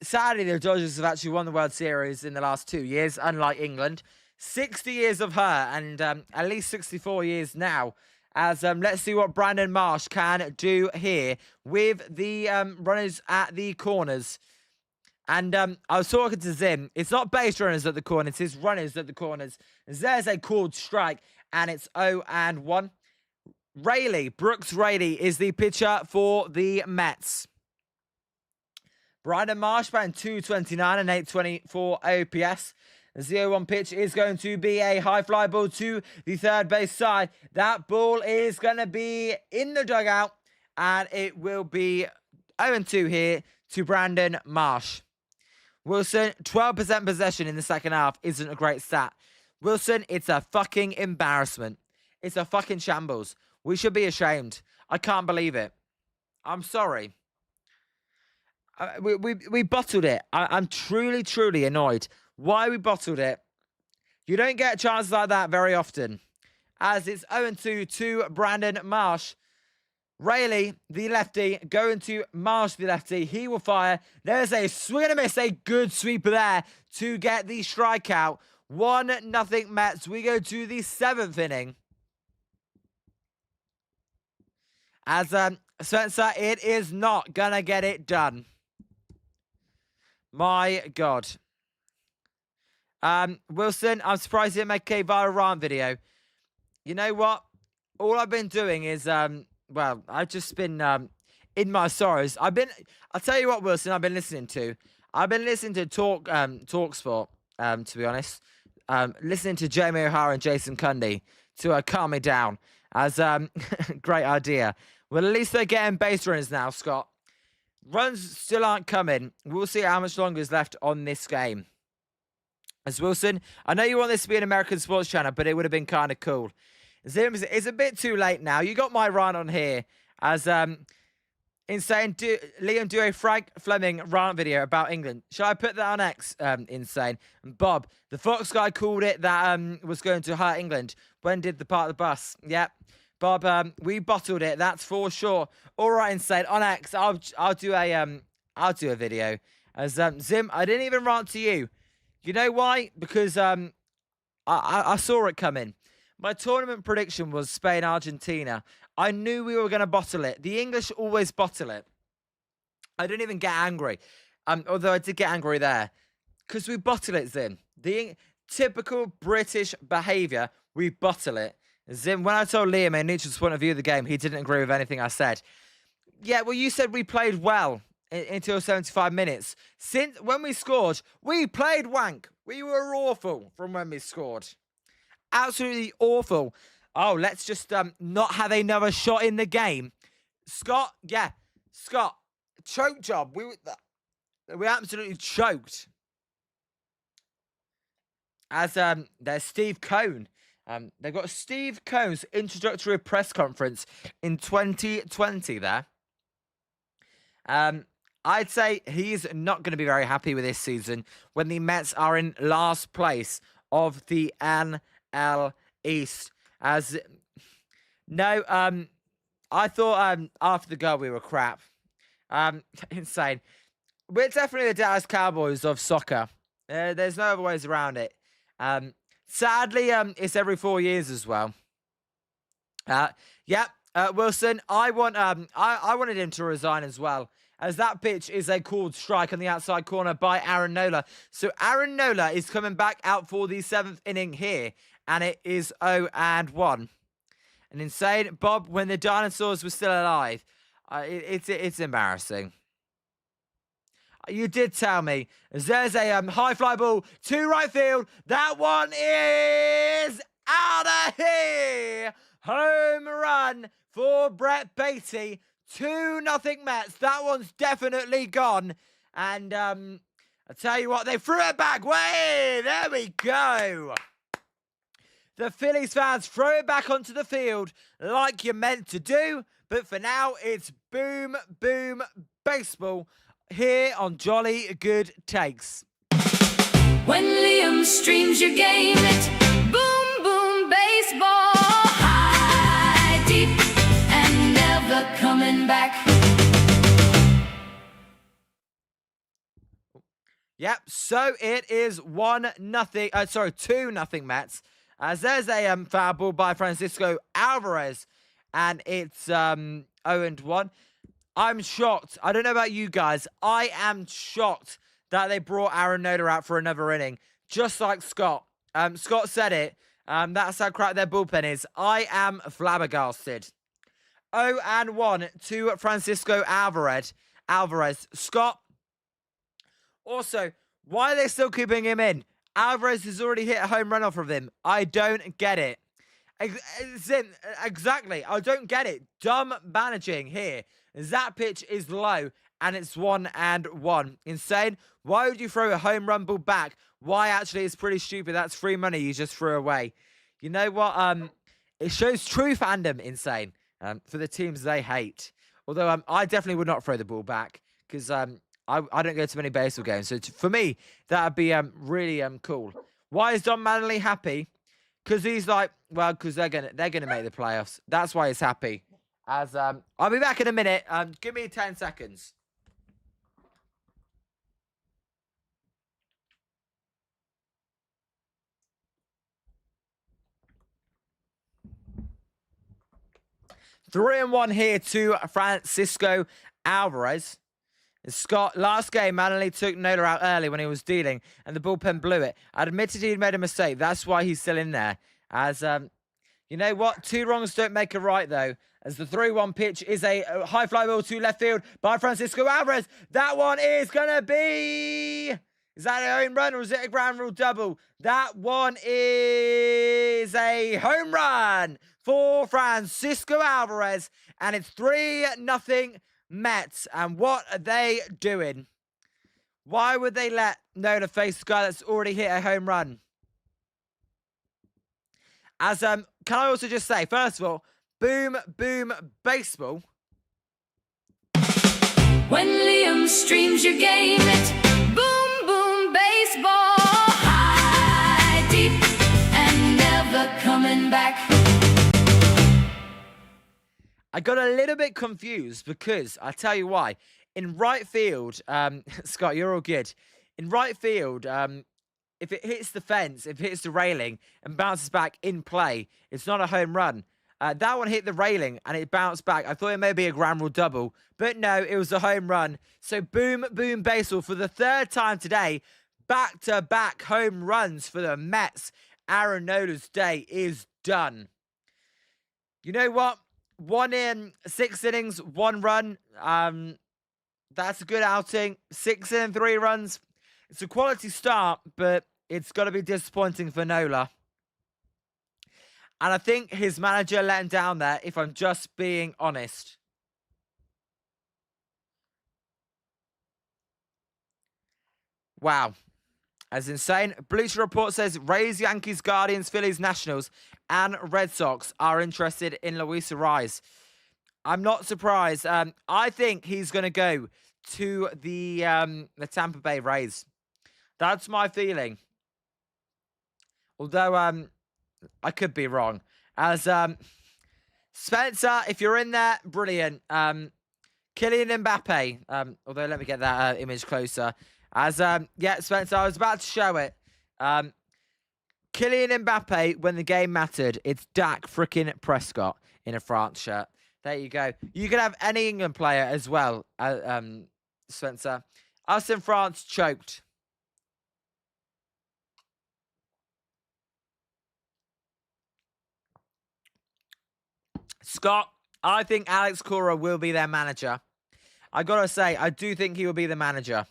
Sadly, the Dodgers have actually won the World Series in the last 2 years, unlike England. 60 years of her, and at least 64 years now. As let's see what Brandon Marsh can do here with the runners at the corners. And I was talking to Zim. It's not base runners at the corners, it's runners at the corners. There's a called strike, and it's 0-1. Brooks Raley is the pitcher for the Mets. Brandon Marsh batting 229 and 824 OPS. The 0-1 pitch is going to be a high fly ball to the third base side. That ball is going to be in the dugout, and it will be 0-2 here to Brandon Marsh. Wilson, 12% possession in the second half isn't a great stat. Wilson, it's a fucking embarrassment. It's a fucking shambles. We should be ashamed. I can't believe it. I'm sorry. We bottled it. I'm truly, truly annoyed. Why we bottled it? You don't get chances like that very often. As it's 0-2 to Brandon Marsh. Raley, the lefty, going to Marsh, the lefty. He will fire. There's a swing and a miss. A good sweeper there to get the strikeout. 1-0 Mets. We go to the 7th inning. As Spencer, it is not going to get it done. My God. Wilson, I'm surprised he didn't make a viral rant video. You know what? All I've been doing is, well, I've just been in my sorrows. I'll tell you what, Wilson, I've been listening to. I've been listening to TalkSport, to be honest. Listening to Jamie O'Hara and Jason Cundy to calm me down. As great idea. Well, at least they're getting base runners now, Scott. Runs still aren't coming. We'll see how much longer is left on this game. As Wilson, I know you want this to be an American sports channel, but it would have been kind of cool. Zims, it's a bit too late now. You got my rant on here. As Insane, Liam, do a Frank Fleming rant video about England. Shall I put that on X, Insane? And Bob, the Fox guy called it that was going to hurt England. When did the part of the bus? Yep. Bob, we bottled it. That's for sure. All right, Insane. On X, I'll do a video. As Zim, I didn't even rant to you. You know why? Because I saw it coming. My tournament prediction was Spain-Argentina. I knew we were going to bottle it. The English always bottle it. I didn't even get angry. Although I did get angry there. Because we bottle it, Zim. The typical British behaviour, we bottle it. Zim, when I told Liam a neutral's point of view of the game, he didn't agree with anything I said. Yeah, well, you said we played well until 75 minutes. Since when we scored, we played wank. We were awful from when we scored. Absolutely awful. Oh, let's just not have another shot in the game. Scott, yeah. Scott, choke job. We absolutely choked. As there's Steve Cohn. They've got Steve Cohn's introductory press conference in 2020 there. I'd say he's not going to be very happy with this season when the Mets are in last place of the NL East. As no, I thought after the goal we were crap. Insane. We're definitely the Dallas Cowboys of soccer. There's no other ways around it. Sadly, it's every 4 years as well. Wilson, I wanted him to resign as well, as that pitch is a called strike on the outside corner by Aaron Nola. So Aaron Nola is coming back out for the 7th inning here, and it is 0-1. And Insane, Bob, when the dinosaurs were still alive, it's embarrassing. You did tell me. There's a high fly ball to right field. That one is out of here. Home run for Brett Beatty. 2-0 Mets. That one's definitely gone. And I tell you what, they threw it back. Way, there we go. The Phillies fans throw it back onto the field like you're meant to do. But for now, it's boom, boom, baseball here on Jolly Good Takes. When Liam streams your game, it's boom, boom, baseball. High, deep, and never coming back. Yep, so it is 2-0 Mets. As there's a foul ball by Francisco Alvarez and it's 0-1. I'm shocked. I don't know about you guys. I am shocked that they brought Aaron Nola out for another inning, just like Scott. Scott said it. That's how crap their bullpen is. I am flabbergasted. 0-1 to Francisco Alvarez. Scott. Also, why are they still keeping him in? Alvarez has already hit a home run off of him. I don't get it. Exactly. I don't get it. Dumb managing here. That pitch is low, and it's 1-1. Insane. Why would you throw a home run ball back? Why, actually, it's pretty stupid. That's free money you just threw away. You know what? It shows true fandom, insane, for the teams they hate. Although I definitely would not throw the ball back, because I don't go to many baseball games. So for me, that would be really cool. Why is Don Manley happy? Because he's like, well, because they're gonna make the playoffs. That's why he's happy. As I'll be back in a minute. Give me 10 seconds. Three and 1 here to Francisco Alvarez. Scott, last game, Manley took Nola out early when he was dealing, and the bullpen blew it. I admitted he'd made a mistake. That's why he's still in there. As, you know what? 2 wrongs don't make a right, though. As the 3-1 pitch is a high fly ball to left field by Francisco Alvarez. That one is going to be... Is that a home run or is it a ground rule double? That one is a home run for Francisco Alvarez. And it's 3-0 Mets. And what are they doing? Why would they let Nola face the guy that's already hit a home run? As can I also just say, first of all, boom, boom, baseball. When Liam streams your game, it's boom, boom, baseball. High, deep, and never coming back. I got a little bit confused because I'll tell you why. In right field, Scott, you're all good. In right field, if it hits the fence, if it hits the railing and bounces back in play, it's not a home run. That one hit the railing and it bounced back. I thought it may be a ground rule double, but no, it was a home run. So boom, boom, baseball for the 3rd time today. Back-to-back home runs for the Mets. Aaron Nola's day is done. You know what? 1 in 6 innings, 1 run. That's a good outing. 6 in 3 runs. It's a quality start, but it's got to be disappointing for Nola. And I think his manager let him down there, if I'm just being honest. Wow. That's insane. Bleacher Report says Rays, Yankees, Guardians, Phillies, Nationals, and Red Sox are interested in Luis Arraez. I'm not surprised. I think he's going to go to the Tampa Bay Rays. That's my feeling. Although I could be wrong. As Spencer, if you're in there, brilliant. Kylian Mbappe. Although let me get that image closer. As yeah, Spencer, I was about to show it. Kylian Mbappe, when the game mattered, it's Dak frickin' Prescott in a France shirt. There you go. You can have any England player as well, Spencer. Us in France choked. Scott, I think Alex Cora will be their manager. I gotta say, I do think he will be the manager.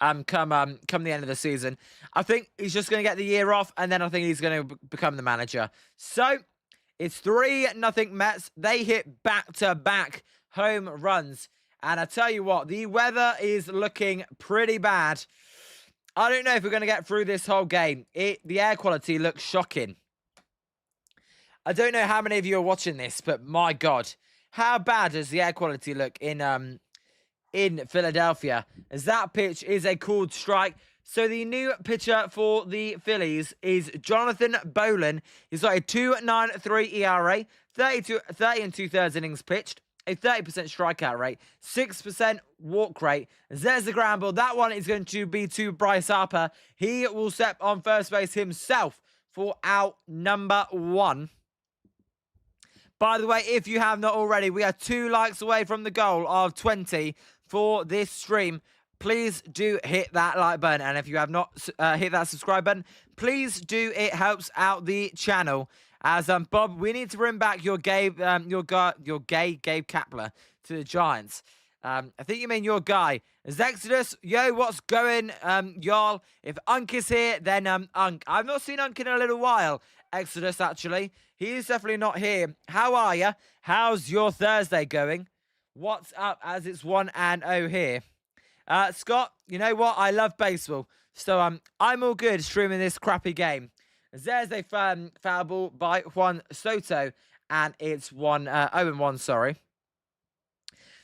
Come the end of the season. I think he's just gonna get the year off, and then I think he's gonna become the manager. So it's 3-0 Mets. They hit back-to-back home runs, and I tell you what, the weather is looking pretty bad. I don't know if we're gonna get through this whole game. The air quality looks shocking. I don't know how many of you are watching this, but my God, how bad does the air quality look in Philadelphia? As that pitch is a called strike. So the new pitcher for the Phillies is Jonathan Boland. He's got a 2.93 ERA, 30 and 2/3 innings pitched, a 30% strikeout rate, 6% walk rate. There's the ground ball. That one is going to be to Bryce Harper. He will step on first base himself for out number 1. By the way, if you have not already, we are 2 likes away from the goal of 20 for this stream. Please do hit that like button. And if you have not hit that subscribe button, please do. It helps out the channel. As Bob, we need to bring back your gay Gabe Kapler to the Giants. I think you mean your guy. Exodus, yo, what's going, y'all? If Unk is here, then Unk. I've not seen Unk in a little while. Exodus, actually. He's definitely not here. How are ya? How's your Thursday going? What's up as it's 1-0 here? Scott, you know what? I love baseball. So I'm all good streaming this crappy game. There's a foul ball by Juan Soto. And it's 0-1, sorry.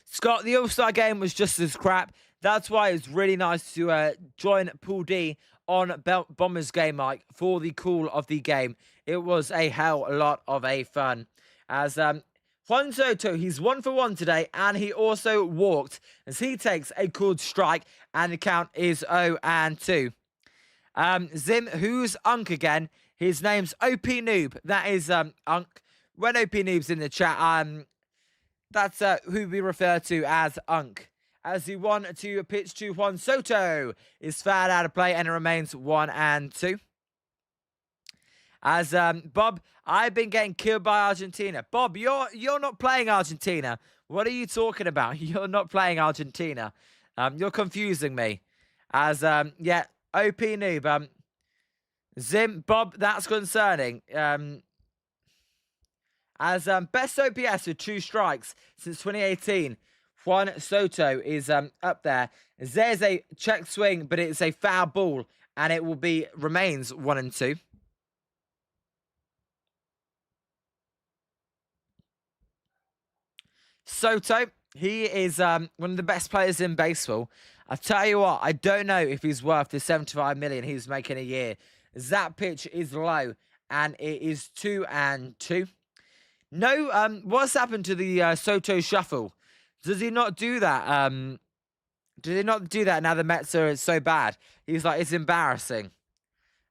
Scott, the All-Star game was just as crap. That's why it's really nice to join Pool D on Bombers Game Mike for the call of the game. It was a hell lot of a fun. As Juan Soto, he's 1 for 1 today, and he also walked as he takes a called strike, and the count is 0-2. Zim, who's Unk again? His name's OP Noob. That is Unk. When OP Noob's in the chat, that's who we refer to as Unk. As the 1-2 pitch to Juan Soto is fouled out of play, and it remains 1-2. As Bob, I've been getting killed by Argentina. Bob, you're not playing Argentina. What are you talking about? You're not playing Argentina. You're confusing me. As yeah, OP Noob. Zim, Bob, that's concerning. As best OPS with 2 strikes since 2018, Juan Soto is up there. There's a check swing, but it's a foul ball, and it will remains 1-2. Soto, he is one of the best players in baseball. I tell you what, I don't know if he's worth the 75 million he's making a year. That pitch is low, and it is 2-2. No, what's happened to the Soto shuffle? Does he not do that? Did he not do that now the Mets are so bad? He's like, it's embarrassing.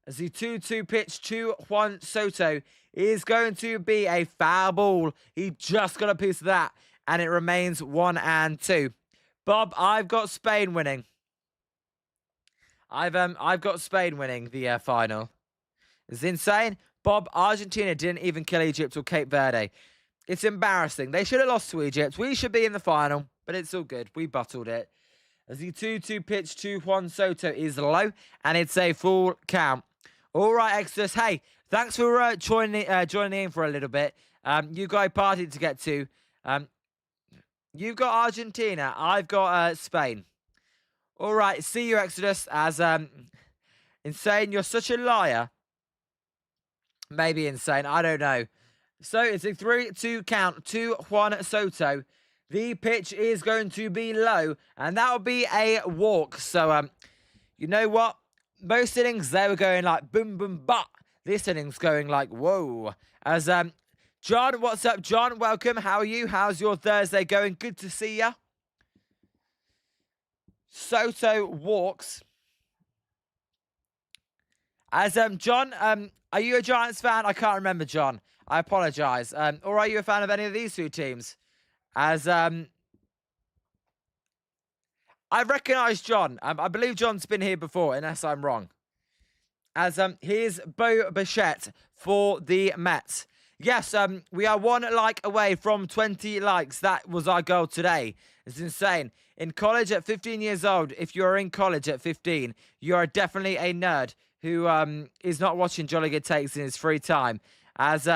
As the 2-2 pitch to Juan Soto is going to be a foul ball. He just got a piece of that, and it remains 1-2. Bob, I've got Spain winning. I've got Spain winning the final. It's insane. Bob, Argentina didn't even kill Egypt or Cape Verde. It's embarrassing. They should have lost to Egypt. We should be in the final, but it's all good. We bottled it. As the 2-2 pitch to Juan Soto is low, and it's a full count. All right, Exodus. Hey, thanks for joining in for a little bit. You got a party to get to. You've got Argentina. I've got Spain. All right, see you, Exodus. As insane, you're such a liar. Maybe insane. I don't know. So it's a 3-2 count to Juan Soto. The pitch is going to be low, and that will be a walk. So, you know what? Most innings, they were going like boom, boom, but this inning's going like whoa. As John, what's up, John? Welcome. How are you? How's your Thursday going? Good to see ya. Soto walks. As John, are you a Giants fan? I can't remember, John. I apologize. Or are you a fan of any of these 2 teams? As I recognise John. I believe John's been here before, unless I'm wrong. As here's Bo Bichette for the Mets. Yes, we are 1 like away from 20 likes. That was our goal today. It's insane. In college at 15 years old, if you're in college at 15, you are definitely a nerd who is not watching Jolly Good Takes in his free time. As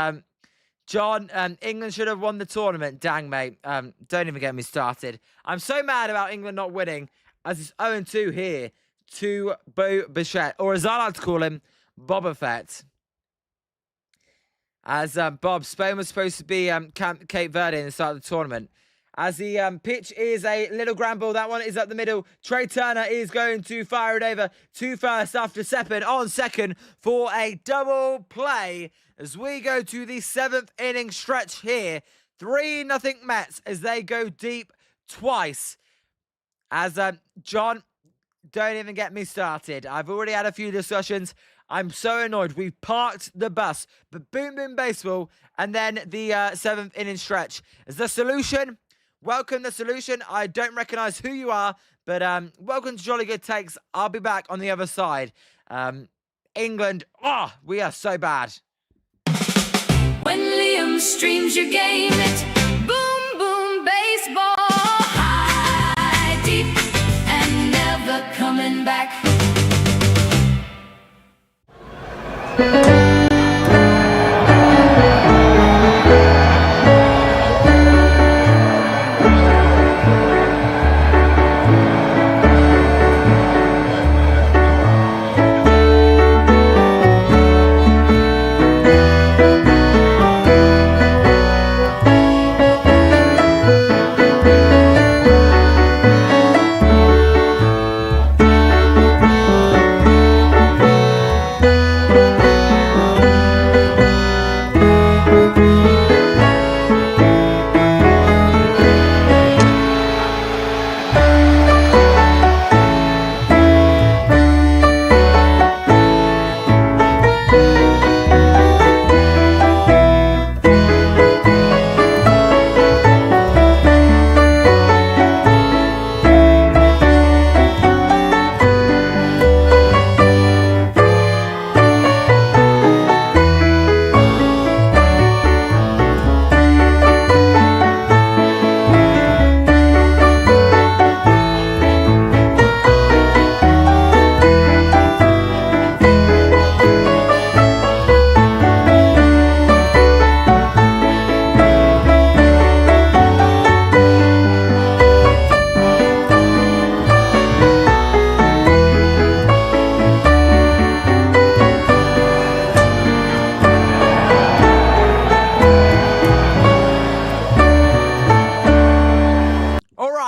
John, England should have won the tournament. Dang, mate. Don't even get me started. I'm so mad about England not winning, as it's 0-2 here to Bo Bichette, or as I like to call him, Boba Fett. As Bob, Spain was supposed to be Cape Verde in the start of the tournament. As the pitch is a little ground ball. That one is up the middle. Trey Turner is going to fire it over to first after Seppin on second for a double play. As we go to the 7th inning stretch here. 3-0 Mets as they go deep twice. As John, don't even get me started. I've already had a few discussions. I'm so annoyed. We parked the bus, but boom, boom, baseball, and then the seventh inning stretch is the solution. Welcome, the solution. I don't recognize who you are, but welcome to Jolly Good Takes. I'll be back on the other side. England, we are so bad. When Liam streams your game, it's boom, boom, baseball. High, deep, and never coming back.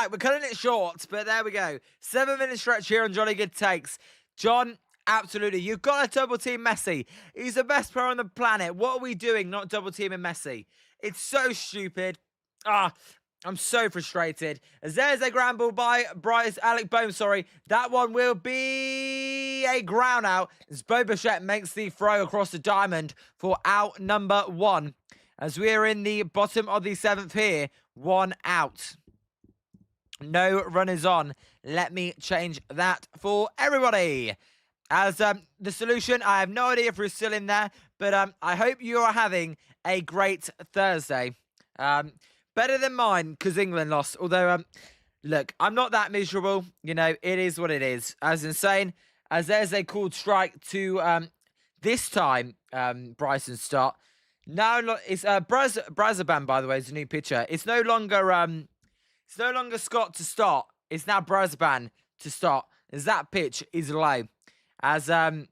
We're cutting it short, but there we go. 7-minute stretch here on Jolly Good Takes. John, absolutely. You've got to double team Messi. He's the best player on the planet. What are we doing not double teaming Messi? It's so stupid. I'm so frustrated. As there's a ground ball by Alec Bohm, That one will be a ground out as Bo Bichette makes the throw across the diamond for out number 1. As we are in the bottom of the 7th here, 1 out. No runners on. Let me change that for everybody. As the solution, I have no idea if we're still in there, but I hope you are having a great Thursday. Better than mine, because England lost. Although, look, I'm not that miserable. You know, it is what it is. As insane as there's a called strike to this time Bryson start. Now it's Brazaban, by the way, is a new pitcher. It's no longer Scott to start. It's now Brazaban to start. As that pitch is low. As not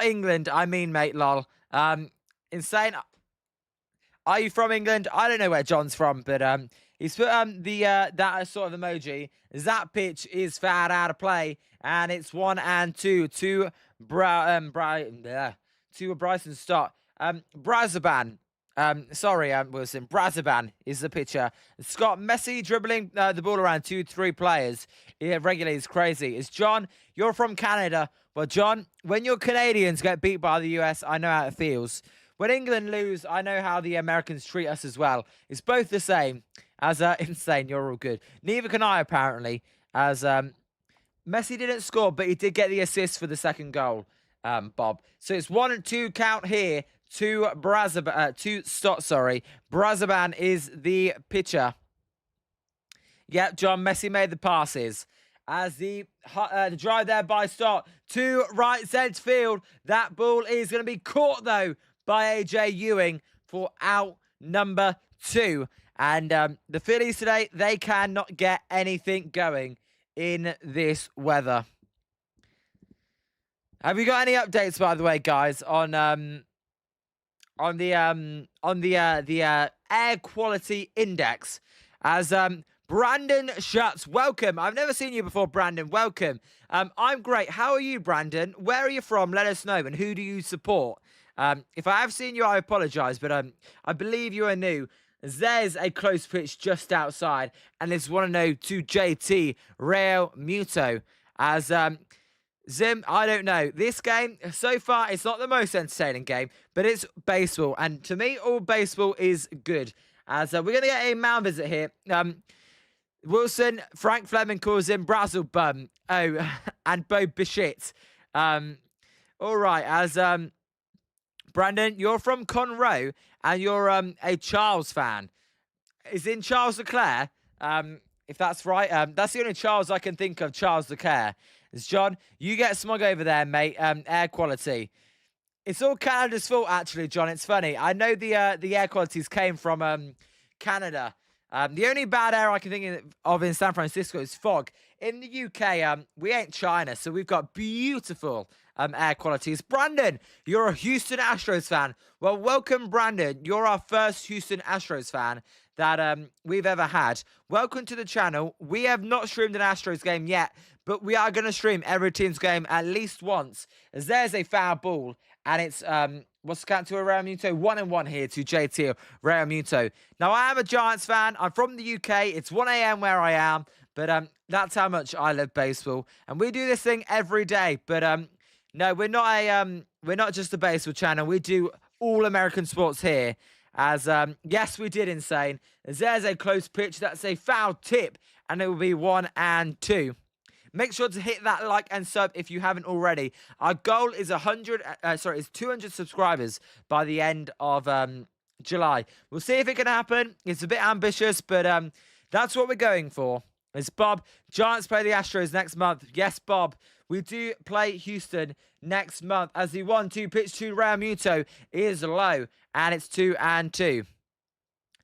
England, I mean, mate, lol. Insane. Are you from England? I don't know where John's from, but he's put that sort of emoji. As that pitch is fouled out of play, and it's 1 and 2 to Bryson start. Brazaban. Wilson. Brazaban is the pitcher. Scott Messi dribbling the ball around 2-3 players. Regularly is crazy. It's John. You're from Canada. Well, John, when your Canadians get beat by the US, I know how it feels. When England lose, I know how the Americans treat us as well. It's both the same. As insane, you're all good. Neither can I, apparently. As Messi didn't score, but he did get the assist for the second goal, Bob. So it's 1 and 2 count here. Brazaban is the pitcher. Yep, John, Messi made the passes. As the drive there by Stott to right centre field. That ball is going to be caught, though, by AJ Ewing for out number 2. And the Phillies today, they cannot get anything going in this weather. Have you got any updates, by the way, guys, on the air quality index? As Brandon Schutz, welcome. I've never seen you before, Brandon. Welcome. I'm great. How are you, Brandon? Where are you from? Let us know. And who do you support? If I have seen you, I apologise, but I believe you are new. There's a close pitch just outside, and it's 1-0 to JT Real Muto. As Zim, I don't know. This game, so far, it's not the most entertaining game, but it's baseball. And to me, all baseball is good. As we're going to get a mound visit here. Wilson, Frank Fleming calls him Brazzle Bum. Oh, and Bo Bichette. All right, as Brandon, you're from Conroe, and you're a Charles fan. Is in Charles Leclerc? If that's right. That's the only Charles I can think of, Charles Leclerc. It's John, you get smug over there, mate. Air quality. It's all Canada's fault, actually, John. It's funny. I know the air qualities came from Canada. The only bad air I can think of in San Francisco is fog. In the UK, we ain't China, so we've got beautiful air qualities. Brandon, you're a Houston Astros fan. Well, welcome, Brandon. You're our first Houston Astros fan that we've ever had. Welcome to the channel. We have not streamed an Astros game yet, but we are going to stream every team's game at least once, as there's a foul ball, and it's what's the count to Realmuto? 1-1 here to JT Realmuto. Now, I am a Giants fan. I'm from the UK. It's 1 a.m. where I am, but that's how much I love baseball, and we do this thing every day. But no, we're not just a baseball channel. We do all American sports here. As yes, we did insane. As there's a close pitch. That's a foul tip, and it will be 1-2. Make sure to hit that like and sub if you haven't already. Our goal is 200 subscribers by the end of July. We'll see if it can happen. It's a bit ambitious, but that's what we're going for. It's Bob. Giants play the Astros next month. Yes, Bob. We do play Houston next month, as the 1-2 pitch to Realmuto is low, and it's 2-2.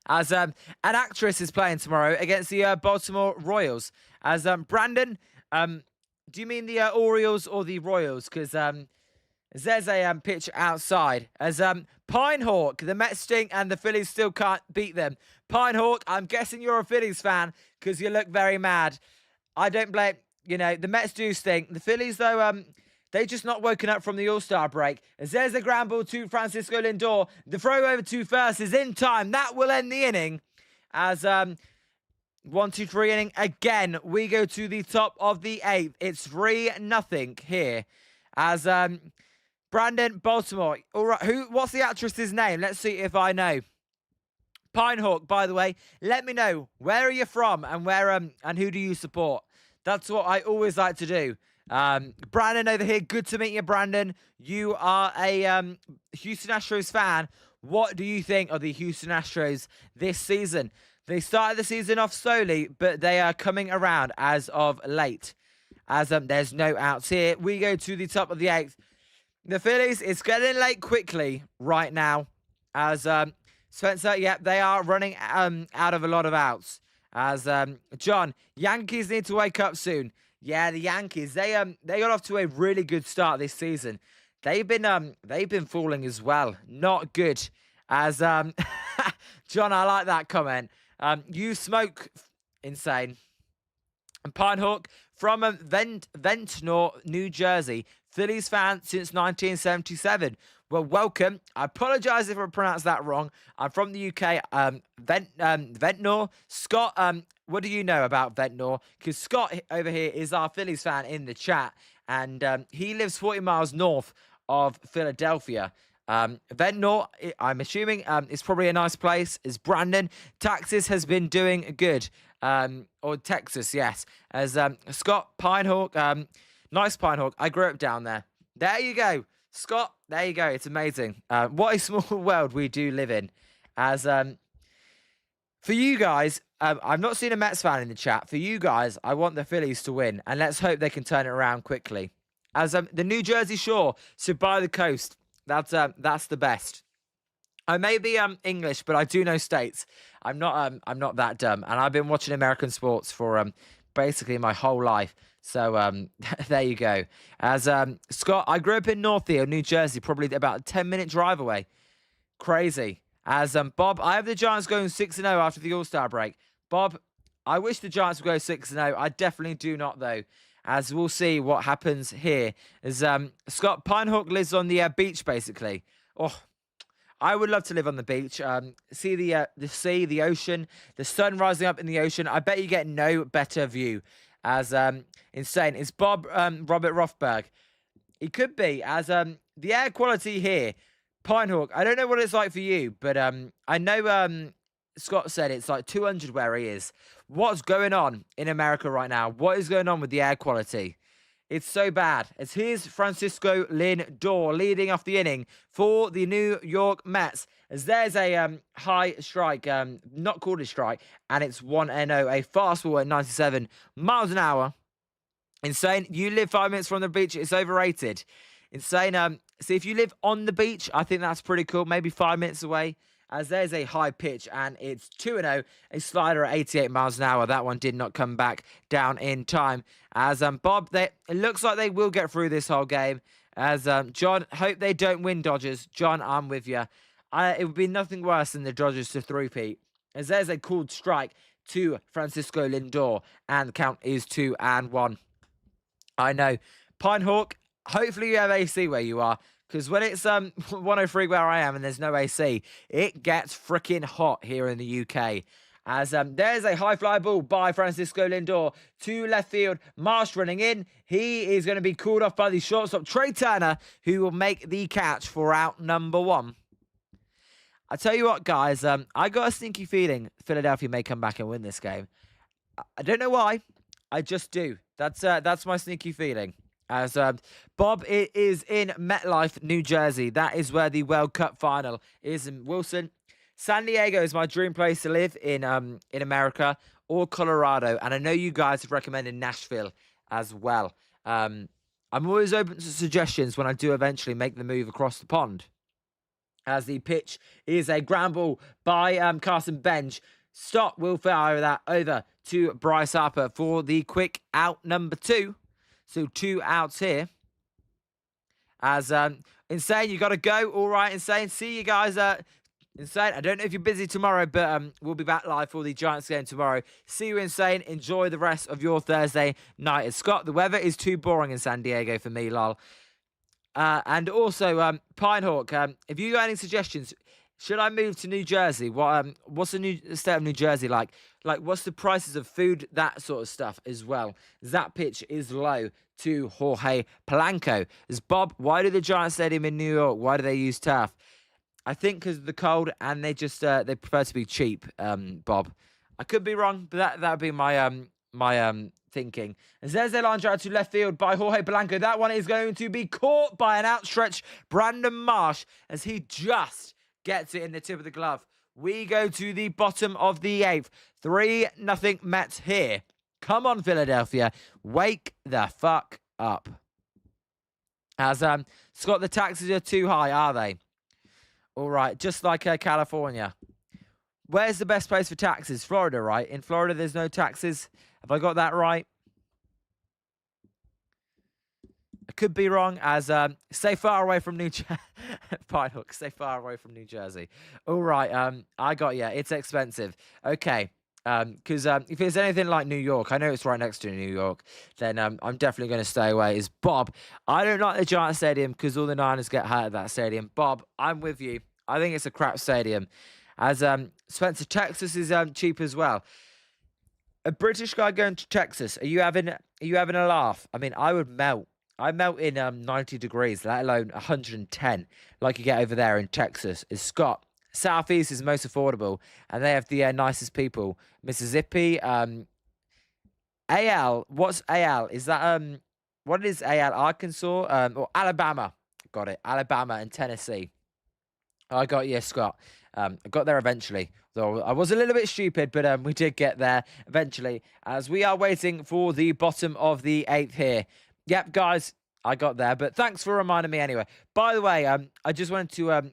As an actress is playing tomorrow against the Baltimore Royals. As Brandon, do you mean the Orioles or the Royals? Because there's a pitch outside. As Pinehawk, the Mets stink and the Phillies still can't beat them. Pinehawk, I'm guessing you're a Phillies fan because you look very mad. I don't blame. You know, the Mets do stink. The Phillies, though, they just not woken up from the All Star break. As there's a ground ball to Francisco Lindor. The throw over to first is in time. That will end the inning. As 1-2-3 inning again. We go to the top of the 8th. It's 3-0 here. As Brandon, Baltimore. All right, what's the actress's name? Let's see if I know. Pinehawk, by the way. Let me know, where are you from and and who do you support? That's what I always like to do. Brandon over here. Good to meet you, Brandon. You are a Houston Astros fan. What do you think of the Houston Astros this season? They started the season off slowly, but they are coming around as of late. As there's no outs here. We go to the top of the 8th. The Phillies, it's getting late quickly right now. As Spencer, yep, they are running out of a lot of outs. As John, Yankees need to wake up soon. Yeah, the Yankees, they got off to a really good start this season. They've been falling as well. Not good. As John, I like that comment. You smoke insane. And Pinehawk from Ventnor, New Jersey. Phillies fan since 1977. Well, welcome. I apologise if I pronounced that wrong. I'm from the UK. Ventnor. Scott, what do you know about Ventnor? Because Scott over here is our Phillies fan in the chat. And he lives 40 miles north of Philadelphia. Ventnor, I'm assuming, is probably a nice place. Is Brandon. Texas has been doing good. Or Texas, yes. As Scott, Pinehawk, nice Pinehawk. I grew up down there. There you go. Scott, there you go. It's amazing. What a small world we do live in. As for you guys, I've not seen a Mets fan in the chat. For you guys, I want the Phillies to win. And let's hope they can turn it around quickly. As the New Jersey Shore, so by the coast. That's the best. I may be English, but I do know states. I'm not that dumb, and I've been watching American sports for basically my whole life. So there you go. As Scott, I grew up in Northfield, New Jersey, probably about a 10-minute drive away. Crazy. As Bob, I have the Giants going 6-0 after the All Star break. Bob, I wish the Giants would go 6-0. I definitely do not though. As we'll see what happens here. As Scott, Pinehawk lives on the beach, basically. Oh, I would love to live on the beach. See the sea, the ocean, the sun rising up in the ocean. I bet you get no better view. as insane. It's Bob Robert Rothberg. He could be, as the air quality here, Pinehawk. I don't know what it's like for you, but I know Scott said it's like 200 where he is. What's going on in America right now? What is going on with the air quality? It's so bad. As here's Francisco Lindor leading off the inning for the New York Mets. As there's a high strike, not called a strike, and it's 1-0, a fastball at 97 miles an hour. Insane. You live 5 minutes from the beach, it's overrated. Insane. See, if you live on the beach, I think that's pretty cool. Maybe 5 minutes away. As there's a high pitch, and it's 2-0, a slider at 88 miles an hour. That one did not come back down in time. As Bob, it looks like they will get through this whole game. As John, hope they don't win, Dodgers. John, I'm with you. It would be nothing worse than the Dodgers to three-peat. As there's a called strike to Francisco Lindor, and the count is 2-1. I know. Pinehawk, hopefully you have AC where you are. Because when it's 103 where I am and there's no AC, it gets freaking hot here in the UK. As there's a high fly ball by Francisco Lindor to left field. Marsh running in. He is going to be called off by the shortstop, Trey Turner, who will make the catch for out number 1. I tell you what, guys, I got a sneaky feeling Philadelphia may come back and win this game. I don't know why. I just do. That's my sneaky feeling. As Bob, it is in MetLife, New Jersey. That is where the World Cup final is in Wilson. San Diego is my dream place to live in America, or Colorado. And I know you guys have recommended Nashville as well. I'm always open to suggestions when I do eventually make the move across the pond. As the pitch is a ground ball by Carson Bench. Stott will fire that over to Bryce Harper for the quick out number 2. So 2 outs here. As Insane, you got to go. All right, Insane. See you guys. Insane. I don't know if you're busy tomorrow, but we'll be back live for the Giants game tomorrow. See you, Insane. Enjoy the rest of your Thursday night. Scott, the weather is too boring in San Diego for me, lol. And also, Pinehawk, if you got any suggestions, should I move to New Jersey? What's the state of New Jersey like? Like, what's the prices of food, that sort of stuff as well? That pitch is low to Jorge Polanco. As Bob, why do the Giants Stadium in New York, why do they use turf? I think because of the cold, and they just they prefer to be cheap, Bob. I could be wrong, but that would be my thinking. As there's a line drive to left field by Jorge Polanco. That one is going to be caught by an outstretched Brandon Marsh as he just gets it in the tip of the glove. We go to the bottom of the 8th. 3-0 Mets here. Come on, Philadelphia. Wake the fuck up. As Scott, the taxes are too high, are they? All right, just like California. Where's the best place for taxes? Florida, right? In Florida, there's no taxes. Have I got that right? I could be wrong, as stay far away from New Jersey. Pinehawk, stay far away from New Jersey. All right, I got you. It's expensive. Okay, because if it's anything like New York, I know it's right next to New York, then I'm definitely going to stay away. Is Bob, I don't like the Giant Stadium because all the Niners get hurt at that stadium. Bob, I'm with you. I think it's a crap stadium. As Spencer, Texas is cheap as well. A British guy going to Texas, are you having a laugh? I mean, I would melt. I melt in 90 degrees, let alone 110, like you get over there in Texas. Is Scott. Southeast is most affordable, and they have the nicest people. Mississippi, AL. What's AL? Is that what is AL? Arkansas, or Alabama? Got it. Alabama and Tennessee. I got you, Scott. I got there eventually, though I was a little bit stupid, but we did get there eventually. As we are waiting for the bottom of the 8th here. Yep, guys, I got there, but thanks for reminding me anyway. By the way, I just wanted to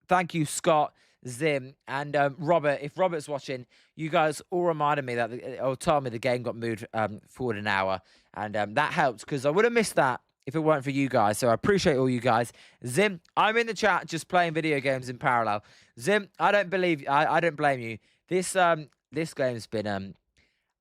thank you, Scott, Zim, and Robert. If Robert's watching, you guys all reminded me that, or told me the game got moved forward an hour, and that helped, because I would have missed that if it weren't for you guys, so I appreciate all you guys. Zim, I'm in the chat just playing video games in parallel. Zim, I don't blame you. This game's been,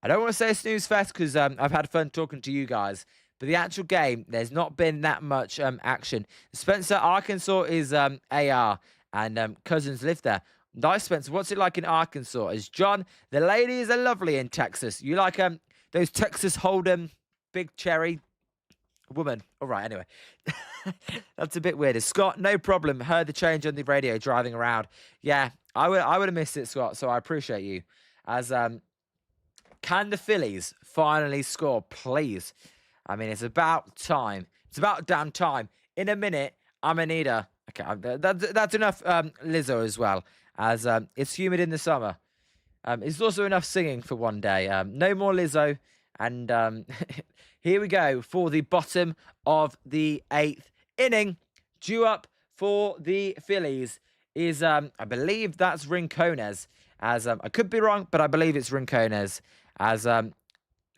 I don't want to say a snooze fest, because I've had fun talking to you guys. But the actual game, there's not been that much action. Spencer, Arkansas is AR, and Cousins live there. Nice, Spencer. What's it like in Arkansas? Is John, the ladies are lovely in Texas. You like, do those Texas Hold'em, big cherry woman. All right, anyway. That's a bit weird. Scott, no problem. Heard the change on the radio driving around. Yeah, I would have missed it, Scott, so I appreciate you. As can the Phillies finally score, please? I mean, it's about time. It's about damn time. In a minute, I'm gonna need a... Okay, that's enough Lizzo as well, as it's humid in the summer. It's also enough singing for one day. No more Lizzo. And here we go for the bottom of the 8th inning. Due up for the Phillies is, I believe that's Rincones. As I could be wrong, but I believe it's Rincones. As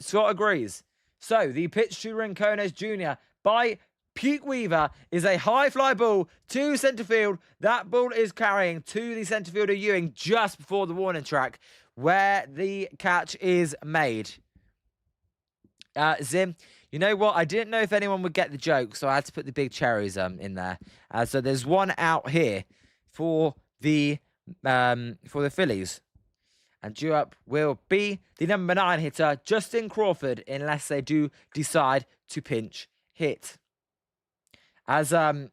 Scott agrees. So the pitch to Rincones Jr. by Puke Weaver is a high fly ball to centre field. That ball is carrying to the centre fielder Ewing just before the warning track, where the catch is made. Zim, you know what? I didn't know if anyone would get the joke, so I had to put the big cherries in there. So there's one out here for the Phillies. And due up will be the number 9 hitter, Justin Crawford, unless they do decide to pinch hit. As I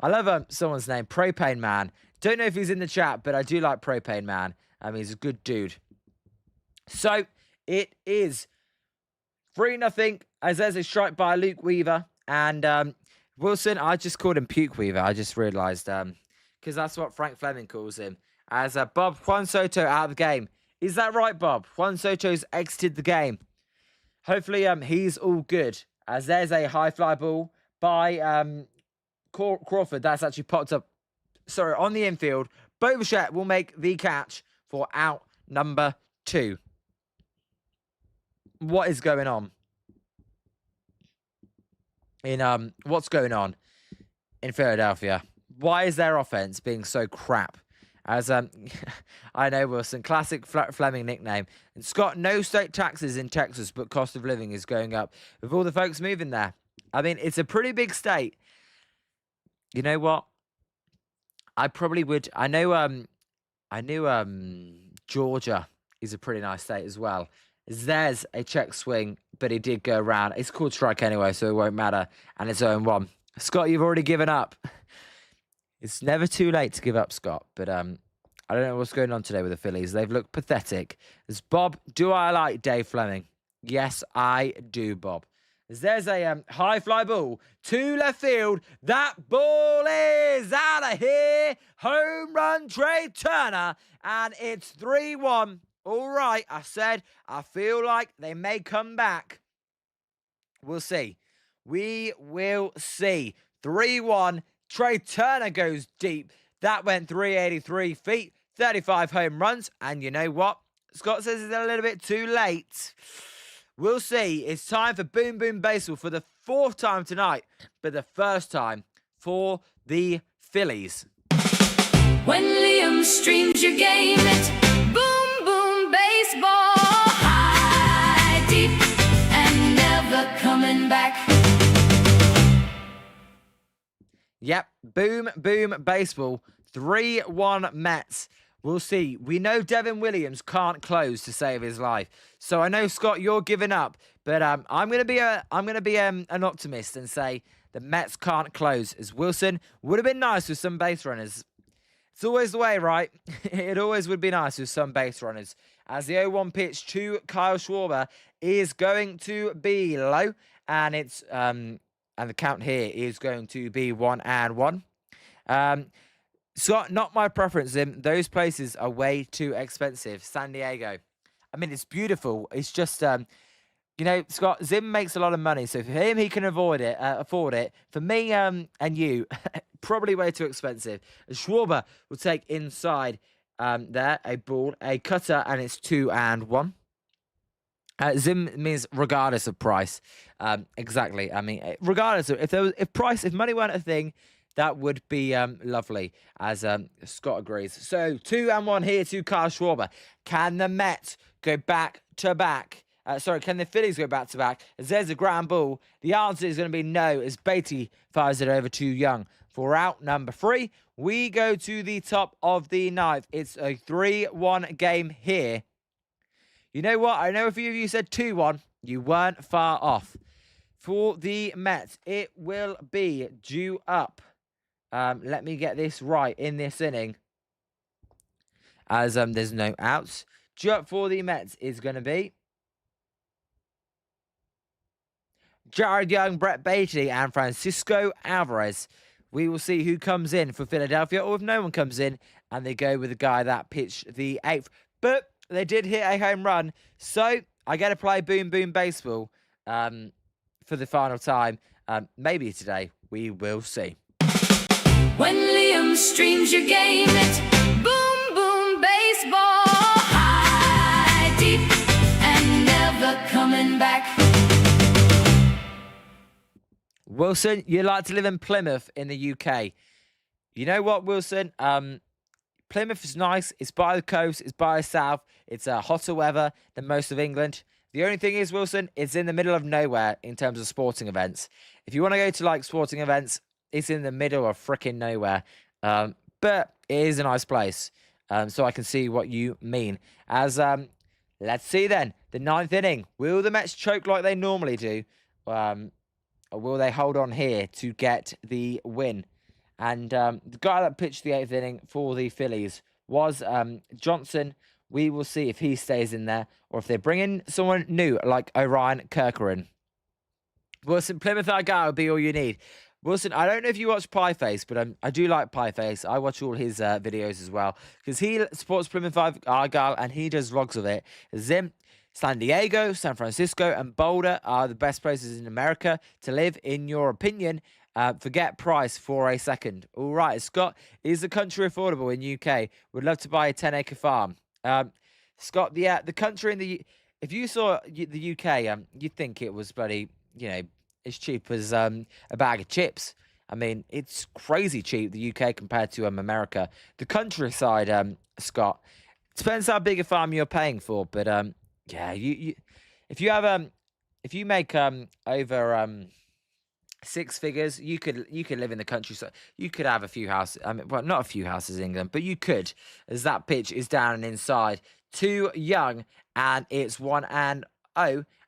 love someone's name, Propane Man. Don't know if he's in the chat, but I do like Propane Man. He's a good dude. So it is 3-0, as there's a strike by Luke Weaver. And Wilson, I just called him Puke Weaver. I just realised, because that's what Frank Fleming calls him. As Bob, Juan Soto out of the game. Is that right, Bob? Juan Soto's exited the game. Hopefully he's all good. As there's a high fly ball by Crawford. That's actually popped up, sorry, on the infield. Bo Bichette will make the catch for out number 2. What is going on? What's going on in Philadelphia? Why is their offense being so crap? As I know, Wilson, classic Fleming nickname. And Scott, no state taxes in Texas, but cost of living is going up with all the folks moving there. I mean, it's a pretty big state. You know what? I probably would. I knew Georgia is a pretty nice state as well. There's a check swing, but he did go around. It's called strike anyway, so it won't matter. And it's 0-1. Scott, you've already given up. It's never too late to give up, Scott. But I don't know what's going on today with the Phillies. They've looked pathetic. As Bob, do I like Dave Fleming? Yes, I do, Bob. As there's a high fly ball to left field. That ball is out of here. Home run, Trey Turner. And it's 3-1. All right, I said I feel like they may come back. We'll see. We will see. 3-1. Trey Turner goes deep. That went 383 feet, 35 home runs. And you know what? Scott says it's a little bit too late. We'll see. It's time for Boom Boom Baseball for the 4th time tonight, but the 1st time for the Phillies. When Liam streams your game, it's Boom Boom Baseball. High, deep, and never coming back. Yep, Boom Boom Baseball, 3-1 Mets. We'll see. We know Devin Williams can't close to save his life. So I know, Scott, you're giving up, but I'm gonna be an optimist and say the Mets can't close. As Wilson would have been nice with some base runners. It's always the way, right? It always would be nice with some base runners. As the 0-1 pitch to Kyle Schwarber is going to be low, and it's and the count here is going to be 1-1. Scott, not my preference, Zim. Those places are way too expensive. San Diego. I mean, it's beautiful. It's just, you know, Scott, Zim makes a lot of money. So for him, he can afford it. For me and you, probably way too expensive. Schwarber will take inside there a ball, a cutter, and it's 2-1. Zim means regardless of price. Exactly. I mean, regardless of if money weren't a thing, that would be lovely, as Scott agrees. So 2-1 here to Kyle Schwarber. Can the Mets go back to back? Can the Phillies go back to back? As there's a ground ball, the answer is going to be no, as Beatty fires it over to Young. For out number 3, we go to the top of the 9th. It's a 3-1 game here. You know what? I know a few of you said 2-1. You weren't far off. For the Mets, it will be due up. Let me get this right in this inning. As there's no outs. Due up for the Mets is going to be Jared Young, Brett Beatty, and Francisco Alvarez. We will see who comes in for Philadelphia, or if no one comes in, and they go with the guy that pitched the 8th. But they did hit a home run, so I get to play Boom Boom Baseball for the final time. Maybe today. We will see. When Liam streams your game, it's boom, boom, baseball. High, deep, and never coming back. Wilson, you like to live in Plymouth in the UK. You know what, Wilson? Plymouth is nice. It's by the coast. It's by the south. It's hotter weather than most of England. The only thing is, Wilson, it's in the middle of nowhere in terms of sporting events. If you want to go to, like, sporting events, it's in the middle of freaking nowhere. But it is a nice place. So I can see what you mean. As, let's see then. The 9th inning. Will the Mets choke like they normally do? Or will they hold on here to get the win? And the guy that pitched the 8th inning for the Phillies was Johnson. We will see if he stays in there or if they bring in someone new like Orion Kirkeren. Wilson, Plymouth Argyle will be all you need. Wilson, I don't know if you watch Pieface, but I do like Pieface. I watch all his videos as well because he supports Plymouth Argyle and he does vlogs of it. Zim, San Diego, San Francisco, and Boulder are the best places in America to live, in your opinion. Forget price for a second. All right, Scott, is the country affordable in UK? Would love to buy a 10-acre farm. Scott, the country in the... If you saw the UK, you'd think it was bloody, as cheap as a bag of chips. I mean, it's crazy cheap, the UK, compared to America. The countryside, Scott, depends how big a farm you're paying for, but... yeah, if you make over 6 figures, you could live in the countryside. You could have a few houses. I mean, well, not a few houses in England, but you could, as that pitch is down and inside. Too young, and it's 1-0,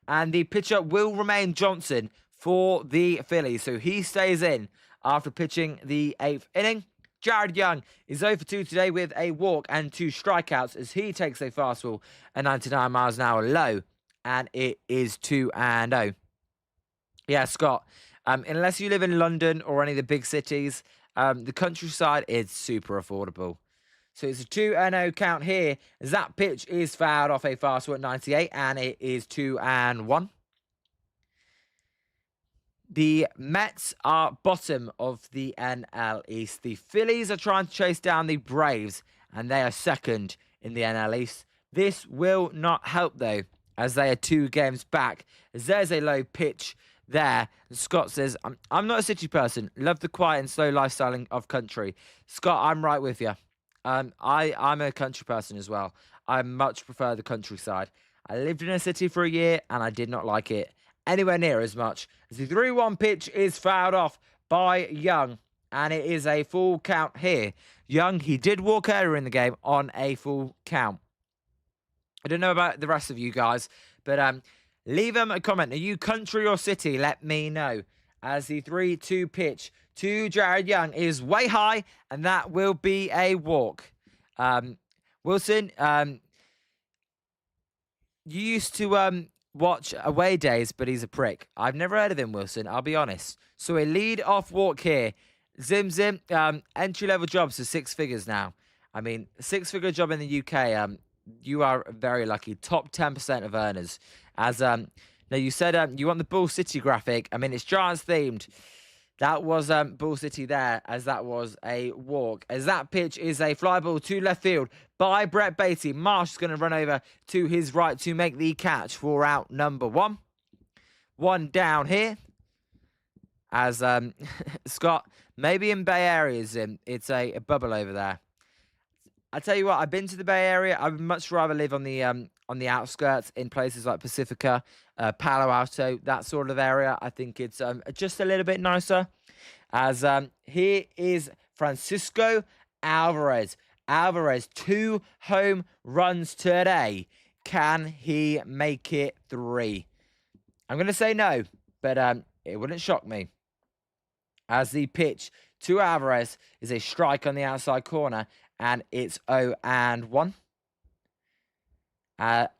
and the pitcher will remain Johnson for the Phillies, so he stays in after pitching the 8th inning. Jared Young is 0 for 2 today with a walk and 2 strikeouts as he takes a fastball at 99 miles an hour low, and it is 2-0. Yeah, Scott, unless you live in London or any of the big cities, the countryside is super affordable. So it's a 2-0 count here as that pitch is fouled off a fastball at 98, and it is 2-1. The Mets are bottom of the NL East. The Phillies are trying to chase down the Braves, and they are second in the NL East. This will not help, though, as they are 2 games back. As there's a low pitch there. And Scott says, I'm not a city person. Love the quiet and slow lifestyle of country. Scott, I'm right with you. I'm a country person as well. I much prefer the countryside. I lived in a city for a year, and I did not like it anywhere near as much. As the 3-1 pitch is fouled off by Young, and it is a full count here. Young, he did walk earlier in the game on a full count. I don't know about the rest of you guys, but leave them a comment. Are you country or city? Let me know. As the 3-2 pitch to Jared Young is way high, and that will be a walk. Wilson, you used to watch Away Days, but he's a prick. I've never heard of him, Wilson, I'll be honest. So a lead-off walk here. Zim, entry-level jobs are 6 figures now. I mean, 6-figure job in the UK, you are very lucky. Top 10% of earners. As now you said you want the Bull City graphic. I mean, it's Giants-themed. That was Bull City there, as that was a walk. As that pitch is a fly ball to left field by Brett Beatty. Marsh is going to run over to his right to make the catch for out number 1. 1 down here. As Scott, maybe in Bay Areas, it's a bubble over there. I tell you what, I've been to the Bay Area. I would much rather live on the outskirts in places like Pacifica, Palo Alto, that sort of area. I think it's just a little bit nicer. As here is Francisco Alvarez. Alvarez, 2 home runs today Can he make it 3? I'm going to say no, but it wouldn't shock me. As the pitch to Alvarez is a strike on the outside corner, and it's 0-1.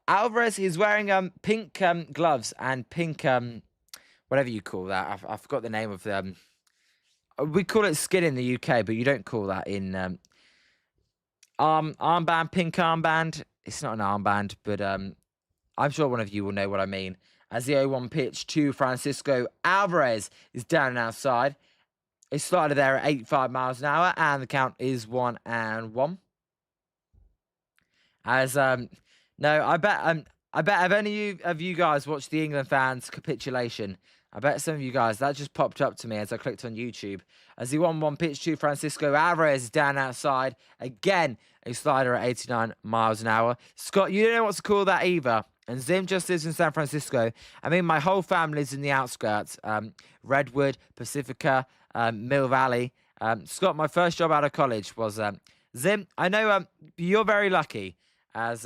Alvarez is wearing pink gloves and pink whatever you call that. I forgot the name of them. We call it skin in the UK, but you don't call that in armband, pink armband. It's not an armband, but I'm sure one of you will know what I mean. As the 0-1 pitch to Francisco Alvarez is down and outside. It started there at 85 miles an hour, and the count is 1-1. As no, I bet have any of you guys watched the England fans capitulation? I bet some of you guys, that just popped up to me as I clicked on YouTube. As the 1-1 pitch to Francisco Alvarez is down outside. Again, a slider at 89 miles an hour. Scott, you don't know what to call that either. And Zim just lives in San Francisco. I mean, my whole family's in the outskirts. Redwood, Pacifica, Mill Valley. Scott, my first job out of college was... Zim, I know you're very lucky as...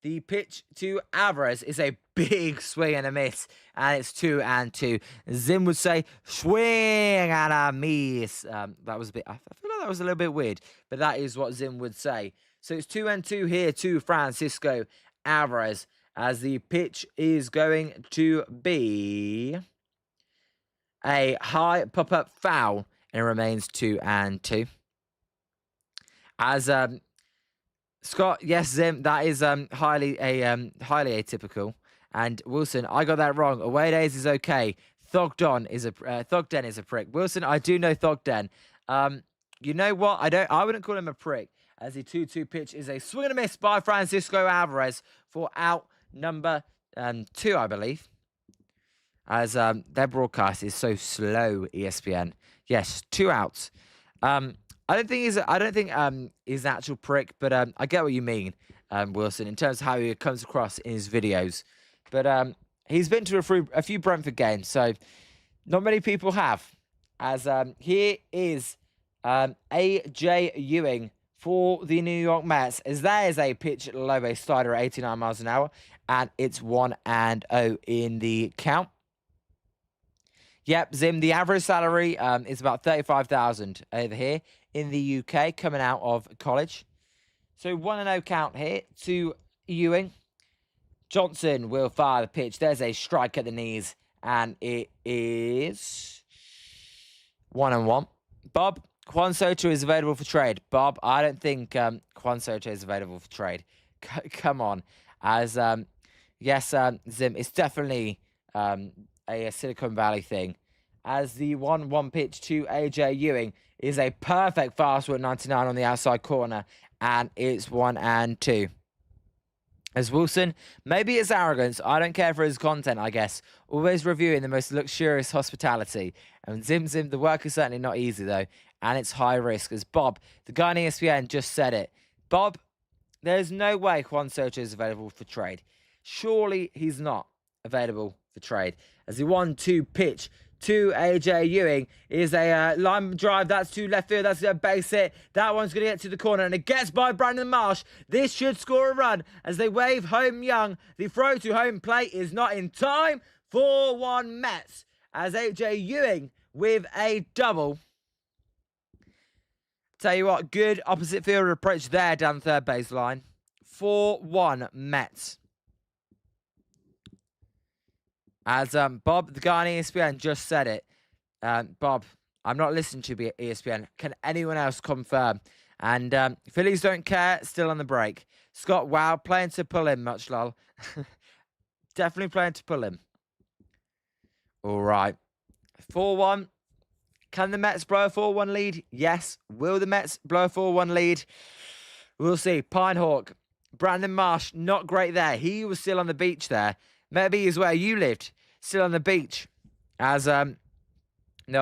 the pitch to Alvarez is a big swing and a miss, and it's 2-2. Zim would say, swing and a miss. That was a bit, I feel like that was a little bit weird, but that is what Zim would say. So it's 2-2 here to Francisco Alvarez, as the pitch is going to be a high pop-up foul, and it remains 2-2. As, Scott, yes, Zim, that is highly atypical. And Wilson, I got that wrong. Away days is okay. Thogden is a prick. Wilson, I do know Thogden. You know what? I wouldn't call him a prick. As the 2-2 pitch is a swing and a miss by Francisco Alvarez for out number 2, I believe. As their broadcast is so slow, ESPN. Yes, 2 outs. I don't think he's an actual prick, but I get what you mean, Wilson, in terms of how he comes across in his videos. But he's been to a few Brentford games, so not many people have. As here is A.J. Ewing for the New York Mets, as there is a pitch at low, a slider at 89 miles an hour, and it's 1-0 in the count. Yep, Zim, the average salary is about 35,000 over here in the UK, coming out of college. So 1-0 count here to Ewing. Johnson will fire the pitch. There's a strike at the knees, and it is 1-1. Bob, Juan Soto is available for trade. Bob, I don't think Juan Soto is available for trade. Come on. As, yes, Zim, it's definitely a Silicon Valley thing. As the 1-1 pitch to A.J. Ewing is a perfect fastball at 99 on the outside corner, and it's 1-2. As Wilson, maybe it's arrogance. I don't care for his content, I guess. Always reviewing the most luxurious hospitality. And Zim, the work is certainly not easy, though. And it's high risk. As Bob, the guy on ESPN, just said it. Bob, there's no way Juan Soto is available for trade. Surely he's not available for trade. As the 1-2 pitch to A.J. Ewing is a line drive. That's to left field. That's a base hit. That one's going to get to the corner, and it gets by Brandon Marsh. This should score a run as they wave home young. The throw to home plate is not in time. 4-1 Mets as A.J. Ewing with a double. Tell you what, good opposite fielder approach there down the third baseline. 4-1 Mets. As Bob, the guy on ESPN, just said it. Bob, I'm not listening to ESPN. Can anyone else confirm? And Phillies don't care, still on the break. Scott, wow, playing to pull him, much lol. Definitely playing to pull him. All right. 4-1. Can the Mets blow a 4-1 lead? Yes. Will the Mets blow a 4-1 lead? We'll see. Pinehawk. Brandon Marsh, not great there. He was still on the beach there. Maybe is where you lived, still on the beach. As, no,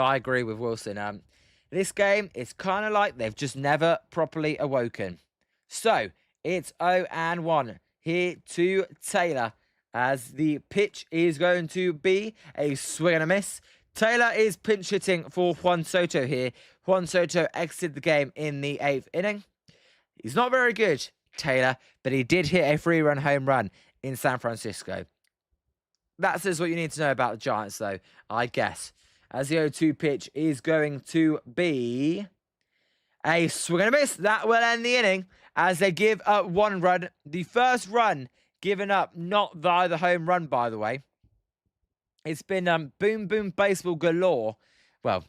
I agree with Wilson. This game, it's kind of like they've just never properly awoken. So, it's 0-1 here to Taylor, as the pitch is going to be a swing and a miss. Taylor is pinch hitting for Juan Soto here. Juan Soto exited the game in the 8th inning. He's not very good. Taylor, but he did hit a 3-run home run in San Francisco. That says what you need to know about the Giants, though, I guess. As the 0-2 pitch is going to be a swing and a miss. That will end the inning as they give up 1 run. The first run given up, not via the home run, by the way. It's been boom, boom, baseball galore. Well,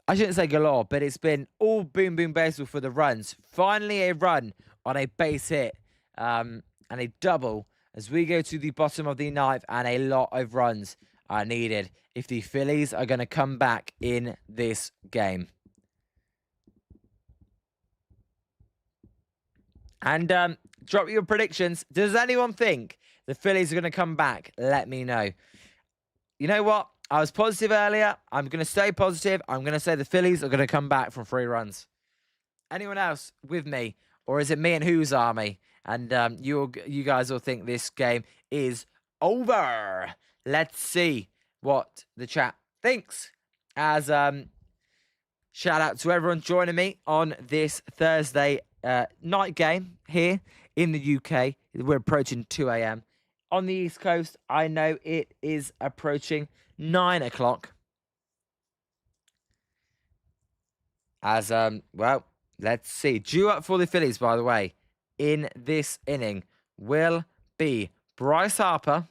I shouldn't say galore, but it's been all boom, boom, baseball for the runs. Finally, a run on a base hit and a double as we go to the bottom of the 9th, and a lot of runs are needed if the Phillies are going to come back in this game. And drop your predictions. Does anyone think the Phillies are going to come back? Let me know. You know what? I was positive earlier. I'm going to stay positive. I'm going to say the Phillies are going to come back from 3 runs. Anyone else with me? Or is it me and whose army? And you guys will think this game is over. Let's see what the chat thinks. As shout out to everyone joining me on this Thursday night game here in the UK. We're approaching 2 a.m. On the East Coast, I know it is approaching 9 o'clock. As, well, let's see. Due up for the Phillies, by the way, in this inning will be Bryce Harper,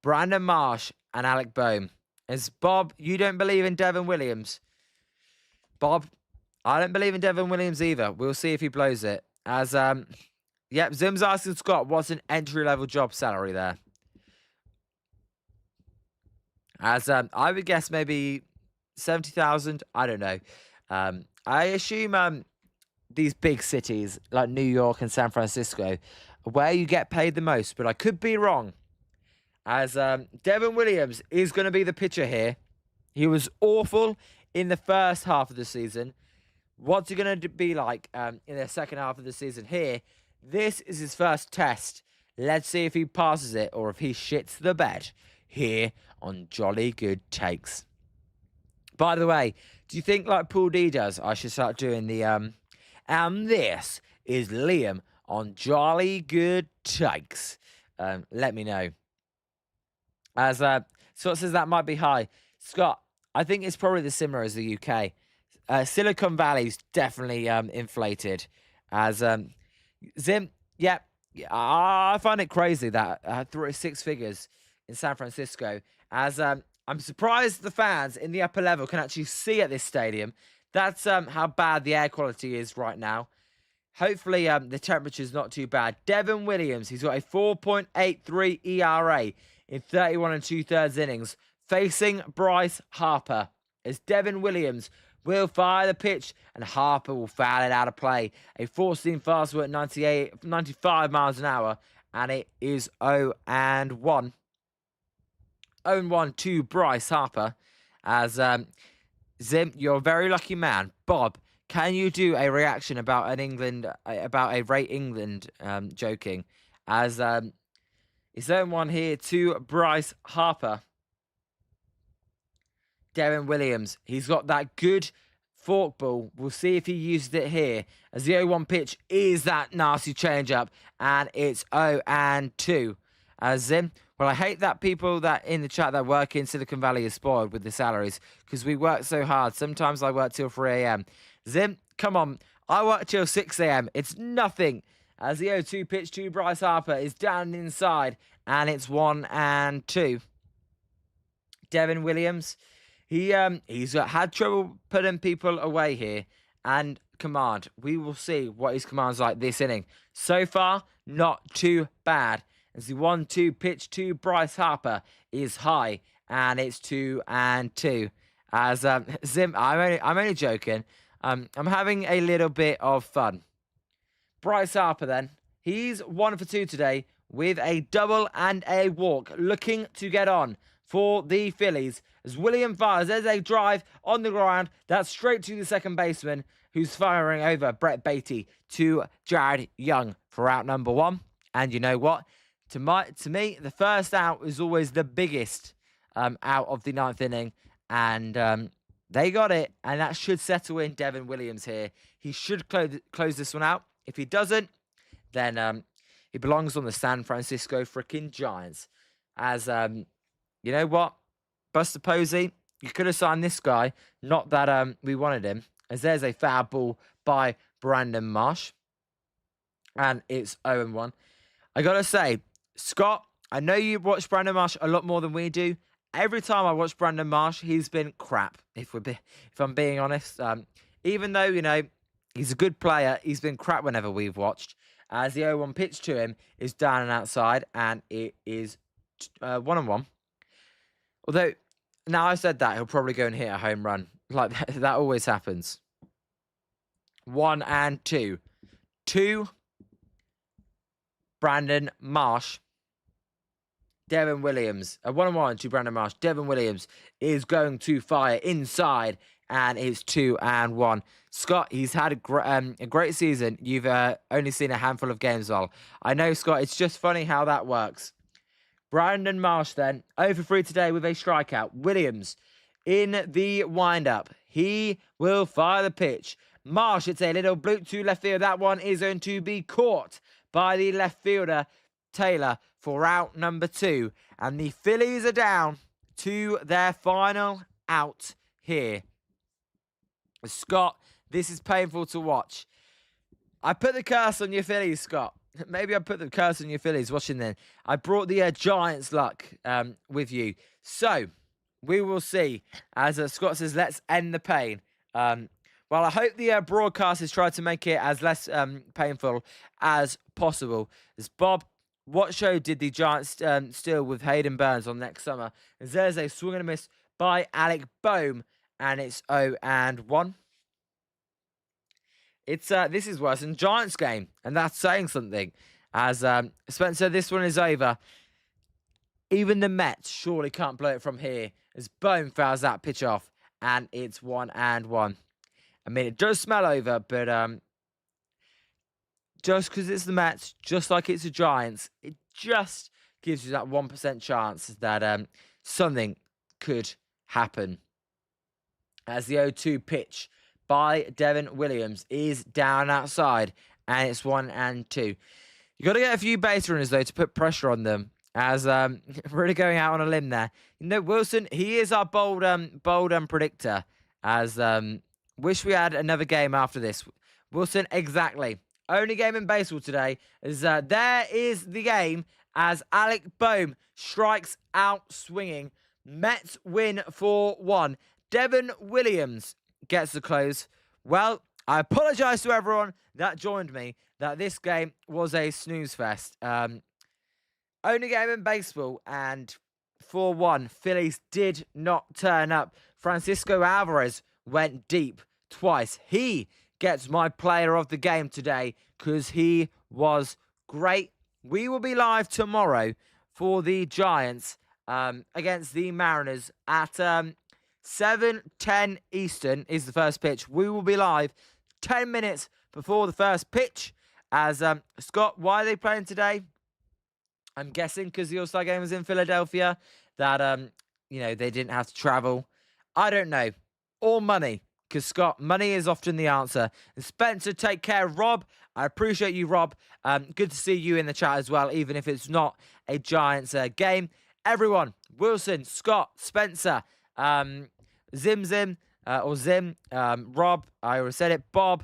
Brandon Marsh, and Alec Boehm. As Bob, you don't believe in Devin Williams. Bob, I don't believe in Devin Williams either. We'll see if he blows it. As, yep, Zim's asking Scott, what's an entry-level job salary there? As, I would guess maybe 70,000. I don't know. I assume these big cities like New York and San Francisco are where you get paid the most, but I could be wrong. As Devin Williams is going to be the pitcher here. He was awful in the first half of the season. What's he going to be like in the second half of the season here? This is his first test. Let's see if he passes it or if he shits the bed here on Jolly Good Takes. By the way, do you think like Paul D does, I should start doing the and this is Liam on Jolly Good Takes? Let me know. As Scott says that might be high. Scott, I think it's probably the similar as the UK. Silicon Valley's definitely inflated. As Zim, yeah, I find it crazy that 6 figures in San Francisco. As I'm surprised the fans in the upper level can actually see at this stadium. That's how bad the air quality is right now. Hopefully the temperature's not too bad. Devin Williams, he's got a 4.83 ERA in 31 2/3 innings, facing Bryce Harper. As Devin Williams will fire the pitch and Harper will foul it out of play. A 4-seam fastball at 95 miles an hour, and it is 0-1. 0-1 to Bryce Harper. As Zim, you're a very lucky man. Bob, can you do a reaction about a Rate England joking? As it's 0-1 here to Bryce Harper. Devin Williams, he's got that good forkball. We'll see if he used it here. As the 0-1 pitch is that nasty changeup, and it's 0-2. As Zim, well, I hate that people that in the chat that work in Silicon Valley are spoiled with the salaries because we work so hard. Sometimes I work till 3 a.m. Zim, come on. I work till 6 a.m. It's nothing. As the 0-2 pitch to Bryce Harper is down inside, and it's 1-2. Devin Williams, he's had trouble putting people away here. And command, we will see what his command's like this inning. So far, not too bad. As the 1-2 pitch to Bryce Harper is high, and it's 2-2. As Zim, I'm only joking. I'm having a little bit of fun. Bryce Harper, then, he's 1 for 2 today with a double and a walk, looking to get on for the Phillies. As William fires, there's a drive on the ground that's straight to the second baseman, who's firing over Brett Beatty to Jared Young for out number 1. And you know what? To me, the first out is always the biggest out of the 9th inning. And they got it. And that should settle in Devin Williams here. He should close this one out. If he doesn't, then he belongs on the San Francisco freaking Giants. As you know what, Buster Posey, you could have signed this guy. Not that we wanted him. As there's a foul ball by Brandon Marsh, and it's 0-1. I gotta say, Scott, I know you watch Brandon Marsh a lot more than we do. Every time I watch Brandon Marsh, he's been crap. If I'm being honest, even though he's a good player, he's been crap whenever we've watched. As the 0-1 pitch to him is down and outside, and it is 1-1. Although now I said that, he'll probably go and hit a home run. Like that always happens. 1-2. 2. Brandon Marsh. Devin Williams. 1-1 to Brandon Marsh. Devin Williams is going to fire inside, and it's 2-1. Scott, he's had a great season. You've only seen a handful of games, well. I know, Scott, it's just funny how that works. Brandon Marsh then, 0 for 3 today with a strikeout. Williams in the windup. He will fire the pitch. Marsh, it's a little bloop to left field. That one is going to be caught by the left fielder, Taylor, for out number 2. And the Phillies are down to their final out here. Scott, this is painful to watch. I put the curse on your Phillies, Scott. Maybe I put the curse on your Phillies watching then. I brought the Giants luck with you. So, we will see. As Scott says, let's end the pain. Well, I hope the broadcasters try to make it as less painful as possible. As Bob, what show did the Giants steal with Hayden Burns on next summer? As there's a swing and a miss by Alec Boehm, and it's 0-1. This is worse than Giants game, and that's saying something. As Spencer, this one is over. Even the Mets surely can't blow it from here. As Boehm fouls that pitch off, and it's 1-1. I mean, it does smell over, but just because it's the Mets, just like it's the Giants, it just gives you that 1% chance that something could happen. As the 0-2 pitch by Devin Williams is down outside, and it's 1-2. You got to get a few base runners, though, to put pressure on them. As really going out on a limb there. Wilson, he is our bold predictor. As wish we had another game after this. Wilson, exactly. Only game in baseball today is there is the game as Alec Boehm strikes out swinging. Mets win 4-1. Devin Williams gets the close. Well, I apologise to everyone that joined me that this game was a snooze fest. Only game in baseball, and 4-1. Phillies did not turn up. Francisco Alvarez went deep twice. He gets my player of the game today because he was great. We will be live tomorrow for the Giants against the Mariners at 7:10 Eastern is the first pitch. We will be live 10 minutes before the first pitch. As Scott, why are they playing today? I'm guessing because the All Star game was in Philadelphia, that they didn't have to travel. I don't know. Or money, because Scott, money is often the answer. And Spencer, take care. Rob, I appreciate you, Rob. Good to see you in the chat as well, even if it's not a Giants game. Everyone, Wilson, Scott, Spencer, Zim, Rob, I already said it, Bob,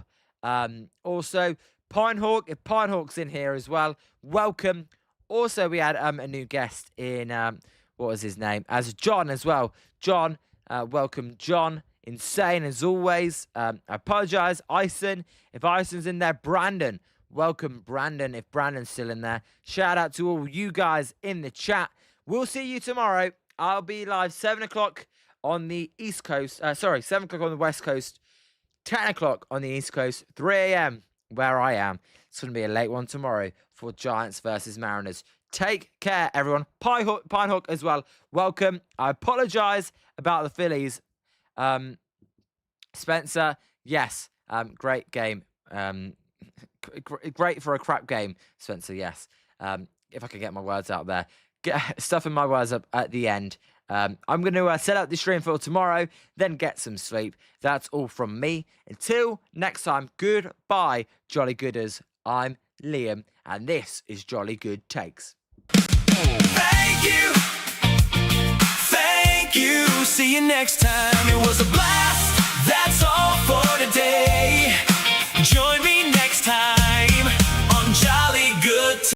also Pinehawk, if Pinehawk's in here as well, welcome. Also, we had a new guest in, what was his name? As John as well. John, welcome, John. Insane as always. I apologise, Ison. If Ison's in there, Brandon. Welcome, Brandon, if Brandon's still in there. Shout out to all you guys in the chat. We'll see you tomorrow. I'll be live 7 o'clock on the East Coast. 7 o'clock on the West Coast. 10 o'clock on the East Coast. 3 a.m. where I am. It's going to be a late one tomorrow for Giants versus Mariners. Take care, everyone. Pinehawk as well. Welcome. I apologise about the Phillies. Spencer, yes. Great game. Great for a crap game, Spencer, yes. If I can get my words out there. Stuffing my words up at the end. I'm going to set up the stream for tomorrow, then get some sleep. That's all from me. Until next time, goodbye, Jolly Gooders. I'm Liam, and this is Jolly Good Takes. Thank you. Thank you. See you next time. It was a blast. That's all for today. Join me